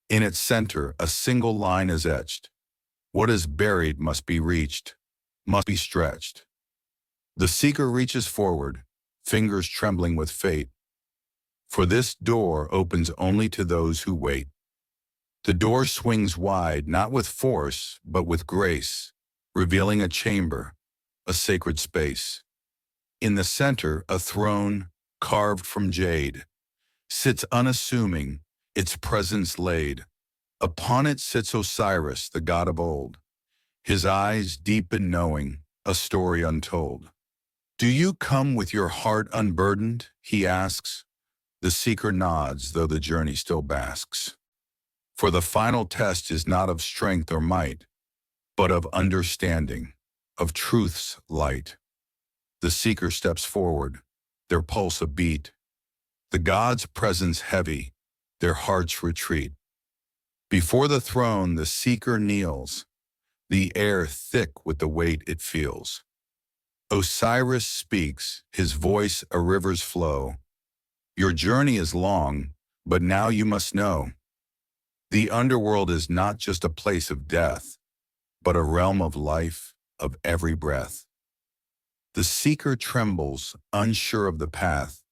In its center, a single line is etched. What is buried must be reached, must be stretched. The seeker reaches forward, fingers trembling with fate. For this door opens only to those who wait. The door swings wide, not with force, but with grace, revealing a chamber, a sacred space. In the center, a throne, carved from jade, sits unassuming, its presence laid. Upon it sits Osiris, the god of old, his eyes deep in knowing, a story untold. Do you come with your heart unburdened? He asks. The seeker nods, though the journey still basks. For the final test is not of strength or might, but of understanding, of truth's light. The seeker steps forward, their pulse a beat. The God's presence heavy, their hearts retreat. Before the throne the seeker kneels, the air thick with the weight it feels. Osiris speaks, his voice a river's flow. Your journey is long, but now you must know. The underworld is not just a place of death, but a realm of life, of every breath. The seeker trembles, unsure of the path,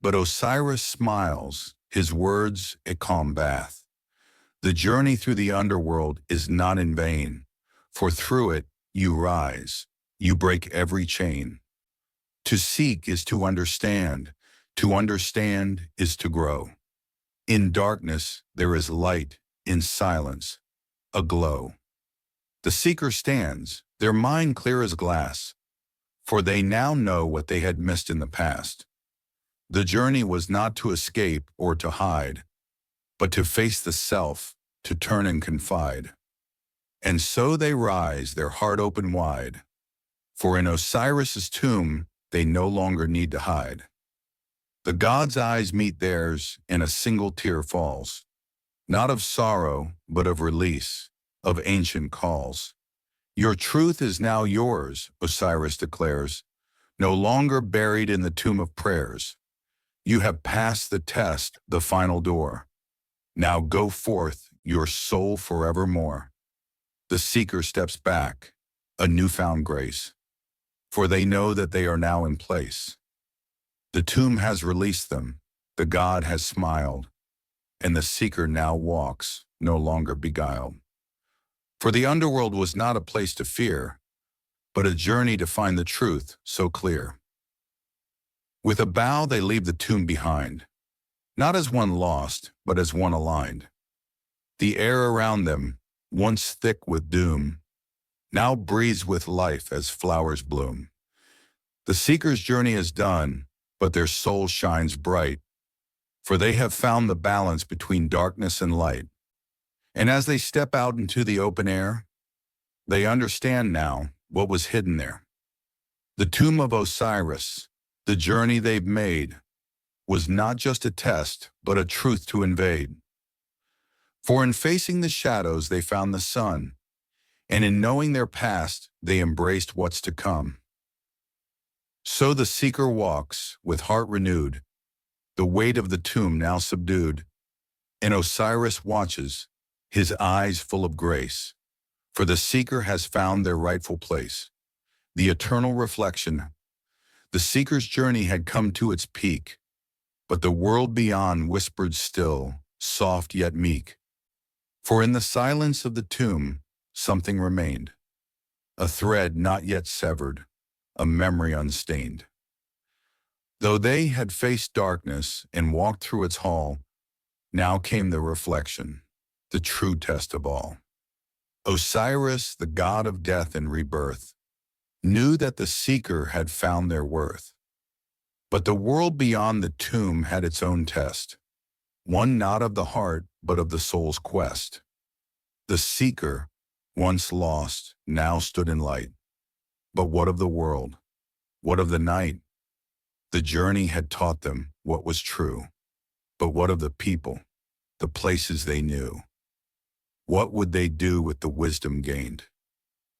but Osiris smiles, his words a calm bath. The journey through the underworld is not in vain, for through it you rise, you break every chain. To seek is to understand is to grow. In darkness there is light, in silence, a glow. The seeker stands, their mind clear as glass, for they now know what they had missed in the past. The journey was not to escape or to hide, but to face the self, to turn and confide. And so they rise, their heart open wide, for in Osiris's tomb they no longer need to hide. The god's eyes meet theirs, and a single tear falls, not of sorrow, but of release, of ancient calls. Your truth is now yours, Osiris declares, no longer buried in the tomb of prayers. You have passed the test, the final door. Now go forth, your soul forevermore. The seeker steps back, a newfound grace, for they know that they are now in place. The tomb has released them, the god has smiled, and the seeker now walks, no longer beguiled. For the underworld was not a place to fear, but a journey to find the truth so clear. With a bow they leave the tomb behind, not as one lost, but as one aligned. The air around them, once thick with doom, now breathes with life as flowers bloom. The seeker's journey is done, but their soul shines bright, for they have found the balance between darkness and light. And as they step out into the open air, they understand now what was hidden there. The tomb of Osiris, the journey they've made, was not just a test, but a truth to invade. For in facing the shadows they found the sun, and in knowing their past they embraced what's to come. So the seeker walks, with heart renewed, the weight of the tomb now subdued, and Osiris watches, his eyes full of grace, for the seeker has found their rightful place, the eternal reflection. The seeker's journey had come to its peak, but the world beyond whispered still, soft yet meek. For in the silence of the tomb, something remained, a thread not yet severed, a memory unstained. Though they had faced darkness and walked through its hall, now came the reflection, the true test of all. Osiris, the god of death and rebirth, knew that the seeker had found their worth. But the world beyond the tomb had its own test, one not of the heart, but of the soul's quest. The seeker, once lost, now stood in light. But what of the world? What of the night? The journey had taught them what was true. But what of the people, the places they knew? What would they do with the wisdom gained?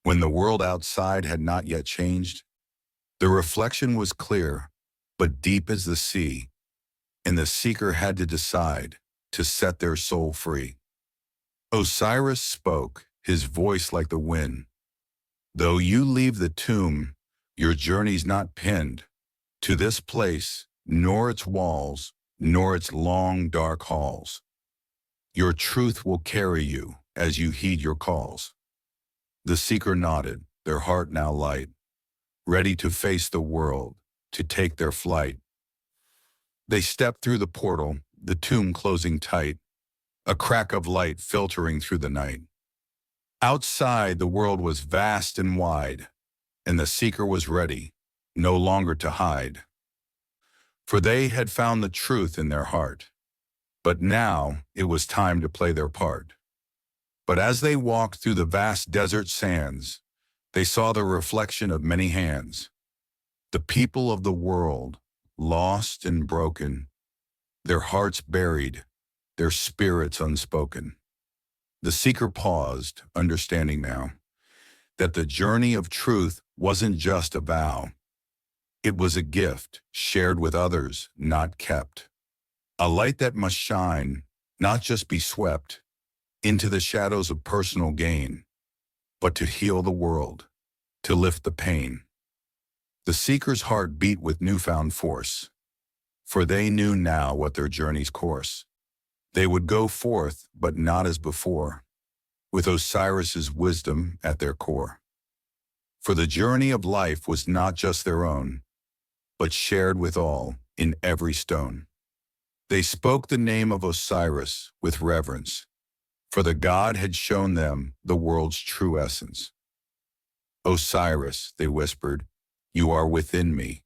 When the world outside had not yet changed, the reflection was clear. but deep as the sea, and the seeker had to decide to set their soul free. Osiris spoke, his voice like the wind. Though you leave the tomb, your journey's not pinned to this place, nor its walls, nor its long dark halls. Your truth will carry you as you heed your calls. The seeker nodded, their heart now light, ready to face the world, to take their flight. They stepped through the portal, the tomb closing tight, a crack of light filtering through the night. Outside, the world was vast and wide, and the seeker was ready, no longer to hide. For they had found the truth in their heart, but now it was time to play their part. But as they walked through the vast desert sands, they saw the reflection of many hands. The people of the world, lost and broken, their hearts buried, their spirits unspoken. The seeker paused, understanding now that the journey of truth wasn't just a vow. It was a gift shared with others, not kept. A light that must shine, not just be swept into the shadows of personal gain, but to heal the world, to lift the pain. The seeker's heart beat with newfound force, for they knew now what their journey's course. They would go forth, but not as before, with Osiris's wisdom at their core. For the journey of life was not just their own, but shared with all in every stone. They spoke the name of Osiris with reverence, for the god had shown them the world's true essence. Osiris, they whispered, you are within me,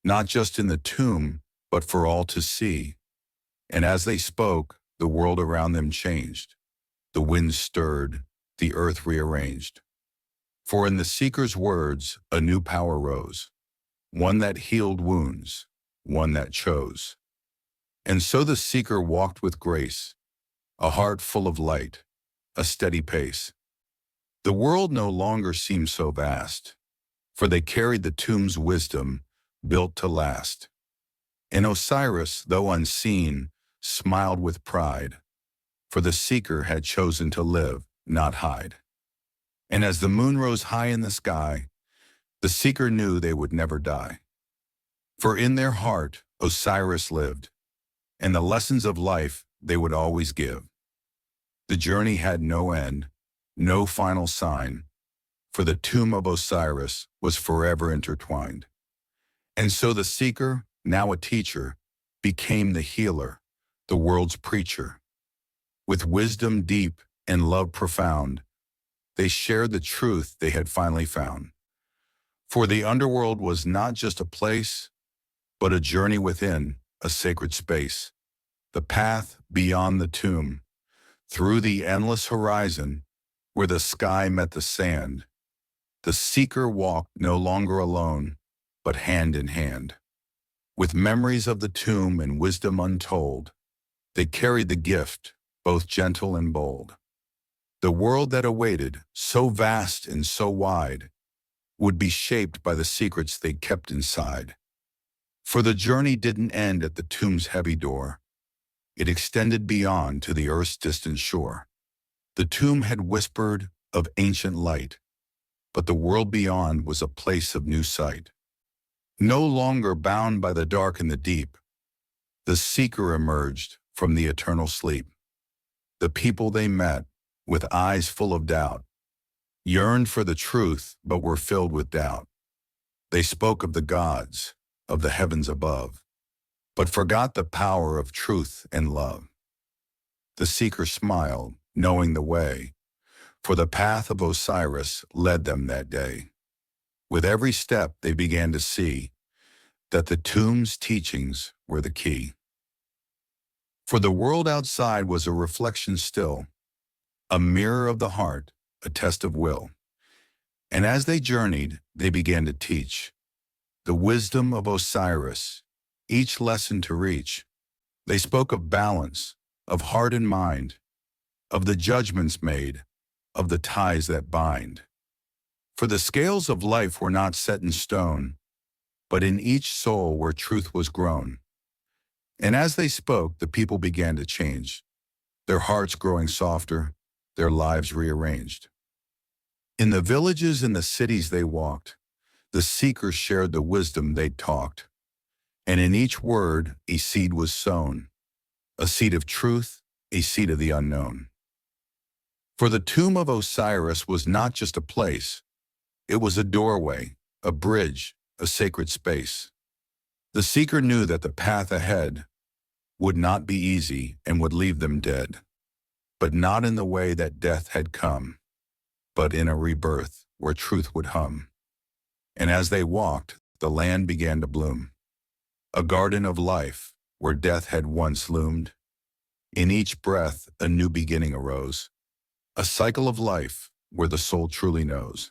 not just in the tomb, but for all to see. And as they spoke, the world around them changed. The winds stirred, the earth rearranged. For in the seeker's words, a new power rose, one that healed wounds, one that chose. And so the seeker walked with grace, a heart full of light, a steady pace. The world no longer seemed so vast, for they carried the tomb's wisdom, built to last. And Osiris, though unseen, smiled with pride, for the seeker had chosen to live, not hide. And as the moon rose high in the sky, the seeker knew they would never die. For in their heart, Osiris lived, and the lessons of life they would always give. The journey had no end, no final sign, for the tomb of Osiris was forever intertwined. And so the seeker, now a teacher, became the healer, the world's preacher. With wisdom deep and love profound, they shared the truth they had finally found. For the underworld was not just a place, but a journey within, a sacred space. The path beyond the tomb, through the endless horizon, where the sky met the sand. The seeker walked no longer alone, but hand in hand. With memories of the tomb and wisdom untold, they carried the gift, both gentle and bold. The world that awaited, so vast and so wide, would be shaped by the secrets they kept inside. For the journey didn't end at the tomb's heavy door. It extended beyond to the earth's distant shore. The tomb had whispered of ancient light, but the world beyond was a place of new sight. No longer bound by the dark and the deep, the seeker emerged from the eternal sleep. The people they met, with eyes full of doubt, yearned for the truth but were filled with doubt. They spoke of the gods, of the heavens above, but forgot the power of truth and love. The seeker smiled, knowing the way, for the path of Osiris led them that day. With every step they began to see that the tomb's teachings were the key. For the world outside was a reflection still, a mirror of the heart, a test of will. And as they journeyed, they began to teach the wisdom of Osiris, each lesson to reach. They spoke of balance, of heart and mind, of the judgments made, of the ties that bind. For the scales of life were not set in stone, but in each soul where truth was grown. And as they spoke, the people began to change, their hearts growing softer, their lives rearranged. In the villages and the cities they walked, the seekers shared the wisdom they'd talked. And in each word, a seed was sown, a seed of truth, a seed of the unknown. For the tomb of Osiris was not just a place, it was a doorway, a bridge, a sacred space. The seeker knew that the path ahead would not be easy and would leave them dead, but not in the way that death had come, but in a rebirth where truth would hum. And as they walked, the land began to bloom, a garden of life where death had once loomed. In each breath, a new beginning arose, a cycle of life where the soul truly knows.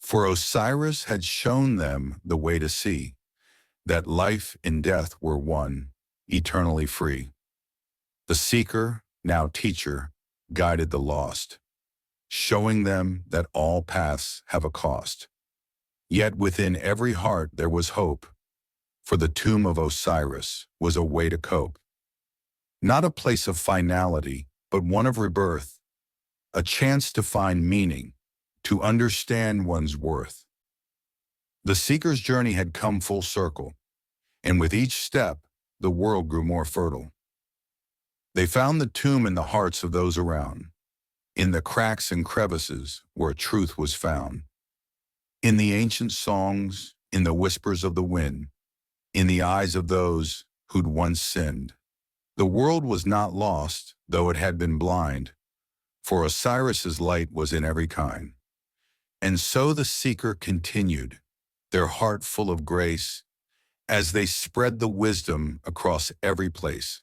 For Osiris had shown them the way to see that life and death were one, eternally free. The seeker, now teacher, guided the lost, showing them that all paths have a cost. Yet within every heart there was hope, for the tomb of Osiris was a way to cope. Not a place of finality, but one of rebirth, a chance to find meaning, to understand one's worth. The seeker's journey had come full circle, and with each step, the world grew more fertile. They found the tomb in the hearts of those around, in the cracks and crevices where truth was found, in the ancient songs, in the whispers of the wind, in the eyes of those who'd once sinned. The world was not lost, though it had been blind, for Osiris's light was in every kind. And so the seeker continued, their heart full of grace, as they spread the wisdom across every place.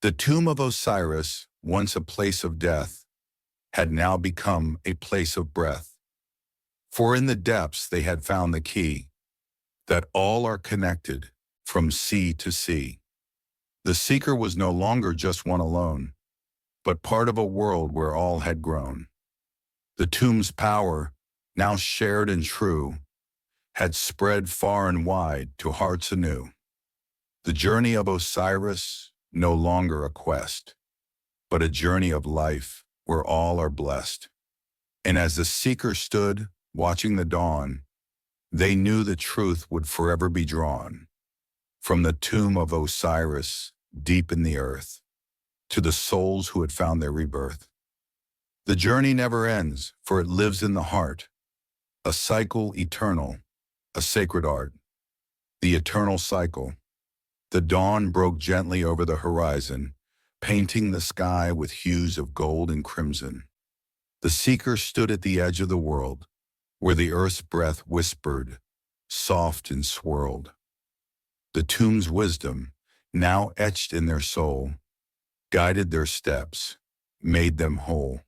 The tomb of Osiris, once a place of death, had now become a place of breath. For in the depths they had found the key, that all are connected from sea to sea. The seeker was no longer just one alone, but part of a world where all had grown. The tomb's power, now shared and true, had spread far and wide to hearts anew. The journey of Osiris, no longer a quest, but a journey of life where all are blessed. And as the seeker stood, watching the dawn, they knew the truth would forever be drawn from the tomb of Osiris, deep in the earth, to the souls who had found their rebirth. The journey never ends, for it lives in the heart, a cycle eternal, a sacred art. The eternal cycle. The dawn broke gently over the horizon, painting the sky with hues of gold and crimson. The seeker stood at the edge of the world, where the earth's breath whispered, soft and swirled. The tomb's wisdom, now etched in their soul, guided their steps, made them whole.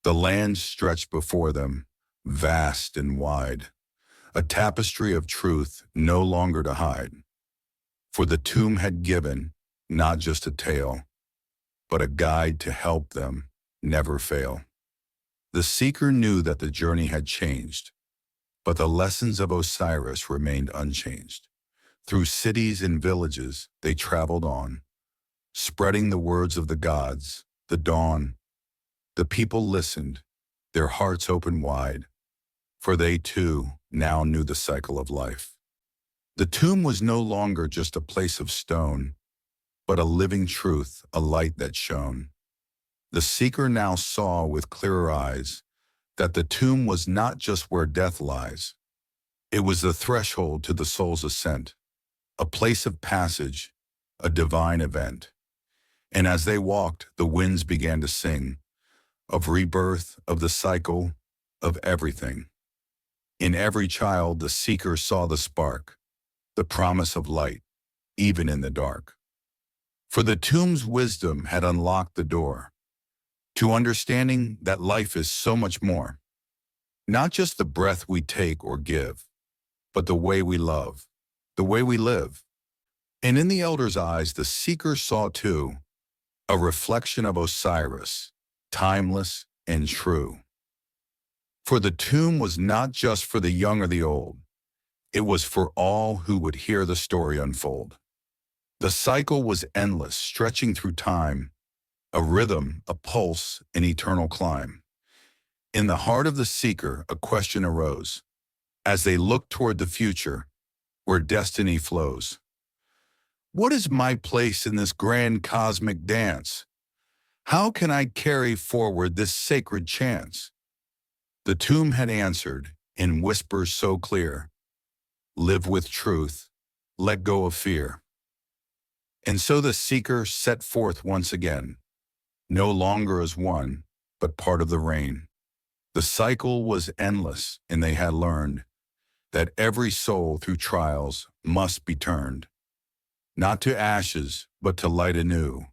The land stretched before them, vast and wide, a tapestry of truth no longer to hide. For the tomb had given, not just a tale, but a guide to help them never fail. The seeker knew that the journey had changed, but the lessons of Osiris remained unchanged. Through cities and villages they traveled on, spreading the words of the gods, the dawn. The people listened, their hearts open wide, for they too now knew the cycle of life. The tomb was no longer just a place of stone, but a living truth, a light that shone. The seeker now saw with clearer eyes that the tomb was not just where death lies. It was the threshold to the soul's ascent, a place of passage, a divine event. And as they walked, the winds began to sing of rebirth, of the cycle, of everything. In every child, the seeker saw the spark, the promise of light, even in the dark. For the tomb's wisdom had unlocked the door to understanding that life is so much more. Not just the breath we take or give, but the way we love, the way we live. And in the elder's eyes, the seeker saw too a reflection of Osiris, timeless and true. For the tomb was not just for the young or the old. It was for all who would hear the story unfold. The cycle was endless, stretching through time, a rhythm, a pulse, an eternal climb. In the heart of the seeker, a question arose. As they looked toward the future, where destiny flows. What is my place in this grand cosmic dance? How can I carry forward this sacred chance? The tomb had answered, in whispers so clear, live with truth, let go of fear. And so the seeker set forth once again, no longer as one, but part of the reign. The cycle was endless, and they had learned that every soul through trials must be turned, not to ashes, but to light anew,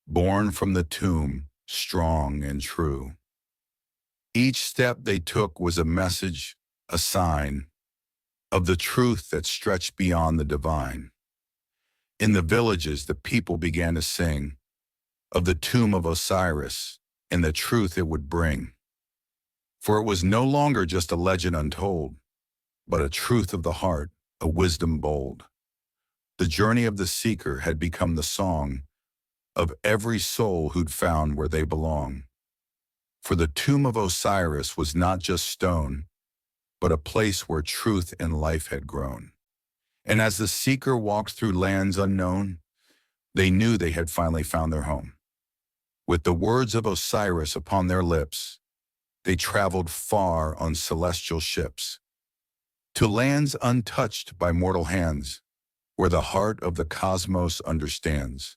born from the tomb, strong and true. Each step they took was a message, a sign, of the truth that stretched beyond the divine. In the villages, the people began to sing of the tomb of Osiris and the truth it would bring. For it was no longer just a legend untold, but a truth of the heart, a wisdom bold. The journey of the seeker had become the song of every soul who'd found where they belong. For the tomb of Osiris was not just stone, but a place where truth and life had grown. And as the seeker walked through lands unknown, they knew they had finally found their home. With the words of Osiris upon their lips, they traveled far on celestial ships, to lands untouched by mortal hands, where the heart of the cosmos understands.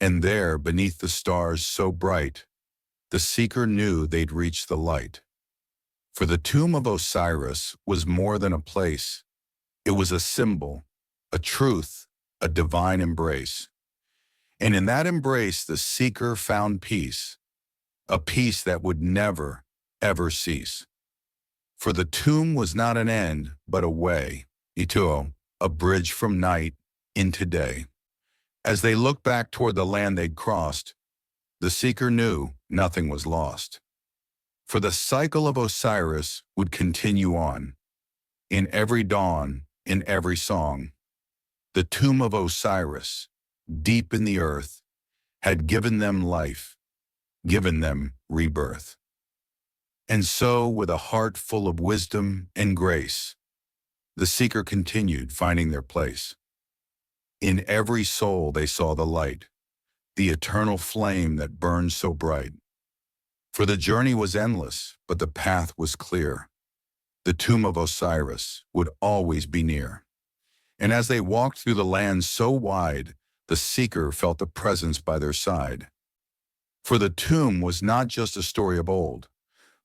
And there, beneath the stars so bright, the seeker knew they'd reach the light. For the tomb of Osiris was more than a place. It was a symbol, a truth, a divine embrace. And in that embrace, the seeker found peace, a peace that would never, ever cease. For the tomb was not an end, but a way, ito, a bridge from night into day. As they looked back toward the land they'd crossed, the seeker knew nothing was lost. For the cycle of Osiris would continue on. In every dawn, in every song, the tomb of Osiris, deep in the earth, had given them life, given them rebirth. And so, with a heart full of wisdom and grace, the seeker continued finding their place. In every soul they saw the light, the eternal flame that burned so bright. For the journey was endless, but the path was clear. The tomb of Osiris would always be near. And as they walked through the land so wide, the seeker felt a presence by their side. For the tomb was not just a story of old,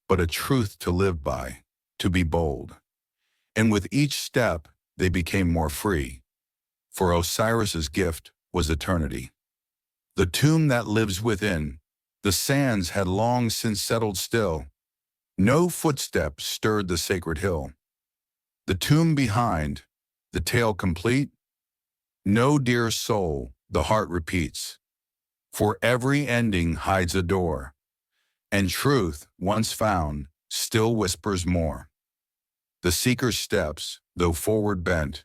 but a truth to live by, to be bold. And with each step, they became more free, for Osiris's gift was eternity. The tomb that lives within, the sands had long since settled still. No footsteps stirred the sacred hill. The tomb behind, the tale complete, no dear soul, the heart repeats. For every ending hides a door, and truth, once found, still whispers more. The seeker's steps, though forward bent,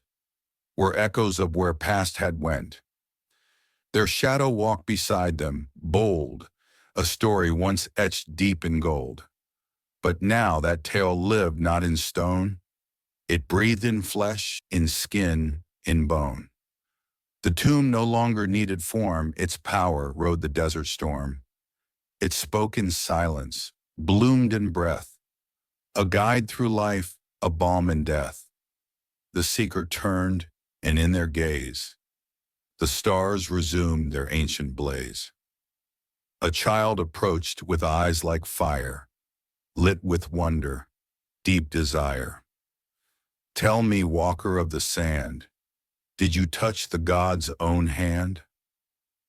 were echoes of where past had went. Their shadow walked beside them, bold, a story once etched deep in gold. But now that tale lived not in stone, it breathed in flesh, in skin, in bone. The tomb no longer needed form, its power rode the desert storm. It spoke in silence, bloomed in breath, a guide through life, a balm in death. The seeker turned, and in their gaze, the stars resumed their ancient blaze. A child approached with eyes like fire, lit with wonder, deep desire. Tell me, walker of the sand, did you touch the god's own hand?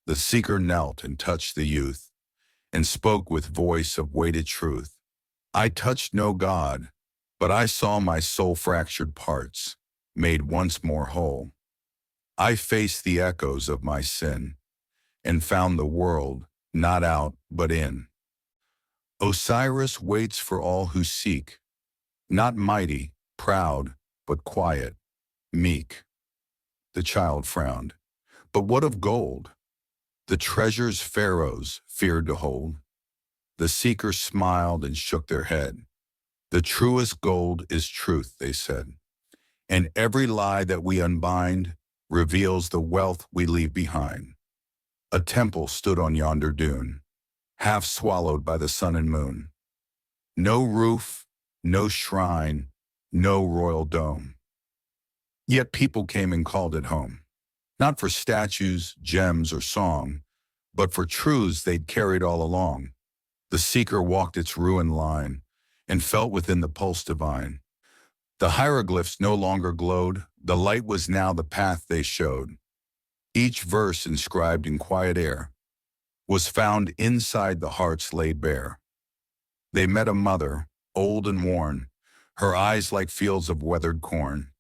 The seeker knelt and touched the youth, and spoke with voice of weighted truth. I touched no god, but I saw my soul-fractured parts, made once more whole. I faced the echoes of my sin, and found the world not out but in. Osiris waits for all who seek, not mighty, proud, but quiet, meek. The child frowned. But what of gold? The treasures pharaohs feared to hold. The seekers smiled and shook their head. The truest gold is truth, they said. And every lie that we unbind reveals the wealth we leave behind. A temple stood on yonder dune, half swallowed by the sun and moon. No roof, no shrine, no royal dome. Yet people came and called it home. Not for statues, gems, or song, but for truths they'd carried all along. The seeker walked its ruined line and felt within the pulse divine. The hieroglyphs no longer glowed, the light was now the path they showed. Each verse inscribed in quiet air was found inside the hearts laid bare. They met a mother, old and worn, her eyes like fields of weathered corn.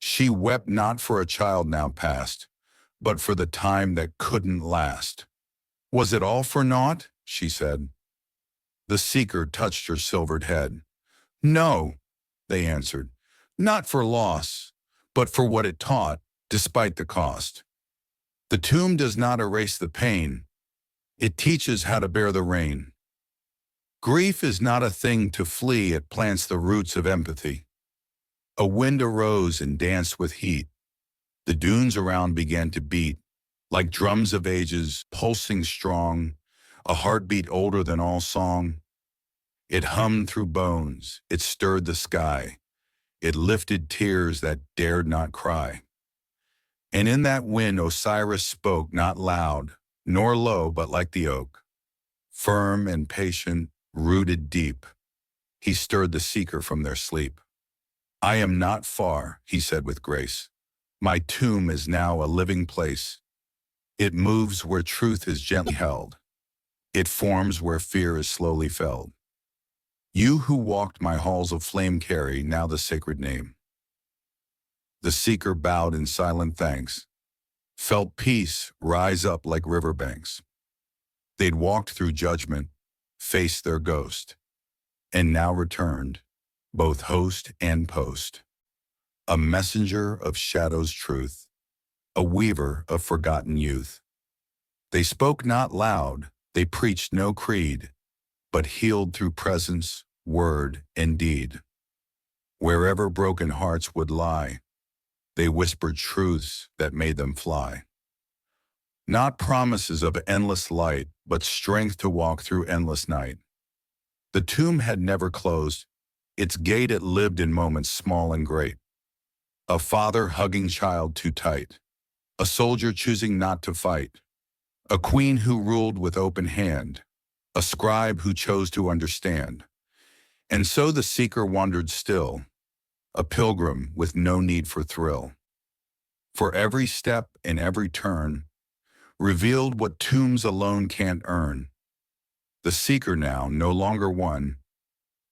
She wept not for a child now past, but for the time that couldn't last. Was it all for naught? She said. The seeker touched her silvered head. No, they answered, not for loss, but for what it taught, despite the cost. The tomb does not erase the pain. It teaches how to bear the rain. Grief is not a thing to flee, it plants the roots of empathy. A wind arose and danced with heat. The dunes around began to beat, like drums of ages, pulsing strong, a heartbeat older than all song. It hummed through bones, it stirred the sky, it lifted tears that dared not cry. And in that wind Osiris spoke, not loud, nor low, but like the oak. Firm and patient, rooted deep, he stirred the seeker from their sleep. I am not far, he said with grace. My tomb is now a living place. It moves where truth is gently held. It forms where fear is slowly felled. You who walked my halls of flame carry now the sacred name. The seeker bowed in silent thanks, felt peace rise up like riverbanks. They'd walked through judgment, faced their ghost, and now returned, both host and post. A messenger of shadow's truth, a weaver of forgotten youth. They spoke not loud, they preached no creed, but healed through presence, word, and deed. Wherever broken hearts would lie, they whispered truths that made them fly. Not promises of endless light, but strength to walk through endless night. The tomb had never closed, its gate it lived in moments small and great. A father hugging child too tight, a soldier choosing not to fight, a queen who ruled with open hand, a scribe who chose to understand. And so the seeker wandered still, a pilgrim with no need for thrill. For every step and every turn revealed what tombs alone can't earn. The seeker now no longer one,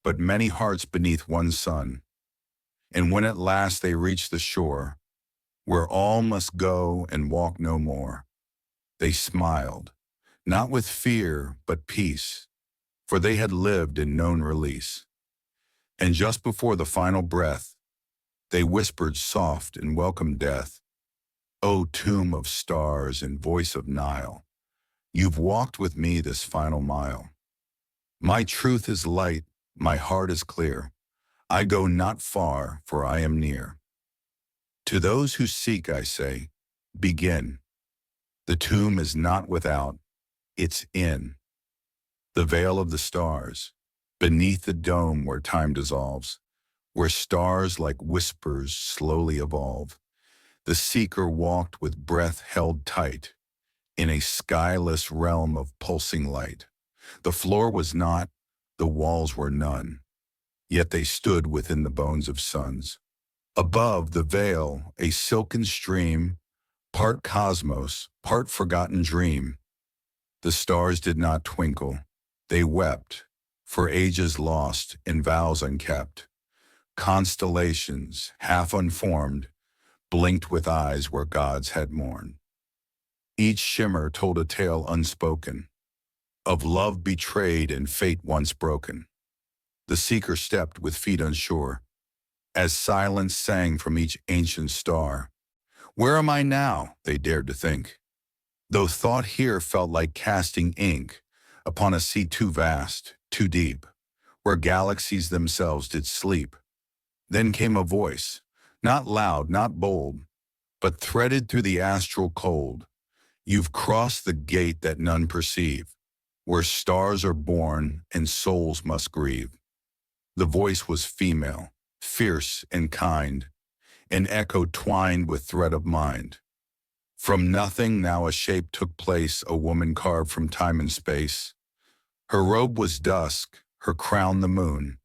but many hearts beneath one sun. And when at last they reached the shore, where all must go and walk no more, they smiled, not with fear but peace, for they had lived and known release. And just before the final breath, they whispered soft and welcome death. O tomb of stars and voice of Nile, you've walked with me this final mile. My truth is light, my heart is clear. I go not far, for I am near. To those who seek, I say, begin. The tomb is not without, it's in. The veil of the stars, beneath the dome where time dissolves, where stars like whispers slowly evolve. The seeker walked with breath held tight, in a skyless realm of pulsing light. The floor was not, the walls were none, yet they stood within the bones of suns. Above the veil, a silken stream, part cosmos, part forgotten dream. The stars did not twinkle, they wept, for ages lost and vows unkept. Constellations, half unformed, blinked with eyes where gods had mourned. Each shimmer told a tale unspoken, of love betrayed and fate once broken. The seeker stepped with feet unsure, as silence sang from each ancient star. Where am I now? They dared to think, though thought here felt like casting ink upon a sea too vast, too deep, where galaxies themselves did sleep. Then came a voice, not loud, not bold, but threaded through the astral cold. You've crossed the gate that none perceive, where stars are born and souls must grieve. The voice was female, fierce and kind, an echo twined with thread of mind. From nothing now a shape took place, a woman carved from time and space. Her robe was dusk, her crown the moon,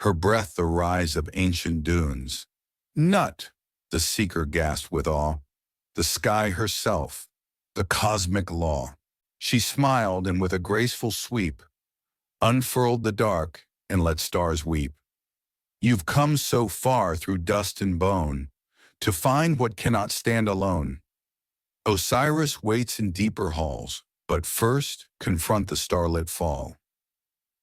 her breath the rise of ancient dunes. Nut, the seeker gasped with awe, the sky herself, the cosmic law. She smiled and with a graceful sweep unfurled the dark and let stars weep. You've come so far through dust and bone to find what cannot stand alone. Osiris waits in deeper halls, but first confront the starlit fall.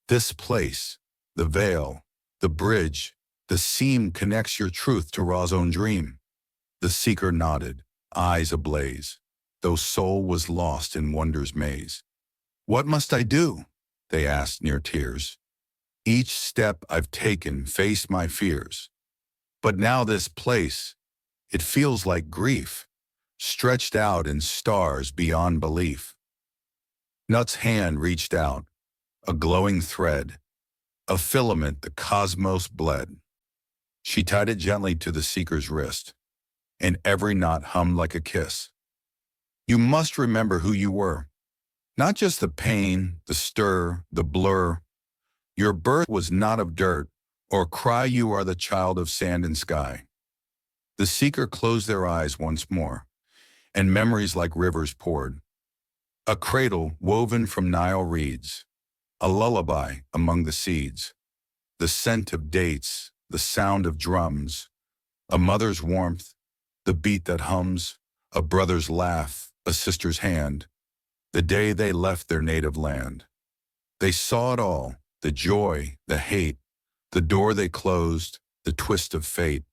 This place, the veil, the bridge, the seam connects your truth to Ra's own dream. The seeker nodded, eyes ablaze, though soul was lost in wonder's maze. What must I do? They asked near tears. Each step I've taken faced my fears. But now this place, it feels like grief, stretched out in stars beyond belief. Nut's hand reached out, a glowing thread, a filament the cosmos bled. She tied it gently to the seeker's wrist, and every knot hummed like a kiss. You must remember who you were, not just the pain, the stir, the blur. Your birth was not of dirt, or cry you are the child of sand and sky. The seeker closed their eyes once more, and memories like rivers poured. A cradle woven from Nile reeds, a lullaby among the seeds, the scent of dates, the sound of drums, a mother's warmth, the beat that hums, a brother's laugh, a sister's hand, the day they left their native land. They saw it all, the joy, the hate, the door they closed, the twist of fate,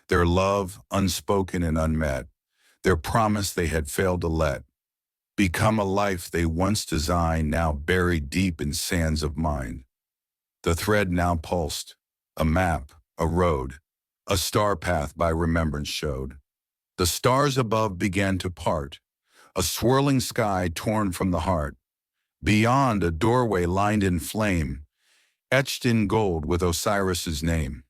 their love unspoken and unmet, their promise they had failed to let, become a life they once designed, now buried deep in sands of mind. The thread now pulsed, a map, a road, a star path by remembrance showed. The stars above began to part, a swirling sky torn from the heart. Beyond, a doorway lined in flame, etched in gold with Osiris's name.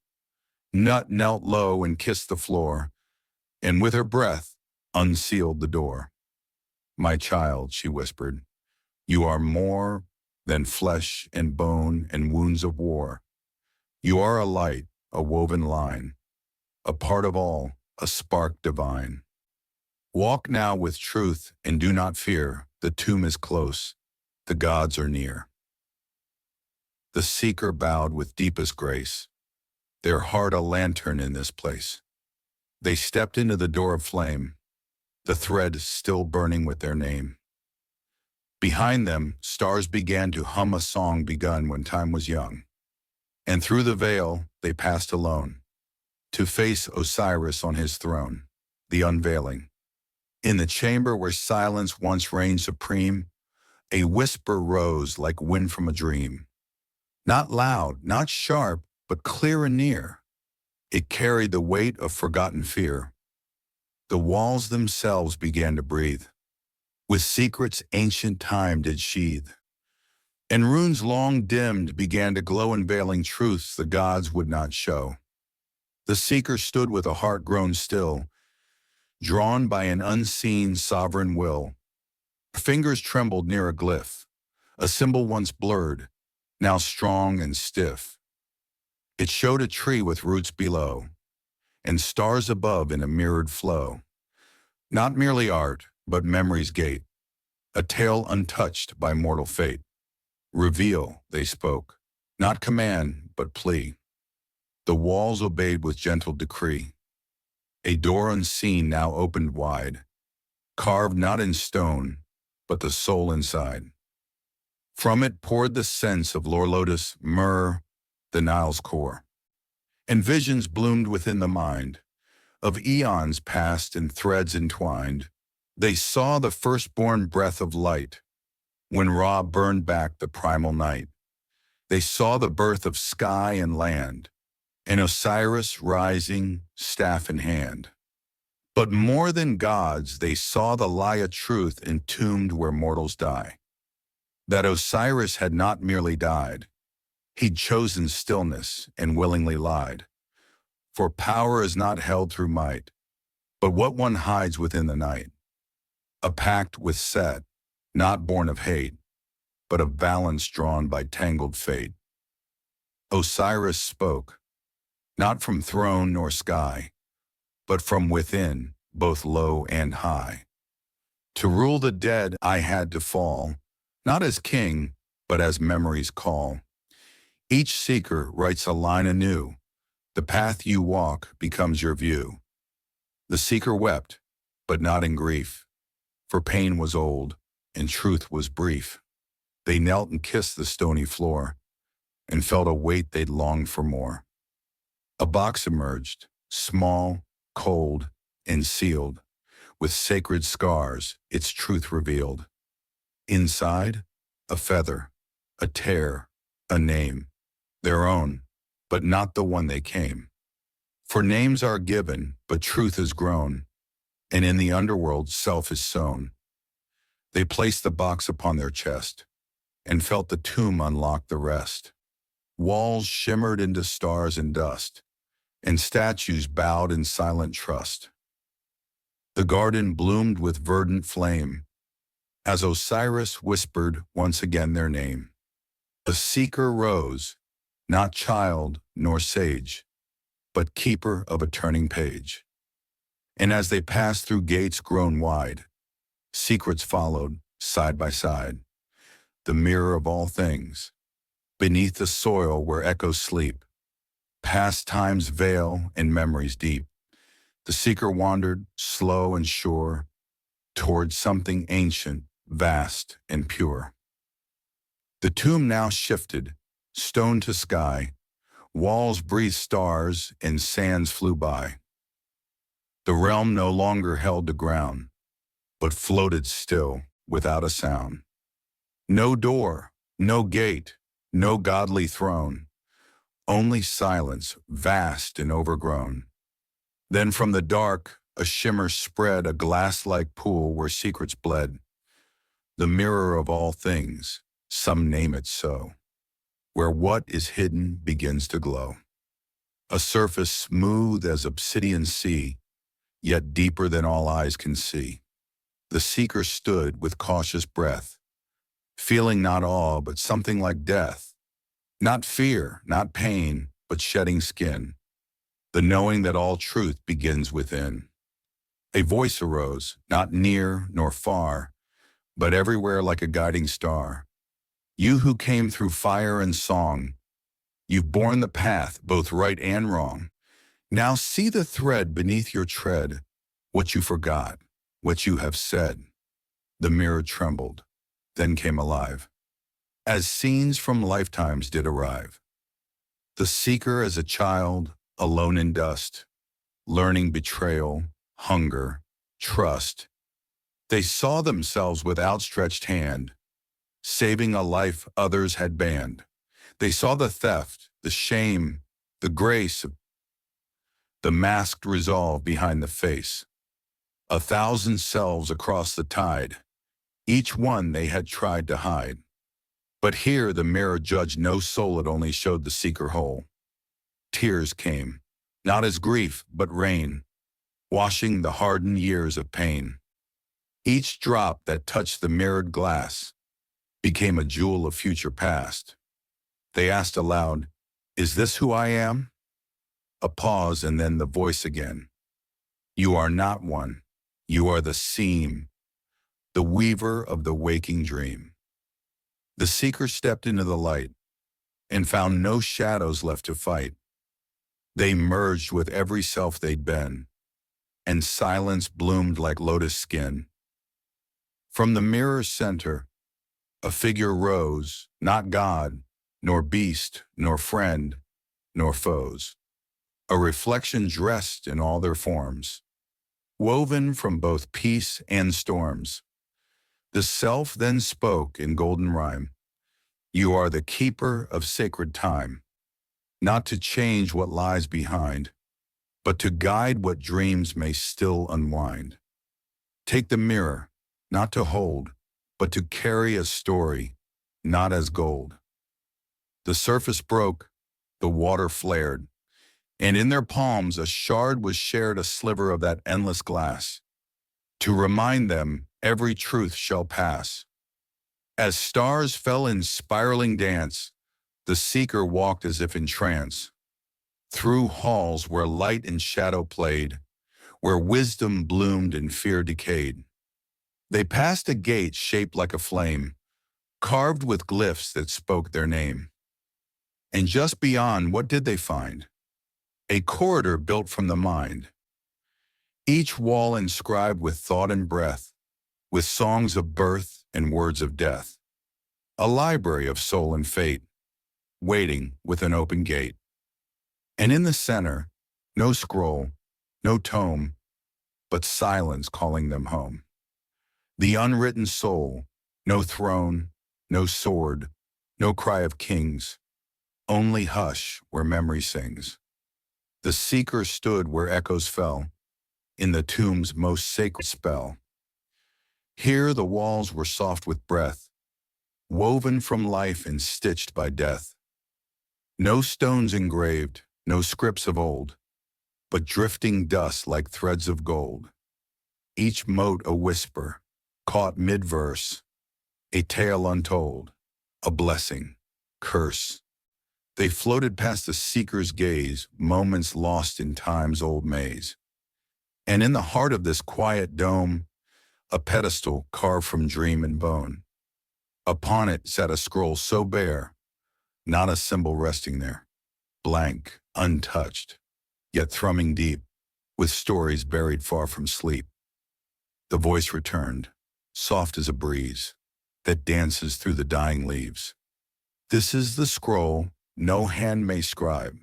Nut knelt low and kissed the floor, and with her breath unsealed the door. My child, she whispered, you are more than flesh and bone and wounds of war. You are a light, a woven line, a part of all, a spark divine. Walk now with truth and do not fear, the tomb is close, the gods are near. The seeker bowed with deepest grace, their heart a lantern in this place. They stepped into the door of flame, the thread still burning with their name. Behind them, stars began to hum a song begun when time was young. And through the veil, they passed alone, to face Osiris on his throne, the unveiling. In the chamber where silence once reigned supreme, a whisper rose like wind from a dream. Not loud, not sharp, but clear and near. It carried the weight of forgotten fear. The walls themselves began to breathe. With secrets ancient time did sheathe. And runes long dimmed began to glow, unveiling truths the gods would not show. The seeker stood with a heart grown still, drawn by an unseen sovereign will. Her fingers trembled near a glyph, a symbol once blurred, now strong and stiff. It showed a tree with roots below, and stars above in a mirrored flow. Not merely art, but memory's gate, a tale untouched by mortal fate. Reveal, they spoke, not command, but plea. The walls obeyed with gentle decree. A door unseen now opened wide, carved not in stone, but the soul inside. From it poured the scents of lotus, myrrh, the Nile's core. And visions bloomed within the mind of eons past and threads entwined. They saw the firstborn breath of light when Ra burned back the primal night. They saw the birth of sky and land, and Osiris rising, staff in hand. But more than gods, they saw the lie of truth entombed where mortals die. That Osiris had not merely died, he'd chosen stillness and willingly lied. For power is not held through might, but what one hides within the night. A pact with Set, not born of hate, but of balance drawn by tangled fate. Osiris spoke, not from throne nor sky, but from within, both low and high. To rule the dead I had to fall, not as king, but as memories call. Each seeker writes a line anew. The path you walk becomes your view. The seeker wept, but not in grief, for pain was old and truth was brief. They knelt and kissed the stony floor and felt a weight they'd longed for more. A box emerged, small, cold, and sealed, with sacred scars, its truth revealed. Inside, a feather, a tear, a name, their own, but not the one they came. For names are given, but truth is grown, and in the underworld self is sown. They placed the box upon their chest, and felt the tomb unlock the rest. Walls shimmered into stars and dust, and statues bowed in silent trust. The garden bloomed with verdant flame, as Osiris whispered once again their name. The seeker rose, not child nor sage, but keeper of a turning page. And as they passed through gates grown wide, secrets followed side by side. The mirror of all things, beneath the soil where echoes sleep, past time's veil and memories deep. The seeker wandered, slow and sure, towards something ancient, vast, and pure. The tomb now shifted, stone to sky, walls breathed stars and sands flew by. The realm no longer held the ground, but floated still without a sound. No door, no gate, no godly throne, only silence, vast and overgrown. Then from the dark, a shimmer spread, a glass-like pool where secrets bled. The mirror of all things, some name it so, where what is hidden begins to glow. A surface smooth as obsidian sea, yet deeper than all eyes can see. The seeker stood with cautious breath, feeling not awe, but something like death. Not fear, not pain, but shedding skin. The knowing that all truth begins within. A voice arose, not near nor far, but everywhere like a guiding star. You who came through fire and song, you've borne the path, both right and wrong. Now see the thread beneath your tread, what you forgot, what you have said. The mirror trembled, then came alive, as scenes from lifetimes did arrive. The seeker as a child, alone in dust, learning betrayal, hunger, trust. They saw themselves with outstretched hand, saving a life others had banned. They saw the theft, the shame, the grace, the masked resolve behind the face. 1,000 selves across the tide, each one they had tried to hide. But here the mirror judged no soul, it only showed the seeker whole. Tears came, not as grief, but rain, washing the hardened years of pain. Each drop that touched the mirrored glass became a jewel of future past. They asked aloud, "Is this who I am?" A pause and then the voice again. "You are not one. You are the seam, the weaver of the waking dream." The seeker stepped into the light and found no shadows left to fight. They merged with every self they'd been, and silence bloomed like lotus skin. From the mirror's center, a figure rose, not God, nor beast, nor friend, nor foes. a reflection dressed in all their forms, woven from both peace and storms. The self then spoke in golden rhyme, "You are the keeper of sacred time, not to change what lies behind, but to guide what dreams may still unwind. Take the mirror, not to hold, but to carry a story, not as gold." The surface broke, the water flared, and in their palms a shard was shared, a sliver of that endless glass, to remind them every truth shall pass. As stars fell in spiraling dance, the seeker walked as if in trance, through halls where light and shadow played, where wisdom bloomed and fear decayed. They passed a gate shaped like a flame, carved with glyphs that spoke their name. And just beyond, what did they find? A corridor built from the mind, each wall inscribed with thought and breath, with songs of birth and words of death. A library of soul and fate, waiting with an open gate. And in the center, no scroll, no tome, but silence calling them home. The unwritten soul, no throne, no sword, no cry of kings, only hush where memory sings. The seeker stood where echoes fell, in the tomb's most sacred spell. Here the walls were soft with breath, woven from life and stitched by death. No stones engraved, no scripts of old, but drifting dust like threads of gold. Each mote a whisper, caught mid-verse, a tale untold, a blessing, curse. They floated past the seeker's gaze, moments lost in time's old maze. And in the heart of this quiet dome, a pedestal carved from dream and bone. Upon it sat a scroll so bare, not a symbol resting there, blank, untouched, yet thrumming deep, with stories buried far from sleep. The voice returned, soft as a breeze, that dances through the dying leaves. This is the scroll no hand may scribe,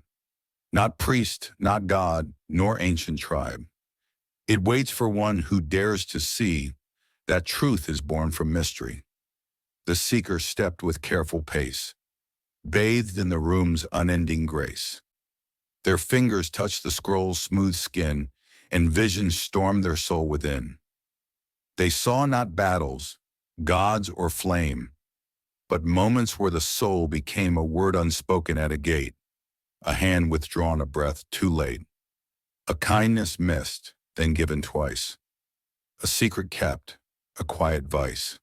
not priest, not god, nor ancient tribe. It waits for one who dares to see that truth is born from mystery. The seeker stepped with careful pace, bathed in the room's unending grace. Their fingers touched the scroll's smooth skin, and visions stormed their soul within. They saw not battles, gods or flame, but moments where the soul became a word unspoken at a gate, a hand withdrawn, a breath too late, a kindness missed, then given twice, a secret kept, a quiet vice,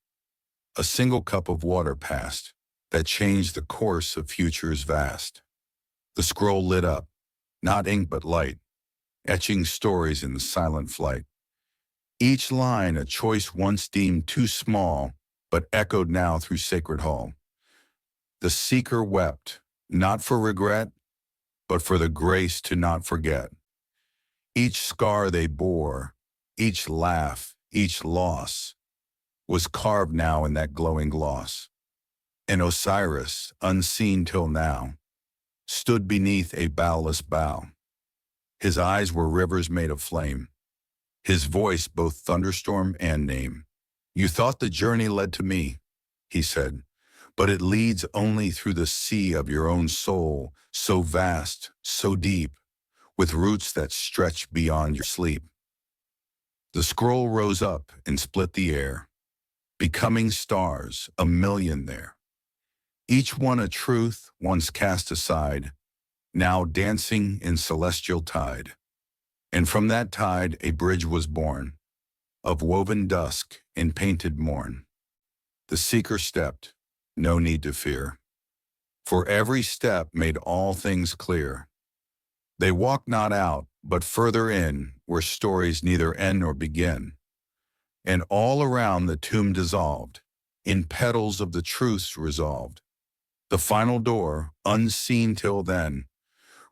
a single cup of water passed that changed the course of futures vast. The scroll lit up, not ink but light, etching stories in the silent flight. Each line a choice once deemed too small, but echoed now through sacred hall. The seeker wept, not for regret, but for the grace to not forget. Each scar they bore, each laugh, each loss, was carved now in that glowing gloss. And Osiris, unseen till now, stood beneath a bowless bough. His eyes were rivers made of flame, his voice both thunderstorm and name. "You thought the journey led to me," he said, "but it leads only through the sea of your own soul, so vast, so deep, with roots that stretch beyond your sleep." The scroll rose up and split the air, becoming stars, a million there. Each one a truth once cast aside, now dancing in celestial tide. And from that tide a bridge was born, of woven dusk and painted morn. The seeker stepped, no need to fear, for every step made all things clear. They walked not out, but further in, where stories neither end nor begin. And all around the tomb dissolved, in petals of the truths resolved. The final door, unseen till then,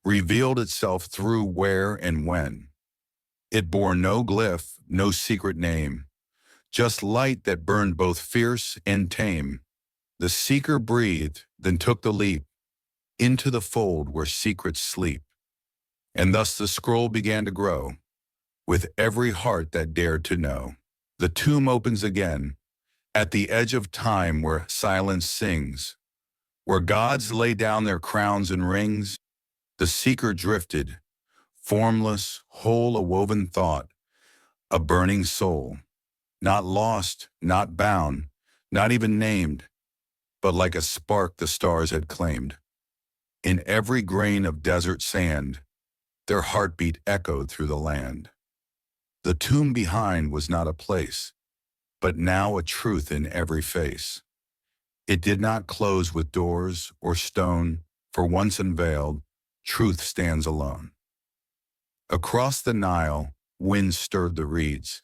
revealed itself through where and when. It bore no glyph, no secret name, just light that burned both fierce and tame. The seeker breathed, then took the leap into the fold where secrets sleep. And thus the scroll began to grow, with every heart that dared to know. The tomb opens again, at the edge of time where silence sings, where gods lay down their crowns and rings. The seeker drifted, formless, whole, a woven thought, a burning soul, not lost, not bound, not even named, but like a spark the stars had claimed. In every grain of desert sand, their heartbeat echoed through the land. The tomb behind was not a place, but now a truth in every face. It did not close with doors or stone, for once unveiled, truth stands alone. Across the Nile, wind stirred the reeds.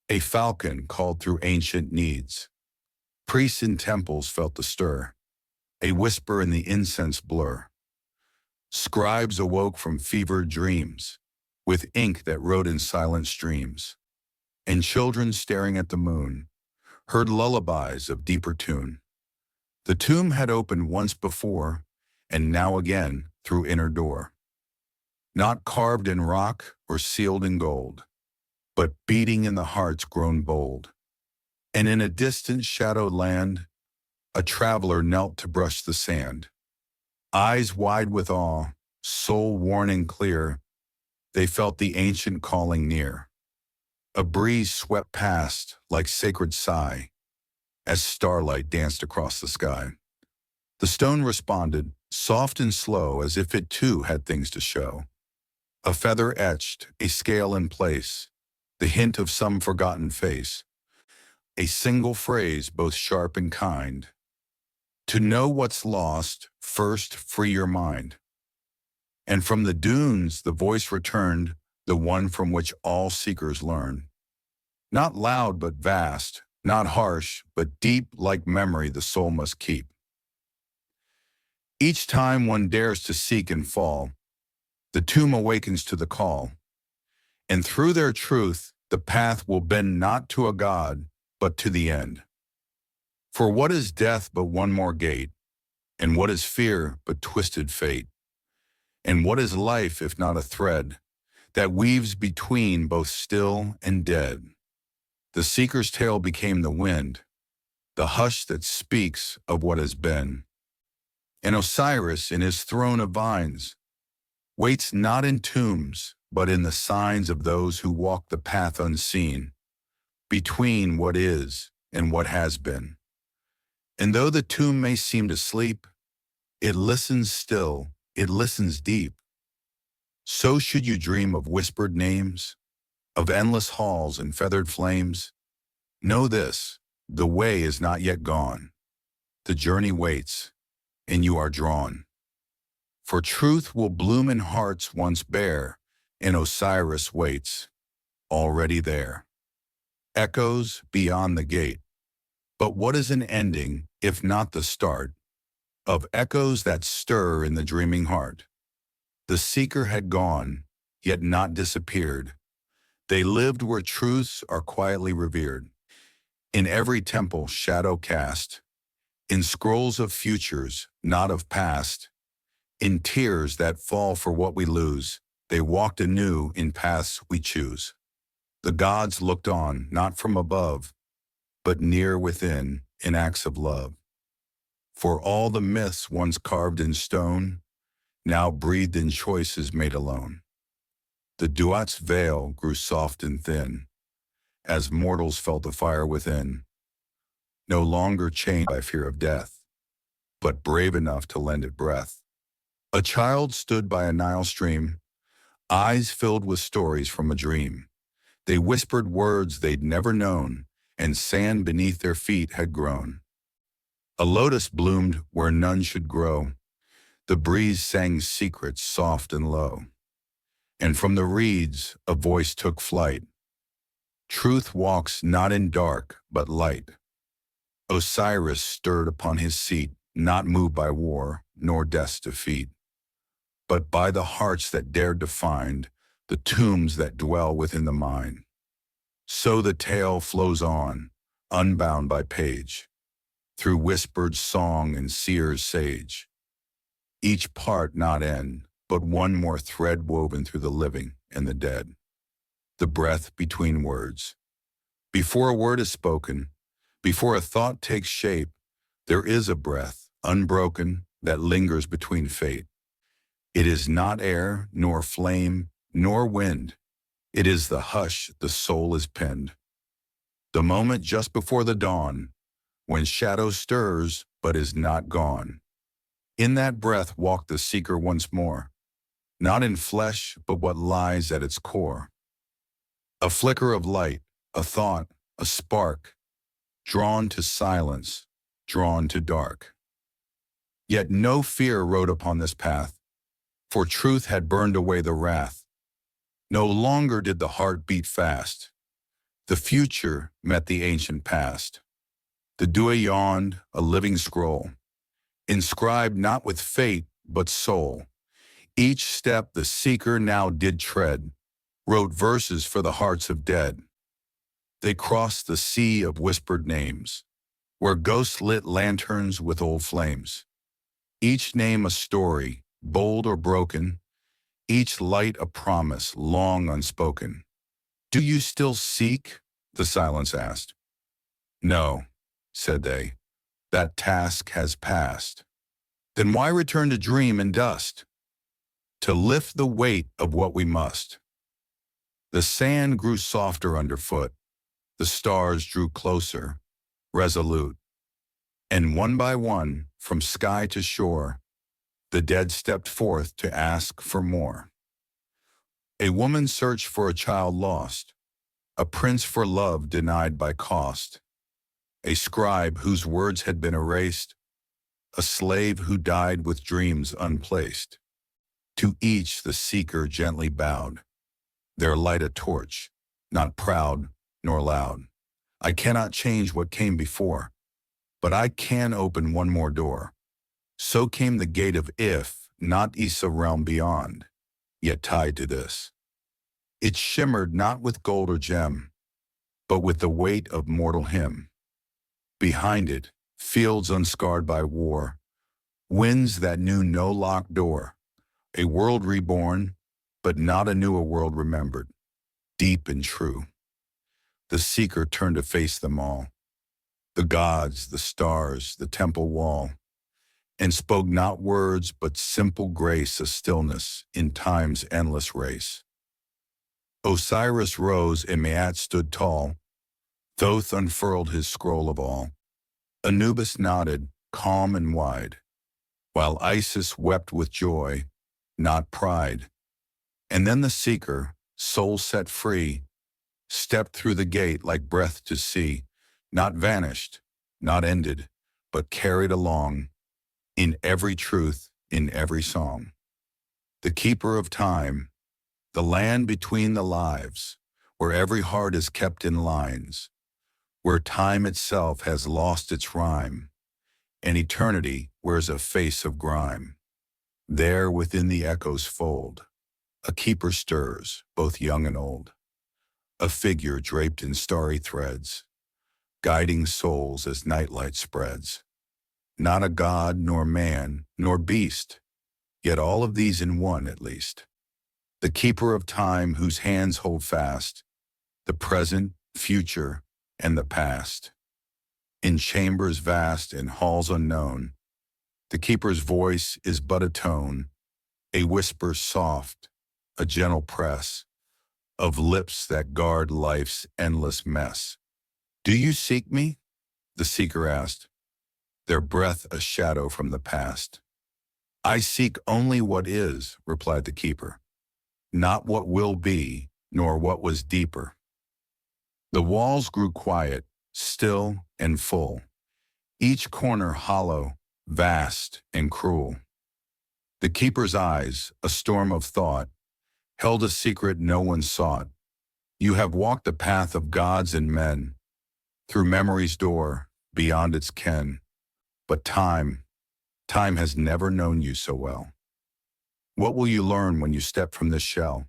A falcon called through ancient needs. Priests in temples felt the stir, a whisper in the incense blur. Scribes awoke from fevered dreams, with ink that wrote in silent streams. And children staring at the moon heard lullabies of deeper tune. The tomb had opened once before, and now again through inner door. Not carved in rock or sealed in gold, but beating in the hearts grown bold. And in a distant shadowed land, a traveler knelt to brush the sand. Eyes wide with awe, soul worn and clear, they felt the ancient calling near. A breeze swept past like sacred sigh, as starlight danced across the sky. The stone responded, soft and slow, as if it too had things to show. A feather etched, a scale in place, the hint of some forgotten face. A single phrase, both sharp and kind. To know what's lost, first free your mind. And from the dunes the voice returned, the one from which all seekers learn. Not loud but vast, not harsh, but deep, like memory the soul must keep. Each time one dares to seek and fall, the tomb awakens to the call. And through their truth, the path will bend not to a god, but to the end. For what is death but one more gate? And what is fear but twisted fate? And what is life if not a thread that weaves between both still and dead? The seeker's tale became the wind, the hush that speaks of what has been. And Osiris, in his throne of vines, waits not in tombs, but in the signs of those who walk the path unseen, between what is and what has been. And though the tomb may seem to sleep, it listens still, it listens deep. So should you dream of whispered names, of endless halls and feathered flames. Know this, the way is not yet gone. The journey waits, and you are drawn. For truth will bloom in hearts once bare, and Osiris waits, already there. Echoes beyond the gate. But what is an ending, if not the start, of echoes that stir in the dreaming heart? The seeker had gone, yet not disappeared. They lived where truths are quietly revered. In every temple shadow cast, in scrolls of futures, not of past, in tears that fall for what we lose, they walked anew in paths we choose. The gods looked on, not from above, but near within, in acts of love. For all the myths once carved in stone, now breathed in choices made alone. The duat's veil grew soft and thin, as mortals felt the fire within, no longer chained by fear of death, but brave enough to lend it breath. A child stood by a Nile stream, eyes filled with stories from a dream. They whispered words they'd never known, and sand beneath their feet had grown. A lotus bloomed where none should grow. The breeze sang secrets soft and low. And from the reeds a voice took flight. Truth walks not in dark, but light. Osiris stirred upon his seat, not moved by war, nor death's defeat, but by the hearts that dared to find the tombs that dwell within the mind. So the tale flows on, unbound by page, through whispered song and seer's sage. Each part not end, but one more thread woven through the living and the dead. The breath between words. Before a word is spoken, before a thought takes shape, there is a breath, unbroken, that lingers between fate. It is not air, nor flame, nor wind. It is the hush the soul is penned. The moment just before the dawn, when shadow stirs but is not gone. In that breath walked the seeker once more, not in flesh but what lies at its core. A flicker of light, a thought, a spark, drawn to silence, drawn to dark. Yet no fear rode upon this path, for truth had burned away the wrath. No longer did the heart beat fast. The future met the ancient past. The dew yawned, a living scroll, inscribed not with fate but soul. Each step the seeker now did tread, wrote verses for the hearts of dead. They crossed the sea of whispered names, where ghosts lit lanterns with old flames. Each name a story, bold or broken, each light a promise long unspoken. "Do you still seek?" the silence asked. "No," said they, "that task has passed." "Then why return to dream and dust? To lift the weight of what we must." The sand grew softer underfoot, the stars drew closer, resolute, and one by one, from sky to shore, the dead stepped forth to ask for more. A woman searched for a child lost, a prince for love denied by cost, a scribe whose words had been erased, a slave who died with dreams unplaced. To each the seeker gently bowed, there light a torch, not proud nor loud. "I cannot change what came before, but I can open one more door." So came the gate of If, not Issa realm beyond, yet tied to this. It shimmered not with gold or gem, but with the weight of mortal hymn. Behind it, fields unscarred by war, winds that knew no locked door, a world reborn, but not anew a world remembered, deep and true. The seeker turned to face them all, the gods, the stars, the temple wall, and spoke not words but simple grace, a stillness in time's endless race. Osiris rose and Maat stood tall, Thoth unfurled his scroll of all. Anubis nodded, calm and wide, while Isis wept with joy, not pride. And then the seeker, soul set free, stepped through the gate like breath to see, not vanished, not ended, but carried along, in every truth, in every song. The keeper of time, the land between the lives, where every heart is kept in lines, where time itself has lost its rhyme, and eternity wears a face of grime. There within the echo's fold, a keeper stirs, both young and old, a figure draped in starry threads, guiding souls as nightlight spreads. Not a god, nor man, nor beast, yet all of these in one at least. The keeper of time whose hands hold fast the present, future, and the past. In chambers vast and halls unknown, the keeper's voice is but a tone, a whisper soft, a gentle press of lips that guard life's endless mess. "Do you seek me?" the seeker asked, their breath a shadow from the past. "I seek only what is," replied the keeper, "not what will be, nor what was deeper." The walls grew quiet, still and full, each corner hollow, vast and cruel. The keeper's eyes, a storm of thought, held a secret no one sought. "You have walked the path of gods and men, through memory's door, beyond its ken. But time has never known you so well. What will you learn when you step from this shell?"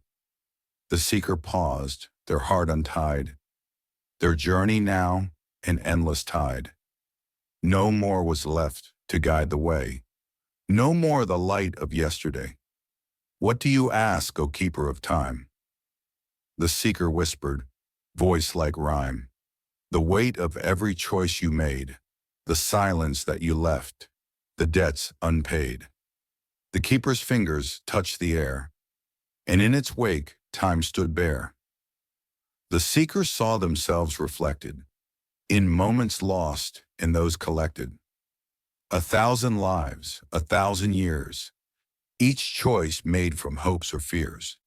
The seeker paused, their heart untied, their journey now an endless tide. No more was left to guide the way, no more the light of yesterday. What do you ask, O keeper of time? The seeker whispered, voice like rhyme. The weight of every choice you made, the silence that you left, the debts unpaid. The keeper's fingers touched the air, and in its wake, time stood bare. The seekers saw themselves reflected, in moments lost and those collected. 1,000 lives, 1,000 years, each choice made from hopes or fears.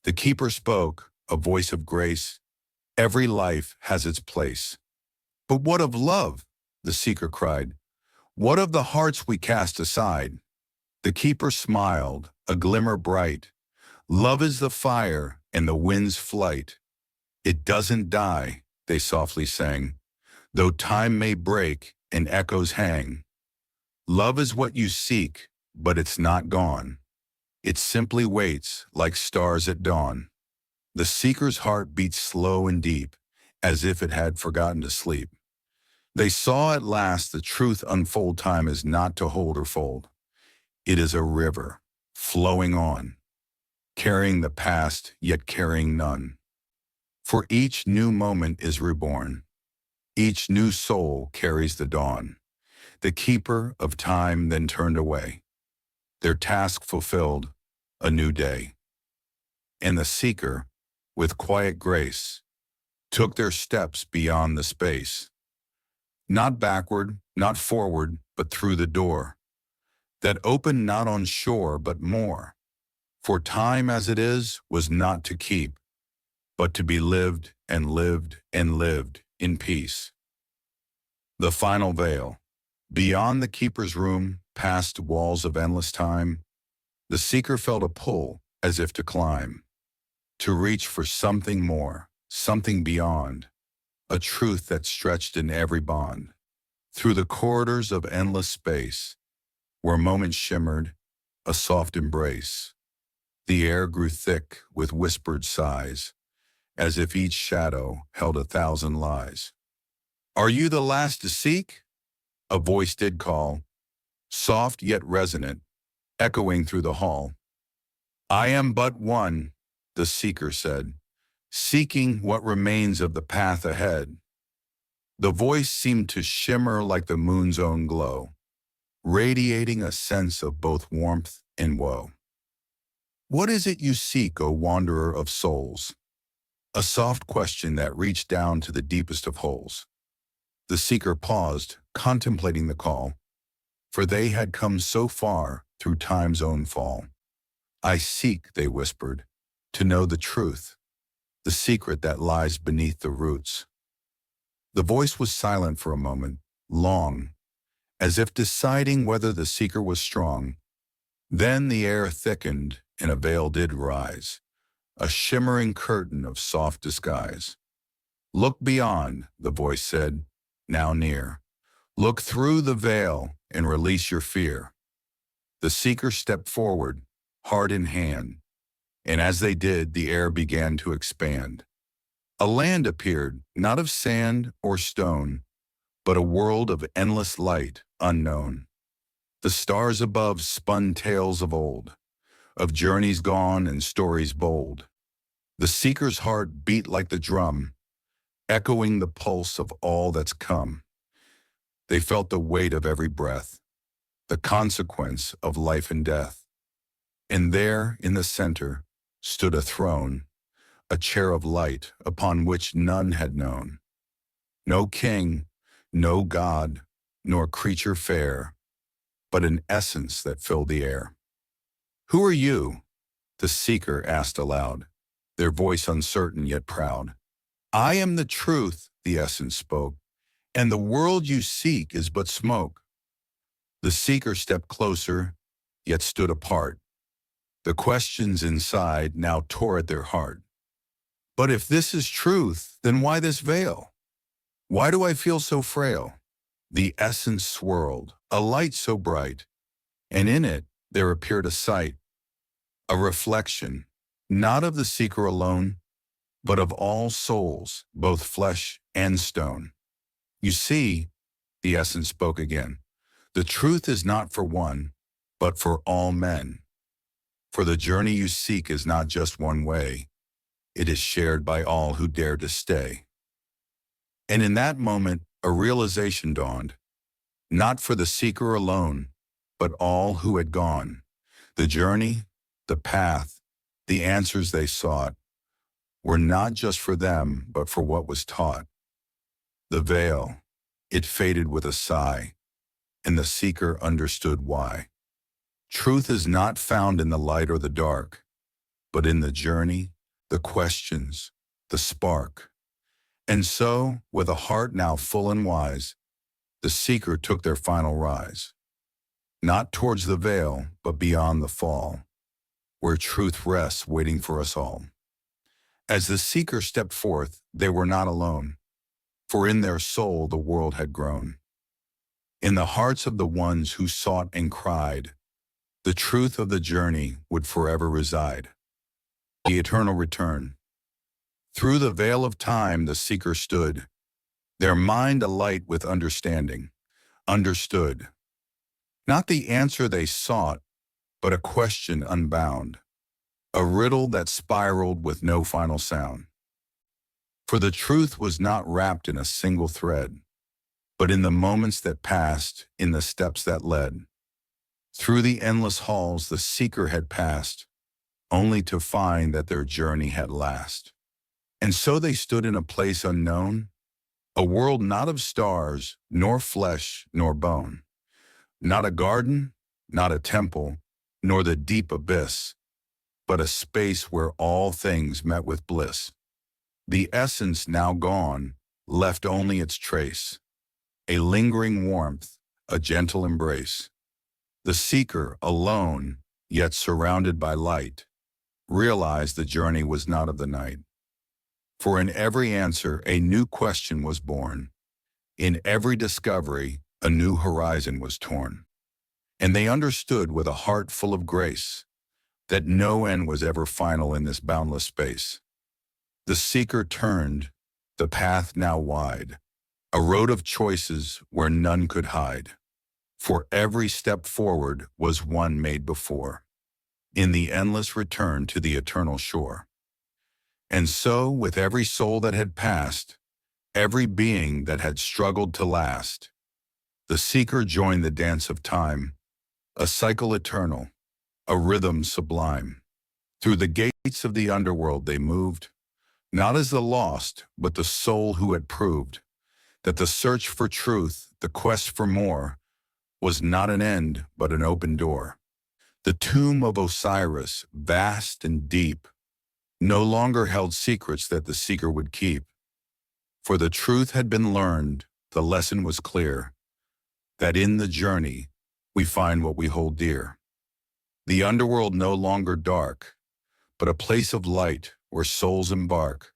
The keeper spoke, a voice of grace. Every life has its place. But what of love? The seeker cried. What of the hearts we cast aside? The keeper smiled, a glimmer bright. Love is the fire and the wind's flight. It doesn't die, they softly sang, though time may break and echoes hang. Love is what you seek, but it's not gone. It simply waits like stars at dawn. The seeker's heart beat slow and deep, as if it had forgotten to sleep. They saw at last the truth unfold. Time is not to hold or fold. It is a river, flowing on, carrying the past, yet carrying none. For each new moment is reborn. Each new soul carries the dawn. The keeper of time then turned away. Their task fulfilled, a new day. And the seeker, with quiet grace, took their steps beyond the space. Not backward, not forward, but through the door that opened not on shore, but more. For time as it is was not to keep, but to be lived and lived and lived in peace. The final veil. Beyond the keeper's room, past walls of endless time, the seeker felt a pull as if to climb, to reach for something more, something beyond, a truth that stretched in every bond. Through the corridors of endless space, where moments shimmered, a soft embrace. The air grew thick with whispered sighs, as if each shadow held 1,000 lies. Are you the last to seek? A voice did call, soft yet resonant, echoing through the hall. I am but one, the seeker said, seeking what remains of the path ahead. The voice seemed to shimmer like the moon's own glow, radiating a sense of both warmth and woe. What is it you seek, O wanderer of souls? A soft question that reached down to the deepest of holes. The seeker paused, contemplating the call, for they had come so far through time's own fall. I seek, they whispered, to know the truth, the secret that lies beneath the roots. The voice was silent for a moment, long, as if deciding whether the seeker was strong. Then the air thickened and a veil did rise, a shimmering curtain of soft disguise. Look beyond, the voice said, now near. Look through the veil and release your fear. The seeker stepped forward, heart in hand, and as they did, the air began to expand. A land appeared, not of sand or stone, but a world of endless light, unknown. The stars above spun tales of old, of journeys gone and stories bold. The seeker's heart beat like the drum, echoing the pulse of all that's come. They felt the weight of every breath, the consequence of life and death. And there, in the center, stood a throne, a chair of light upon which none had known. No king, no god, nor creature fair, but an essence that filled the air. Who are you? The seeker asked aloud, their voice uncertain yet proud. I am the truth, the essence spoke, and the world you seek is but smoke. The seeker stepped closer, yet stood apart. The questions inside now tore at their heart. But if this is truth, then why this veil? Why do I feel so frail? The essence swirled, a light so bright, and in it there appeared a sight, a reflection, not of the seeker alone, but of all souls, both flesh and stone. You see, the essence spoke again, the truth is not for one, but for all men. For the journey you seek is not just one way, it is shared by all who dare to stay. And in that moment, a realization dawned, not for the seeker alone, but all who had gone. The journey, the path, the answers they sought were not just for them, but for what was taught. The veil, it faded with a sigh, and the seeker understood why. Truth is not found in the light or the dark, but in the journey, the questions, the spark. And so, with a heart now full and wise, the seeker took their final rise, not towards the veil, but beyond the fall, where truth rests waiting for us all. As the seeker stepped forth, they were not alone, for in their soul the world had grown. In the hearts of the ones who sought and cried, the truth of the journey would forever reside. The eternal return. Through the veil of time the seeker stood, their mind alight with understanding, understood. Not the answer they sought, but a question unbound, a riddle that spiraled with no final sound. For the truth was not wrapped in a single thread, but in the moments that passed, in the steps that led. Through the endless halls the seeker had passed, only to find that their journey had last. And so they stood in a place unknown, a world not of stars, nor flesh, nor bone. Not a garden, not a temple, nor the deep abyss, but a space where all things met with bliss. The essence now gone, left only its trace, a lingering warmth, a gentle embrace. The seeker, alone, yet surrounded by light, realized the journey was not of the night. For in every answer, a new question was born. In every discovery, a new horizon was torn. And they understood with a heart full of grace that no end was ever final in this boundless space. The seeker turned, the path now wide, a road of choices where none could hide. For every step forward was one made before, in the endless return to the eternal shore. And so, with every soul that had passed, every being that had struggled to last, the seeker joined the dance of time, a cycle eternal, a rhythm sublime. Through the gates of the underworld they moved, not as the lost, but the soul who had proved that the search for truth, the quest for more, was not an end, but an open door. The tomb of Osiris, vast and deep, no longer held secrets that the seeker would keep. For the truth had been learned, the lesson was clear, that in the journey we find what we hold dear. The underworld no longer dark, but a place of light where souls embark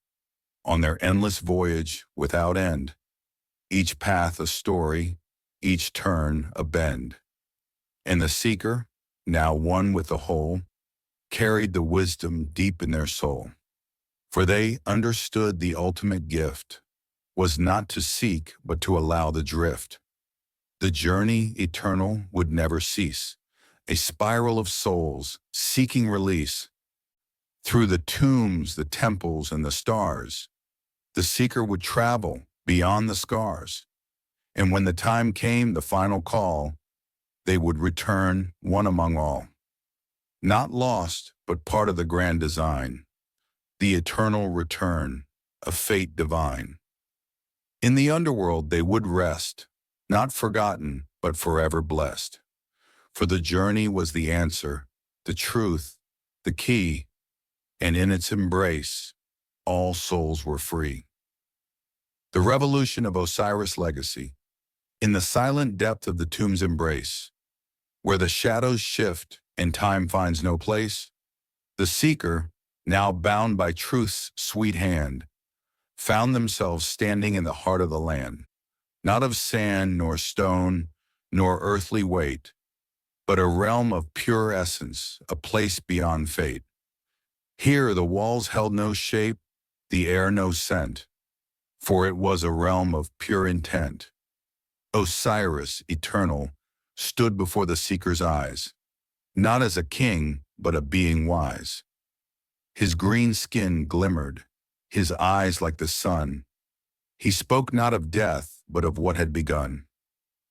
on their endless voyage without end, each path a story, each turn a bend. And the seeker, now one with the whole, carried the wisdom deep in their soul. For they understood the ultimate gift was not to seek, but to allow the drift. The journey eternal would never cease, a spiral of souls seeking release. Through the tombs, the temples, and the stars, the seeker would travel beyond the scars. And when the time came, the final call, they would return one among all. Not lost, but part of the grand design, the eternal return, a fate divine. In the underworld they would rest, not forgotten, but forever blessed. For the journey was the answer, the truth, the key, and in its embrace, all souls were free. The revolution of Osiris' legacy. In the silent depth of the tomb's embrace, where the shadows shift and time finds no place, the seeker, now bound by truth's sweet hand, found themselves standing in the heart of the land, not of sand nor stone nor earthly weight, but a realm of pure essence, a place beyond fate. Here the walls held no shape, the air no scent, for it was a realm of pure intent. Osiris, eternal, stood before the seeker's eyes, not as a king, but a being wise. His green skin glimmered, his eyes like the sun. He spoke not of death, but of what had begun.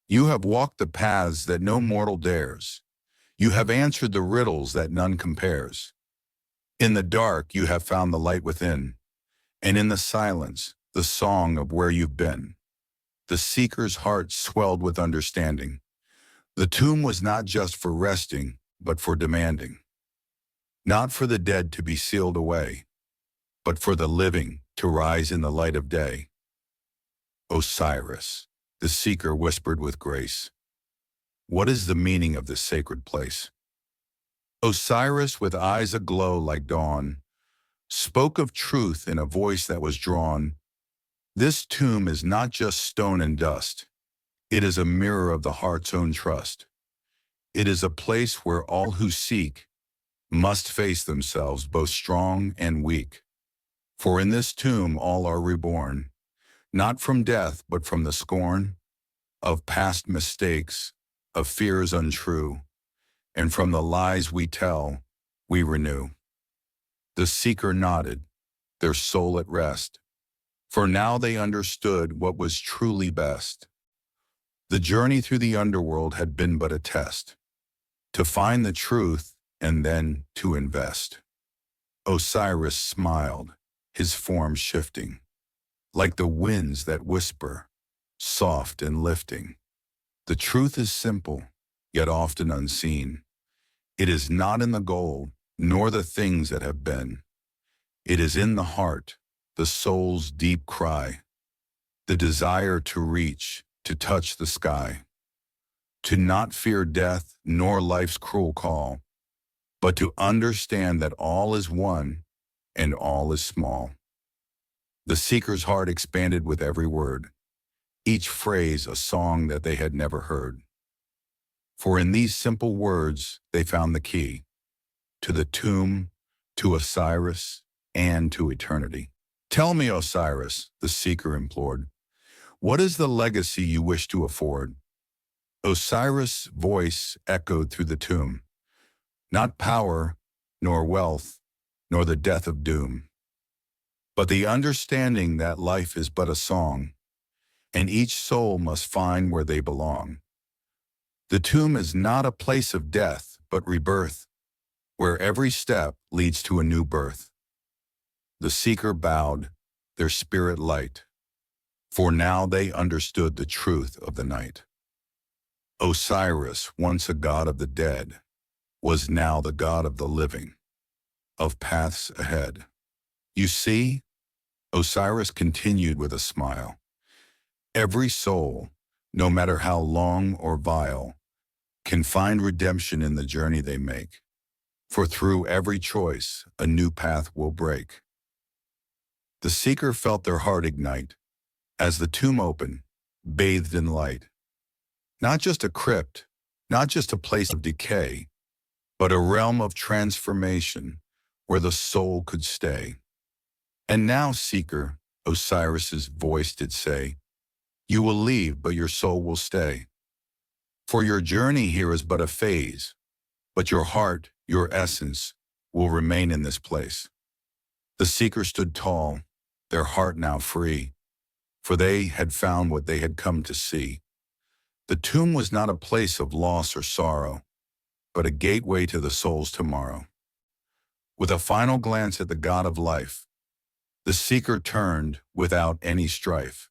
You have walked the paths that no mortal dares. You have answered the riddles that none compares. In the dark you have found the light within, and in the silence, the song of where you've been. The seeker's heart swelled with understanding. The tomb was not just for resting, but for demanding. Not for the dead to be sealed away, but for the living to rise in the light of day. Osiris, the seeker whispered with grace, what is the meaning of this sacred place? Osiris, with eyes aglow like dawn, spoke of truth in a voice that was drawn. This tomb is not just stone and dust. It is a mirror of the heart's own trust. It is a place where all who seek must face themselves, both strong and weak. For in this tomb all are reborn, not from death, but from the scorn of past mistakes, of fears untrue, and from the lies we tell, we renew. The seeker nodded, their soul at rest, for now they understood what was truly best. The journey through the underworld had been but a test, to find the truth and then to invest. Osiris smiled, his form shifting, like the winds that whisper, soft and lifting. The truth is simple, yet often unseen. It is not in the gold, nor the things that have been. It is in the heart, the soul's deep cry, the desire to reach, to touch the sky, to not fear death nor life's cruel call, but to understand that all is one and all is small. The seeker's heart expanded with every word, each phrase a song that they had never heard. For in these simple words they found the key to the tomb, to Osiris, and to eternity. Tell me, Osiris, the seeker implored, what is the legacy you wish to afford? Osiris' voice echoed through the tomb, not power, nor wealth, nor the death of doom, but the understanding that life is but a song, and each soul must find where they belong. The tomb is not a place of death, but rebirth, where every step leads to a new birth. The seeker bowed, their spirit light, for now they understood the truth of the night. Osiris, once a god of the dead, was now the god of the living, of paths ahead. You see, Osiris continued with a smile, every soul, no matter how long or vile, can find redemption in the journey they make, for through every choice, a new path will break. The seeker felt their heart ignite as the tomb opened, bathed in light. Not just a crypt, not just a place of decay, but a realm of transformation where the soul could stay. And now, seeker, Osiris's voice did say, you will leave, but your soul will stay. For your journey here is but a phase, but your heart, your essence, will remain in this place. The seeker stood tall, their heart now free, for they had found what they had come to see. The tomb was not a place of loss or sorrow, but a gateway to the soul's tomorrow. With a final glance at the God of life, the seeker turned without any strife.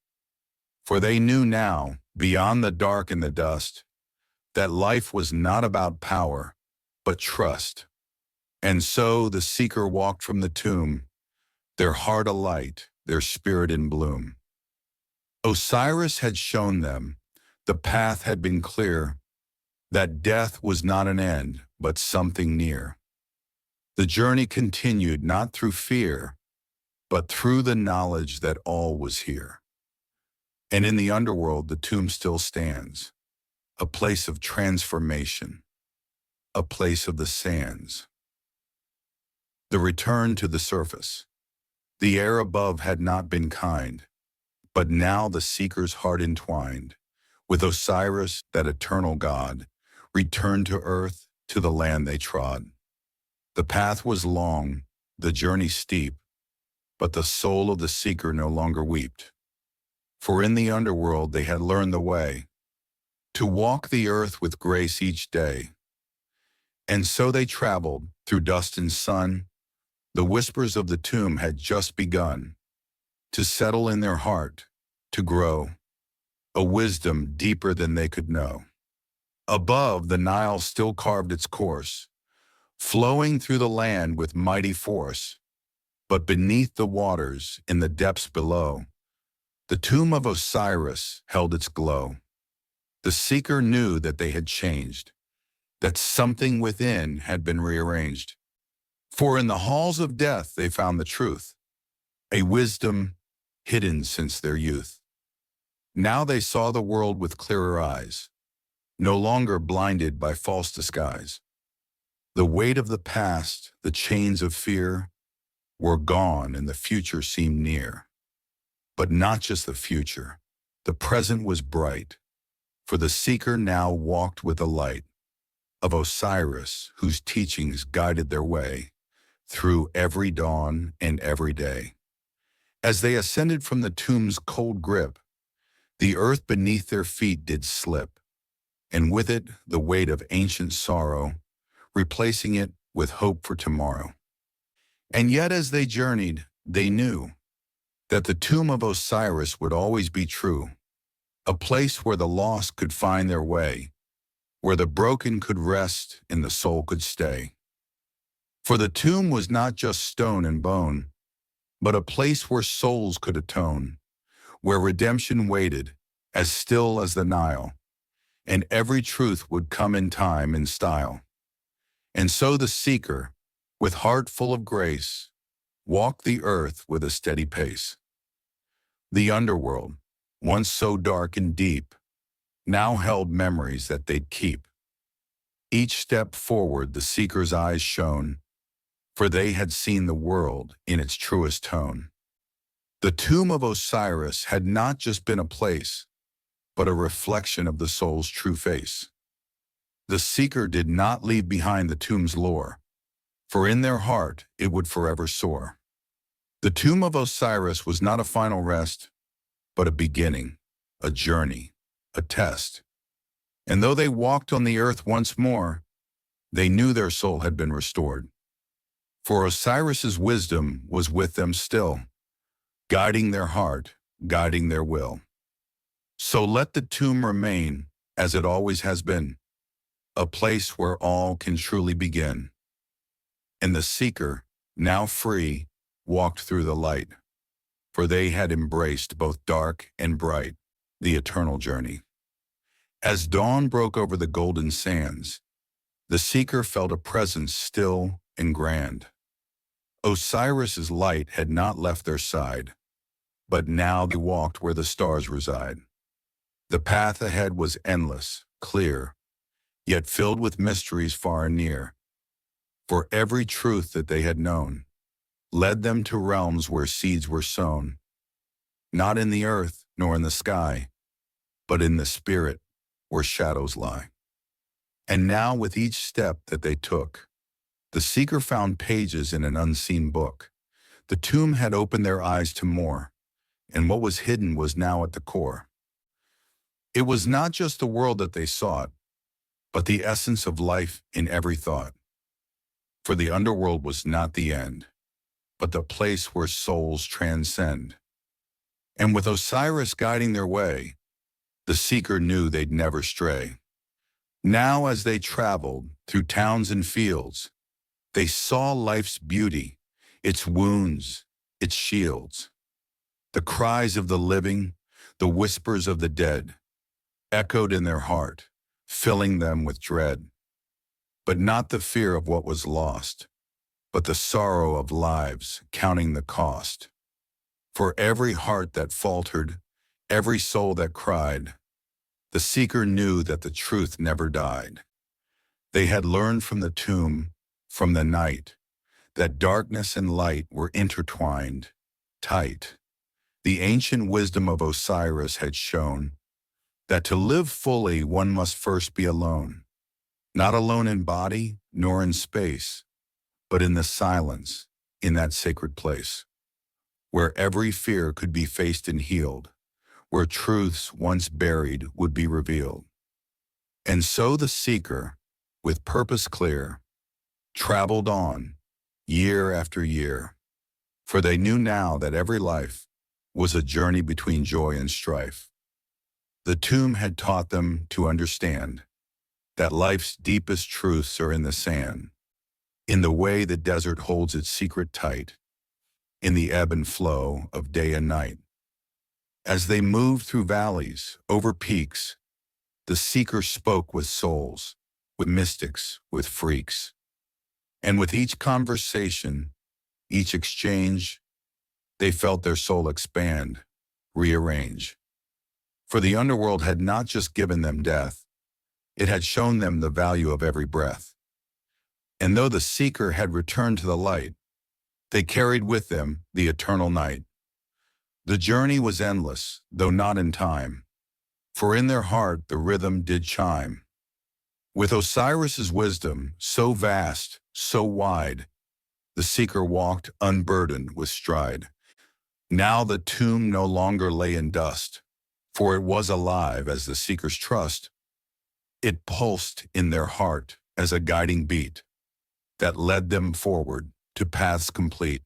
For they knew now, beyond the dark and the dust, that life was not about power, but trust. And so the seeker walked from the tomb, their heart alight, their spirit in bloom. Osiris had shown them, the path had been clear, that death was not an end, but something near. The journey continued not through fear, but through the knowledge that all was here. And in the underworld, the tomb still stands, a place of transformation, a place of the sands. The return to the surface. The air above had not been kind, but now the seeker's heart entwined with Osiris, that eternal God, returned to earth to the land they trod. The path was long, the journey steep, but the soul of the seeker no longer wept. For in the underworld they had learned the way to walk the earth with grace each day. And so they traveled through dust and sun. The whispers of the tomb had just begun to settle in their heart, to grow, a wisdom deeper than they could know. Above, the Nile still carved its course, flowing through the land with mighty force. But beneath the waters, in the depths below, the tomb of Osiris held its glow. The seeker knew that they had changed, that something within had been rearranged. For in the halls of death they found the truth, a wisdom hidden since their youth. Now they saw the world with clearer eyes, no longer blinded by false disguise. The weight of the past, the chains of fear, were gone and the future seemed near. But not just the future, the present was bright, for the seeker now walked with the light of Osiris, whose teachings guided their way through every dawn and every day. As they ascended from the tomb's cold grip, the earth beneath their feet did slip, and with it the weight of ancient sorrow, replacing it with hope for tomorrow. And yet as they journeyed, they knew that the tomb of Osiris would always be true, a place where the lost could find their way, where the broken could rest and the soul could stay. For the tomb was not just stone and bone, but a place where souls could atone, where redemption waited, as still as the Nile, and every truth would come in time and style. And so the seeker, with heart full of grace, walked the earth with a steady pace. The underworld, once so dark and deep, now held memories that they'd keep. Each step forward the seeker's eyes shone, for they had seen the world in its truest tone. The tomb of Osiris had not just been a place, but a reflection of the soul's true face. The seeker did not leave behind the tomb's lore, for in their heart it would forever soar. The tomb of Osiris was not a final rest, but a beginning, a journey, a test. And though they walked on the earth once more, they knew their soul had been restored. For Osiris's wisdom was with them still, guiding their heart, guiding their will. So let the tomb remain, as it always has been, a place where all can truly begin. And the seeker, now free, walked through the light, for they had embraced both dark and bright, the eternal journey. As dawn broke over the golden sands, the seeker felt a presence still and grand. Osiris's light had not left their side, but now they walked where the stars reside. The path ahead was endless, clear, yet filled with mysteries far and near. For every truth that they had known led them to realms where seeds were sown, not in the earth nor in the sky, but in the spirit where shadows lie. And now with each step that they took, the seeker found pages in an unseen book. The tomb had opened their eyes to more, and what was hidden was now at the core. It was not just the world that they sought, but the essence of life in every thought. For the underworld was not the end, but the place where souls transcend. And with Osiris guiding their way, the seeker knew they'd never stray. Now as they traveled through towns and fields, they saw life's beauty, its wounds, its shields. The cries of the living, the whispers of the dead, echoed in their heart, filling them with dread. But not the fear of what was lost, but the sorrow of lives counting the cost. For every heart that faltered, every soul that cried, the seeker knew that the truth never died. They had learned from the tomb, from the night, that darkness and light were intertwined, tight. The ancient wisdom of Osiris had shown that to live fully one must first be alone. not alone in body nor in space, but in the silence, in that sacred place, where every fear could be faced and healed, where truths once buried would be revealed. And so the seeker, with purpose clear, traveled on, year after year, for they knew now that every life was a journey between joy and strife. The tomb had taught them to understand that life's deepest truths are in the sand, in the way the desert holds its secret tight, in the ebb and flow of day and night. As they moved through valleys, over peaks, the seeker spoke with souls, with mystics, with freaks. And with each conversation, each exchange, they felt their soul expand, rearrange. For the underworld had not just given them death, it had shown them the value of every breath. And though the seeker had returned to the light, they carried with them the eternal night. The journey was endless, though not in time, for in their heart the rhythm did chime. With Osiris's wisdom so vast, so wide, the seeker walked unburdened with stride. Now the tomb no longer lay in dust, for it was alive as the seeker's trust. It pulsed in their heart as a guiding beat that led them forward to paths complete.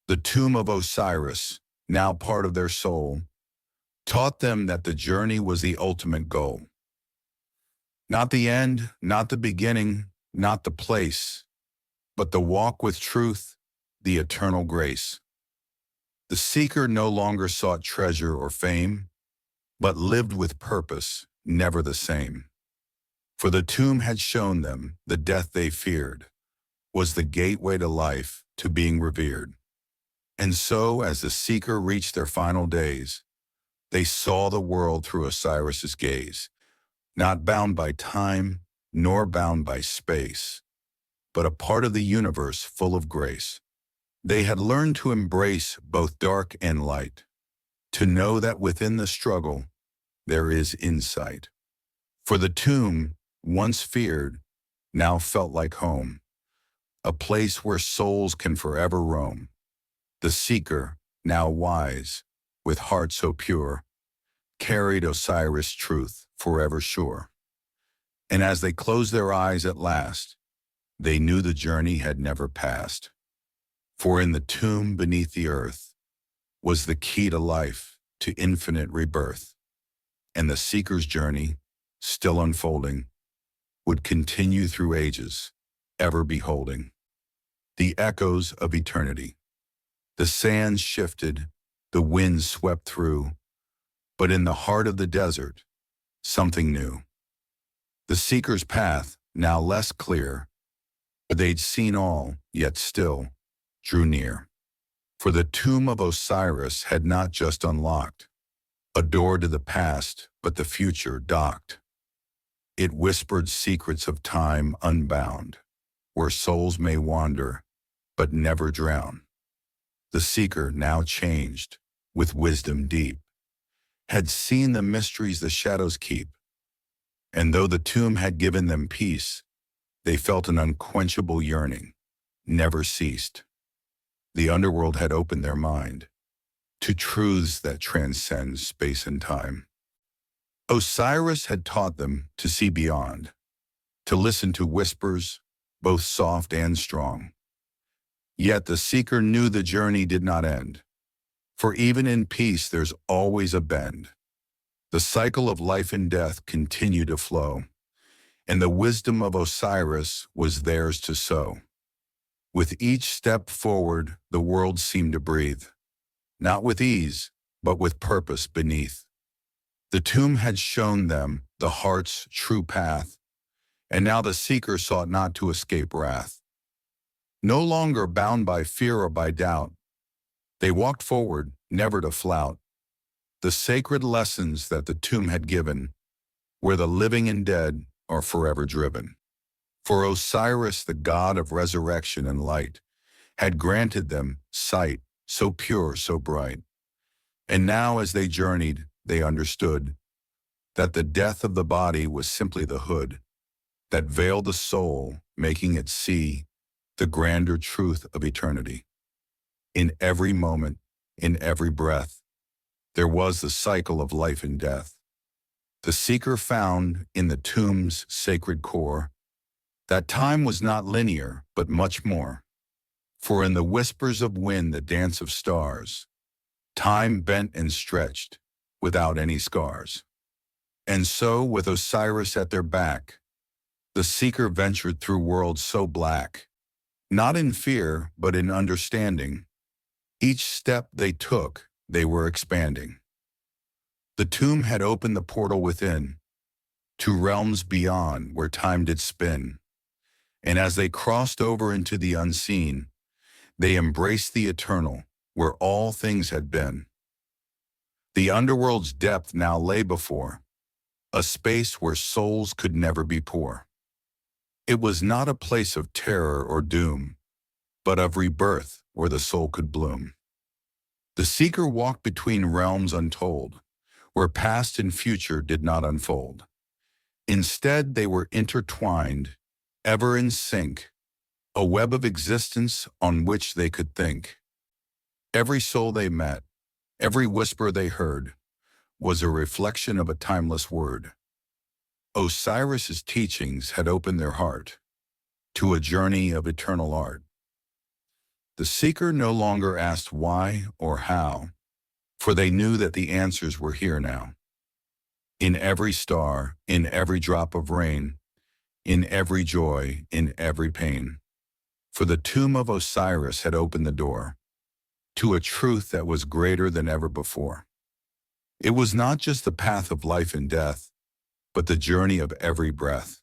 The tomb of Osiris, now part of their soul, taught them that the journey was the ultimate goal. Not the end, not the beginning, not the place, but the walk with truth, the eternal grace. The seeker no longer sought treasure or fame, but lived with purpose, never the same. For the tomb had shown them the death they feared was the gateway to life, to being revered. And so, as the seeker reached their final days, they saw the world through Osiris's gaze, not bound by time, nor bound by space, but a part of the universe full of grace. They had learned to embrace both dark and light, to know that within the struggle there is insight. For the tomb, once feared, now felt like home, a place where souls can forever roam. The seeker, now wise, with heart so pure, carried Osiris' truth forever sure. And as they closed their eyes at last, they knew the journey had never passed. For in the tomb beneath the earth was the key to life, to infinite rebirth. And the seeker's journey, still unfolding, would continue through ages, ever beholding the echoes of eternity. The sands shifted, the winds swept through, but in the heart of the desert, something new. The seeker's path, now less clear, but they'd seen all, yet still, drew near. For the tomb of Osiris had not just unlocked a door to the past, but the future docked. It whispered secrets of time unbound, where souls may wander, but never drown. The seeker, now changed, with wisdom deep, had seen the mysteries the shadows keep. And though the tomb had given them peace, they felt an unquenchable yearning, never ceased. The underworld had opened their mind to truths that transcend space and time. Osiris had taught them to see beyond, to listen to whispers, both soft and strong. Yet the seeker knew the journey did not end, for even in peace there's always a bend. The cycle of life and death continued to flow, and the wisdom of Osiris was theirs to sow. With each step forward, the world seemed to breathe, not with ease, but with purpose beneath. The tomb had shown them the heart's true path, and now the seeker sought not to escape wrath. No longer bound by fear or by doubt, they walked forward, never to flout the sacred lessons that the tomb had given, where the living and dead are forever driven. For Osiris, the god of resurrection and light, had granted them sight so pure, so bright. And now as they journeyed, they understood that the death of the body was simply the hood that veil the soul, making it see the grander truth of eternity. In every moment, in every breath, there was the cycle of life and death. The seeker found in the tomb's sacred core that time was not linear, but much more. For in the whispers of wind, the dance of stars, time bent and stretched without any scars. And so, with Osiris at their back, the seeker ventured through worlds so black, not in fear, but in understanding. Each step they took, they were expanding. The tomb had opened the portal within, to realms beyond where time did spin. And as they crossed over into the unseen, they embraced the eternal, where all things had been. The underworld's depth now lay before, a space where souls could never be poor. It was not a place of terror or doom, but of rebirth where the soul could bloom. The seeker walked between realms untold, where past and future did not unfold. Instead, they were intertwined, ever in sync, a web of existence on which they could think. Every soul they met, every whisper they heard, was a reflection of a timeless word. Osiris's teachings had opened their heart to a journey of eternal art. The seeker no longer asked why or how, for they knew that the answers were here now. In every star, in every drop of rain, in every joy, in every pain. For the tomb of Osiris had opened the door to a truth that was greater than ever before. It was not just the path of life and death, but the journey of every breath.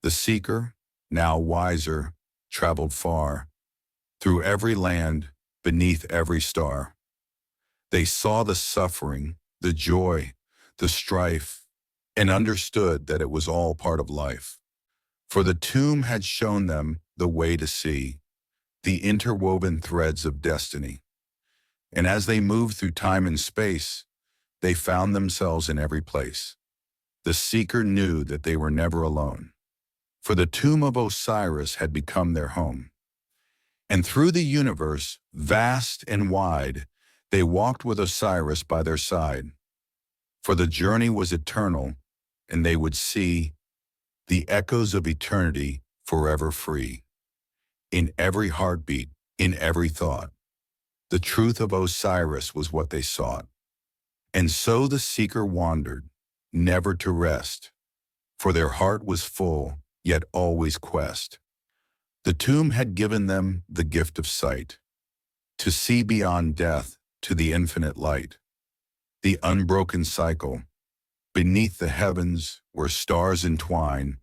The seeker, now wiser, traveled far, through every land, beneath every star. They saw the suffering, the joy, the strife, and understood that it was all part of life. For the tomb had shown them the way to see the interwoven threads of destiny. And as they moved through time and space, they found themselves in every place. The seeker knew that they were never alone, for the tomb of Osiris had become their home. And through the universe, vast and wide, they walked with Osiris by their side. For the journey was eternal, and they would see the echoes of eternity forever free. In every heartbeat, in every thought, the truth of Osiris was what they sought. And so the seeker wandered, never to rest, for their heart was full, yet always quest. The tomb had given them the gift of sight, to see beyond death to the infinite light. The unbroken cycle, beneath the heavens where stars entwine,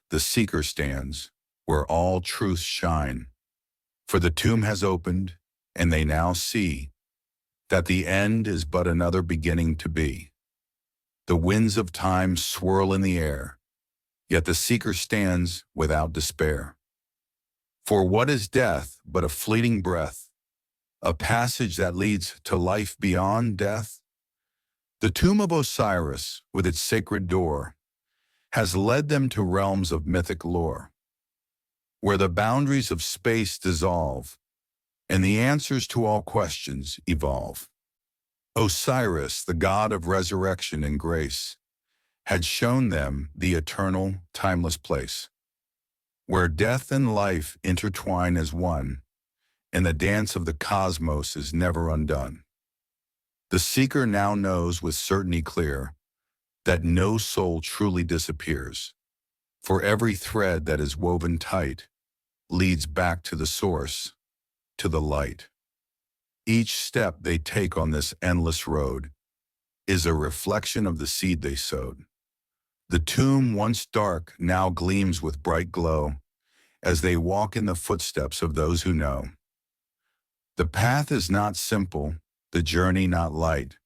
the seeker stands, where all truths shine. For the tomb has opened, and they now see that the end is but another beginning to be. The winds of time swirl in the air, yet the seeker stands without despair. For what is death but a fleeting breath, a passage that leads to life beyond death? The tomb of Osiris, with its sacred door, has led them to realms of mythic lore, where the boundaries of space dissolve and the answers to all questions evolve. Osiris, the god of resurrection and grace, had shown them the eternal, timeless place, where death and life intertwine as one, and the dance of the cosmos is never undone. The seeker now knows with certainty clear that no soul truly disappears, for every thread that is woven tight leads back to the source, to the light. Each step they take on this endless road is a reflection of the seed they sowed. The tomb, once dark, now gleams with bright glow as they walk in the footsteps of those who know. The path is not simple, the journey not light,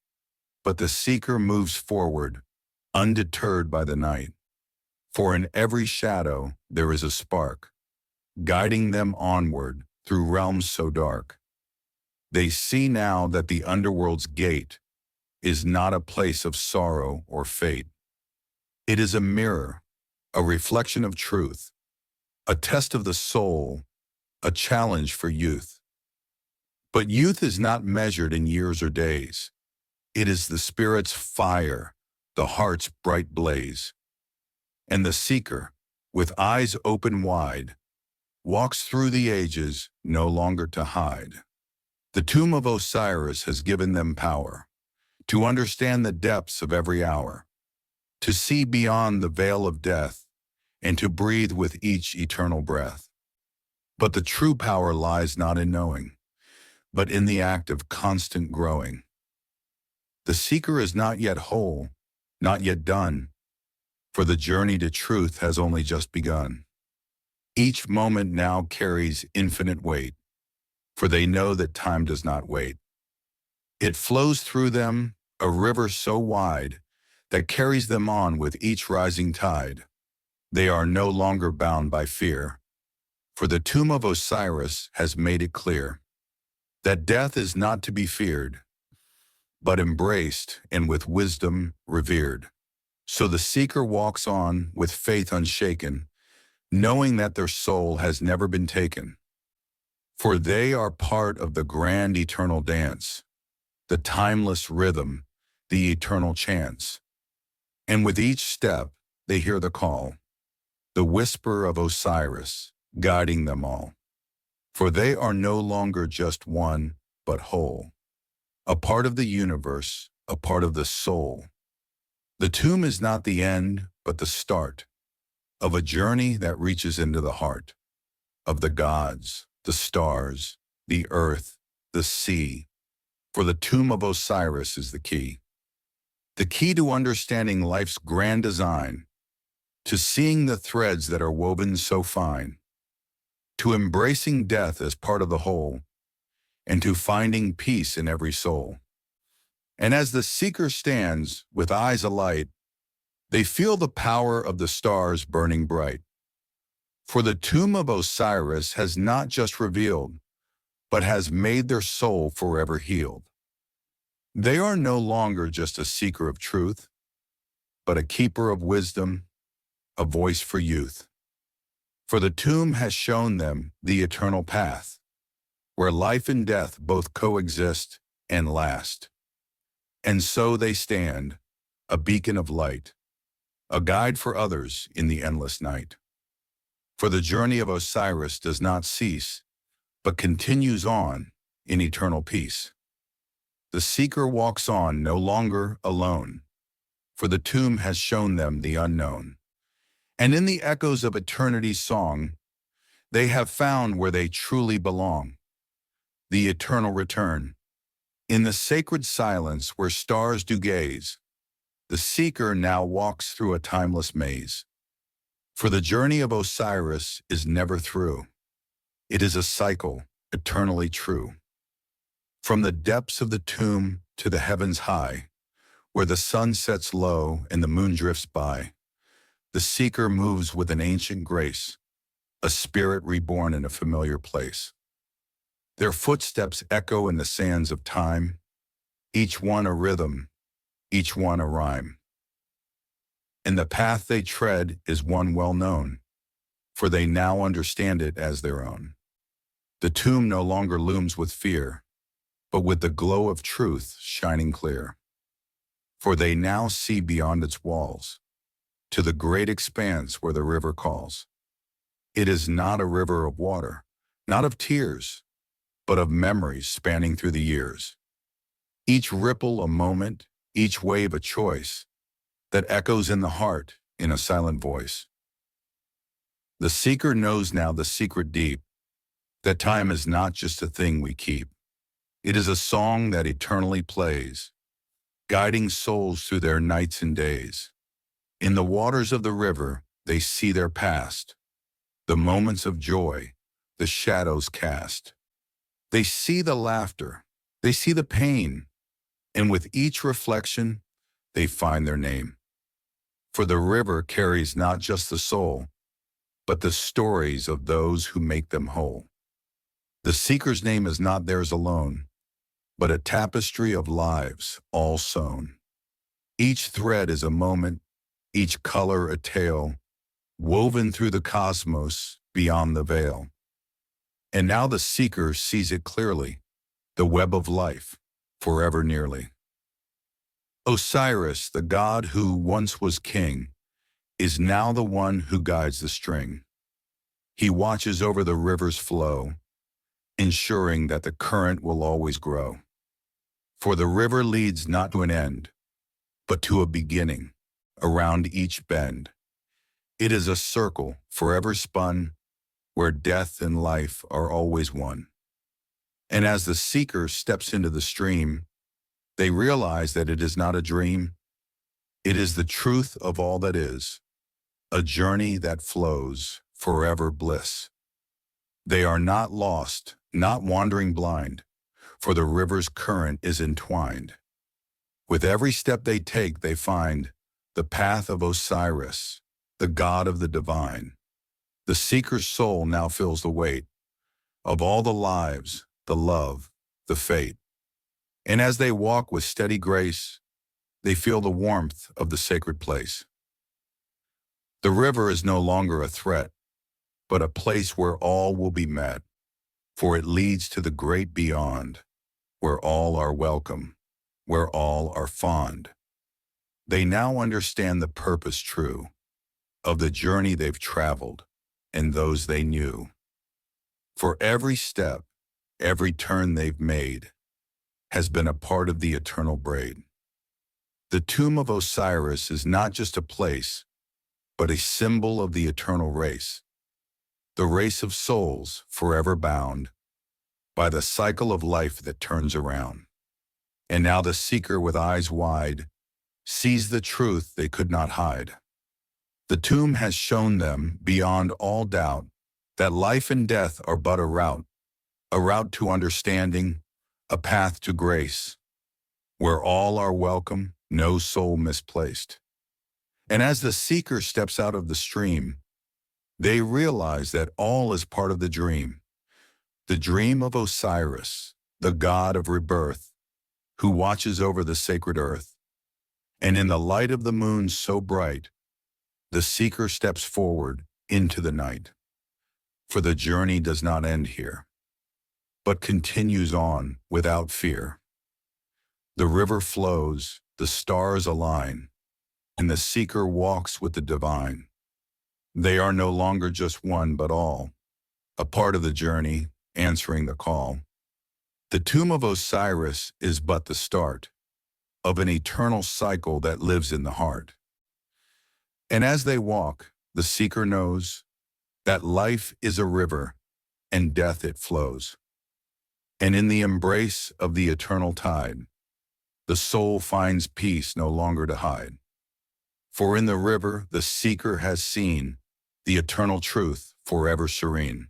but the seeker moves forward, undeterred by the night. For in every shadow there is a spark, guiding them onward through realms so dark. They see now that the underworld's gate is not a place of sorrow or fate. It is a mirror, a reflection of truth, a test of the soul, a challenge for youth. But youth is not measured in years or days. It is the spirit's fire, the heart's bright blaze. And the seeker, with eyes open wide, walks through the ages no longer to hide. The tomb of Osiris has given them power to understand the depths of every hour, to see beyond the veil of death, and to breathe with each eternal breath. But the true power lies not in knowing, but in the act of constant growing. The seeker is not yet whole, not yet done, for the journey to truth has only just begun. Each moment now carries infinite weight, for they know that time does not wait. It flows through them, a river so wide, that carries them on with each rising tide. They are no longer bound by fear, for the tomb of Osiris has made it clear that death is not to be feared, but embraced and with wisdom revered. So the seeker walks on with faith unshaken, knowing that their soul has never been taken. For they are part of the grand eternal dance, the timeless rhythm, the eternal chance. And with each step, they hear the call, the whisper of Osiris, guiding them all. For they are no longer just one, but whole, a part of the universe, a part of the soul. The tomb is not the end, but the start of a journey that reaches into the heart of the gods, the stars, the earth, the sea. For the tomb of Osiris is the key to understanding life's grand design, to seeing the threads that are woven so fine, to embracing death as part of the whole, and to finding peace in every soul. And as the seeker stands with eyes alight, they feel the power of the stars burning bright. For the tomb of Osiris has not just revealed, but has made their soul forever healed. They are no longer just a seeker of truth, but a keeper of wisdom, a voice for youth. For the tomb has shown them the eternal path, where life and death both coexist and last. And so they stand, a beacon of light, a guide for others in the endless night. For the journey of Osiris does not cease, but continues on in eternal peace. The seeker walks on no longer alone, for the tomb has shown them the unknown. And in the echoes of eternity's song, they have found where they truly belong, the eternal return. In the sacred silence where stars do gaze, the seeker now walks through a timeless maze. For the journey of Osiris is never through. It is a cycle, eternally true. From the depths of the tomb to the heavens high, where the sun sets low and the moon drifts by, the seeker moves with an ancient grace, a spirit reborn in a familiar place. Their footsteps echo in the sands of time, each one a rhythm, each one a rhyme. And the path they tread is one well known, for they now understand it as their own. The tomb no longer looms with fear, but with the glow of truth shining clear. For they now see beyond its walls, to the great expanse where the river calls. It is not a river of water, not of tears, but of memories spanning through the years. Each ripple a moment, each wave a choice, that echoes in the heart in a silent voice. The seeker knows now the secret deep, that time is not just a thing we keep. It is a song that eternally plays, guiding souls through their nights and days. In the waters of the river, they see their past, the moments of joy, the shadows cast. They see the laughter, they see the pain, and with each reflection, they find their name. For the river carries not just the soul, but the stories of those who make them whole. The seeker's name is not theirs alone, but a tapestry of lives all sewn. Each thread is a moment, each color a tale, woven through the cosmos beyond the veil. And now the seeker sees it clearly, the web of life, forever nearly. Osiris, the god who once was king, is now the one who guides the string. He watches over the river's flow, ensuring that the current will always grow. For the river leads not to an end, but to a beginning, around each bend. It is a circle, forever spun, where death and life are always one. And as the seeker steps into the stream, they realize that it is not a dream. It is the truth of all that is, a journey that flows, forever bliss. They are not lost, not wandering blind, for the river's current is entwined. With every step they take, they find the path of Osiris, the god of the divine. The seeker's soul now feels the weight of all the lives, the love, the fate. And as they walk with steady grace, they feel the warmth of the sacred place. The river is no longer a threat, but a place where all will be met, for it leads to the great beyond, where all are welcome, where all are fond. They now understand the purpose true of the journey they've traveled and those they knew. For every step, every turn they've made has been a part of the eternal braid. The tomb of Osiris is not just a place, but a symbol of the eternal race, the race of souls forever bound by the cycle of life that turns around. And now the seeker with eyes wide sees the truth they could not hide. The tomb has shown them, beyond all doubt, that life and death are but a route to understanding, a path to grace, where all are welcome, no soul misplaced. And as the seeker steps out of the stream, they realize that all is part of the dream of Osiris, the god of rebirth, who watches over the sacred earth. And in the light of the moon so bright, the seeker steps forward into the night. For the journey does not end here, but continues on without fear. The river flows, the stars align, and the seeker walks with the divine. They are no longer just one, but all, a part of the journey, answering the call. The tomb of Osiris is but the start of an eternal cycle that lives in the heart. And as they walk, the seeker knows that life is a river and death it flows. And in the embrace of the eternal tide, the soul finds peace no longer to hide. For in the river the seeker has seen the eternal truth forever serene,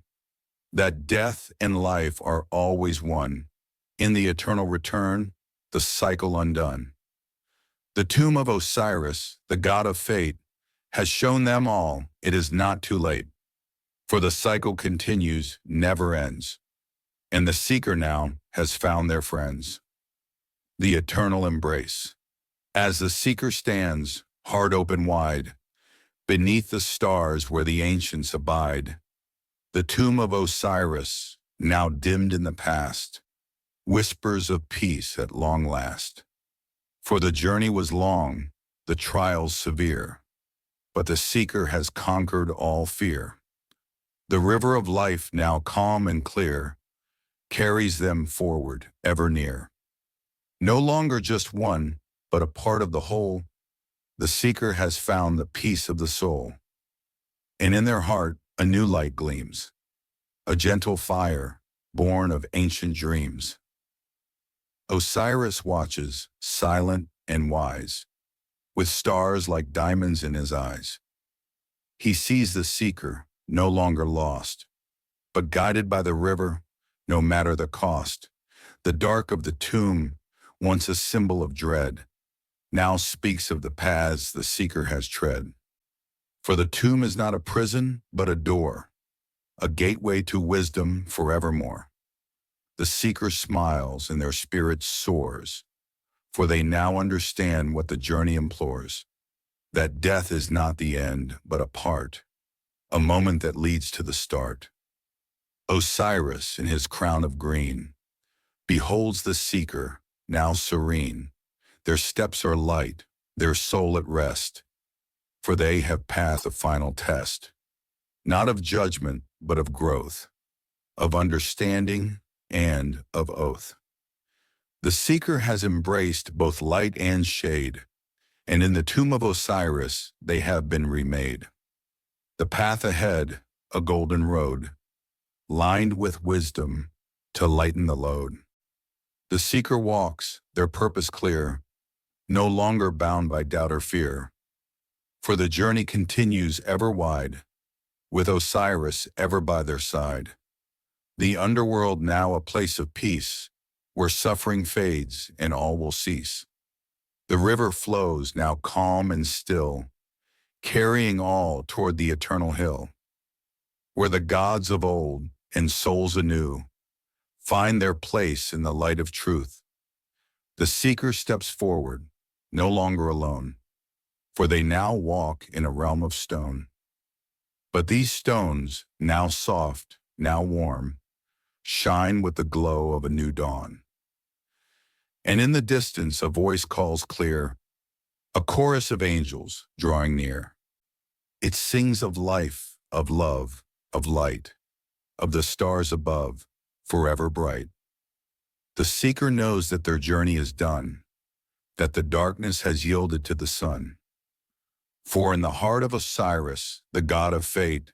that death and life are always one. In the eternal return, the cycle undone. The tomb of Osiris, the god of fate, has shown them all it is not too late. For the cycle continues, never ends. And the seeker now has found their friends. The eternal embrace. As the seeker stands, heart open wide, beneath the stars where the ancients abide, the tomb of Osiris, now dimmed in the past, whispers of peace at long last. For the journey was long, the trials severe, but the seeker has conquered all fear. The river of life, now calm and clear, carries them forward, ever near. No longer just one, but a part of the whole, the seeker has found the peace of the soul. And in their heart, a new light gleams, a gentle fire, born of ancient dreams. Osiris watches, silent and wise, with stars like diamonds in his eyes. He sees the seeker, no longer lost, but guided by the river, no matter the cost. The dark of the tomb, once a symbol of dread, now speaks of the paths the seeker has tread. For the tomb is not a prison, but a door, a gateway to wisdom forevermore. The seeker smiles and their spirit soars, for they now understand what the journey implores, that death is not the end, but a part, a moment that leads to the start. Osiris, in his crown of green, beholds the seeker, now serene. Their steps are light, their soul at rest, for they have passed the final test, not of judgment, but of growth, of understanding, and of oath. The seeker has embraced both light and shade, and in the tomb of Osiris they have been remade. The path ahead, a golden road, lined with wisdom to lighten the load. The seeker walks, their purpose clear, no longer bound by doubt or fear. For the journey continues ever wide, with Osiris ever by their side. The underworld now a place of peace, where suffering fades and all will cease. The river flows now calm and still, carrying all toward the eternal hill, where the gods of old and souls anew find their place in the light of truth. The seeker steps forward, no longer alone, for they now walk in a realm of stone. But these stones, now soft, now warm, shine with the glow of a new dawn. And in the distance a voice calls clear, a chorus of angels drawing near. It sings of life, of love, of light, of the stars above, forever bright. The seeker knows that their journey is done, that the darkness has yielded to the sun. For in the heart of Osiris, the god of fate,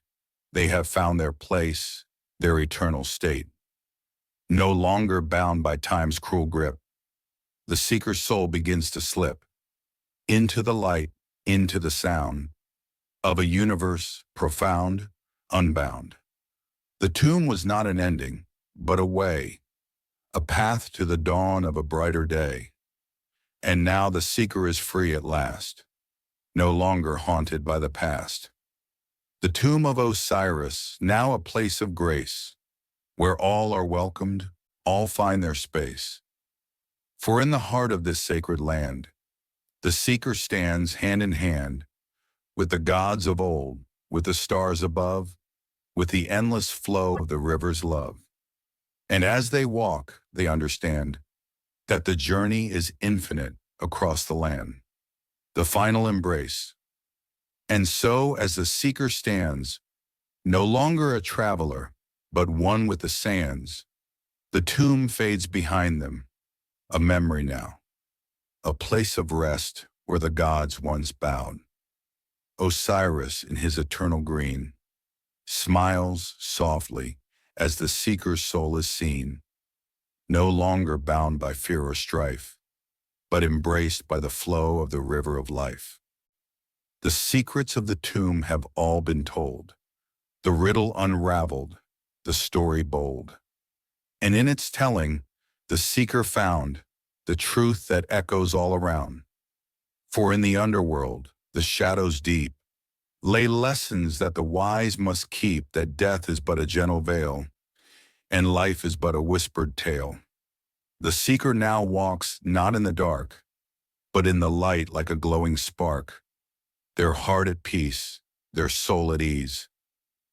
they have found their place, their eternal state. No longer bound by time's cruel grip, the seeker's soul begins to slip into the light, into the sound of a universe profound, unbound. The tomb was not an ending, but a way, a path to the dawn of a brighter day. And now the seeker is free at last, no longer haunted by the past. The tomb of Osiris, now a place of grace, where all are welcomed, all find their space. For in the heart of this sacred land, the seeker stands hand in hand with the gods of old, with the stars above, with the endless flow of the river's love. And as they walk, they understand that the journey is infinite across the land, the final embrace. And so, as the seeker stands, no longer a traveler, but one with the sands, the tomb fades behind them, a memory now, a place of rest where the gods once bowed. Osiris, in his eternal green, smiles softly as the seeker's soul is seen, no longer bound by fear or strife, but embraced by the flow of the river of life. The secrets of the tomb have all been told, the riddle unraveled, the story bold. And in its telling, the seeker found the truth that echoes all around. For in the underworld, the shadows deep, lay lessons that the wise must keep, that death is but a gentle veil, and life is but a whispered tale. The seeker now walks not in the dark, but in the light like a glowing spark, their heart at peace, their soul at ease,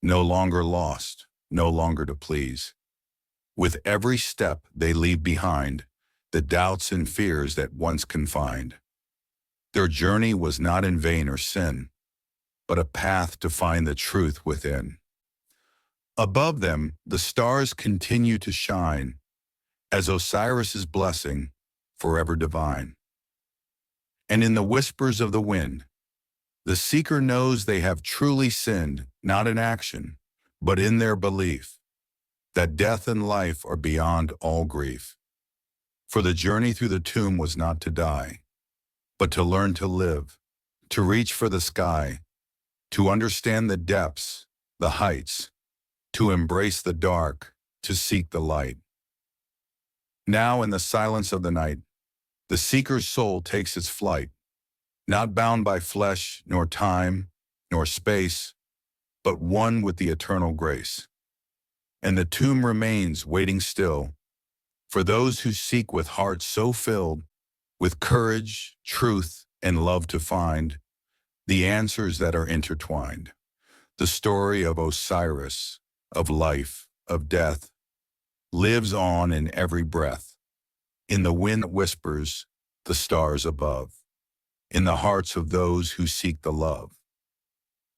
no longer lost, no longer to please. With every step they leave behind the doubts and fears that once confined. Their journey was not in vain or sin, but a path to find the truth within. Above them, the stars continue to shine as Osiris's blessing, forever divine. And in the whispers of the wind, the seeker knows they have truly sinned, not in action, but in their belief, that death and life are beyond all grief. For the journey through the tomb was not to die, but to learn to live, to reach for the sky, to understand the depths, the heights, to embrace the dark, to seek the light. Now in the silence of the night, the seeker's soul takes its flight, not bound by flesh, nor time, nor space, but one with the eternal grace. And the tomb remains waiting still, for those who seek with hearts so filled, with courage, truth, and love to find the answers that are intertwined. The story of Osiris, of life, of death, lives on in every breath, in the wind that whispers, the stars above, in the hearts of those who seek the love.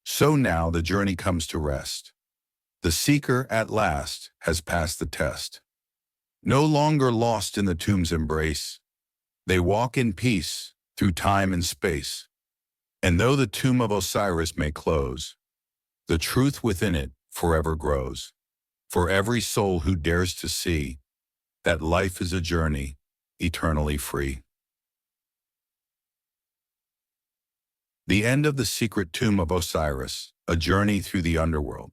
So now the journey comes to rest. The seeker at last has passed the test. No longer lost in the tomb's embrace, they walk in peace through time and space. And though the tomb of Osiris may close, the truth within it forever grows. For every soul who dares to see that life is a journey eternally free. The end of the secret tomb of Osiris, a journey through the underworld.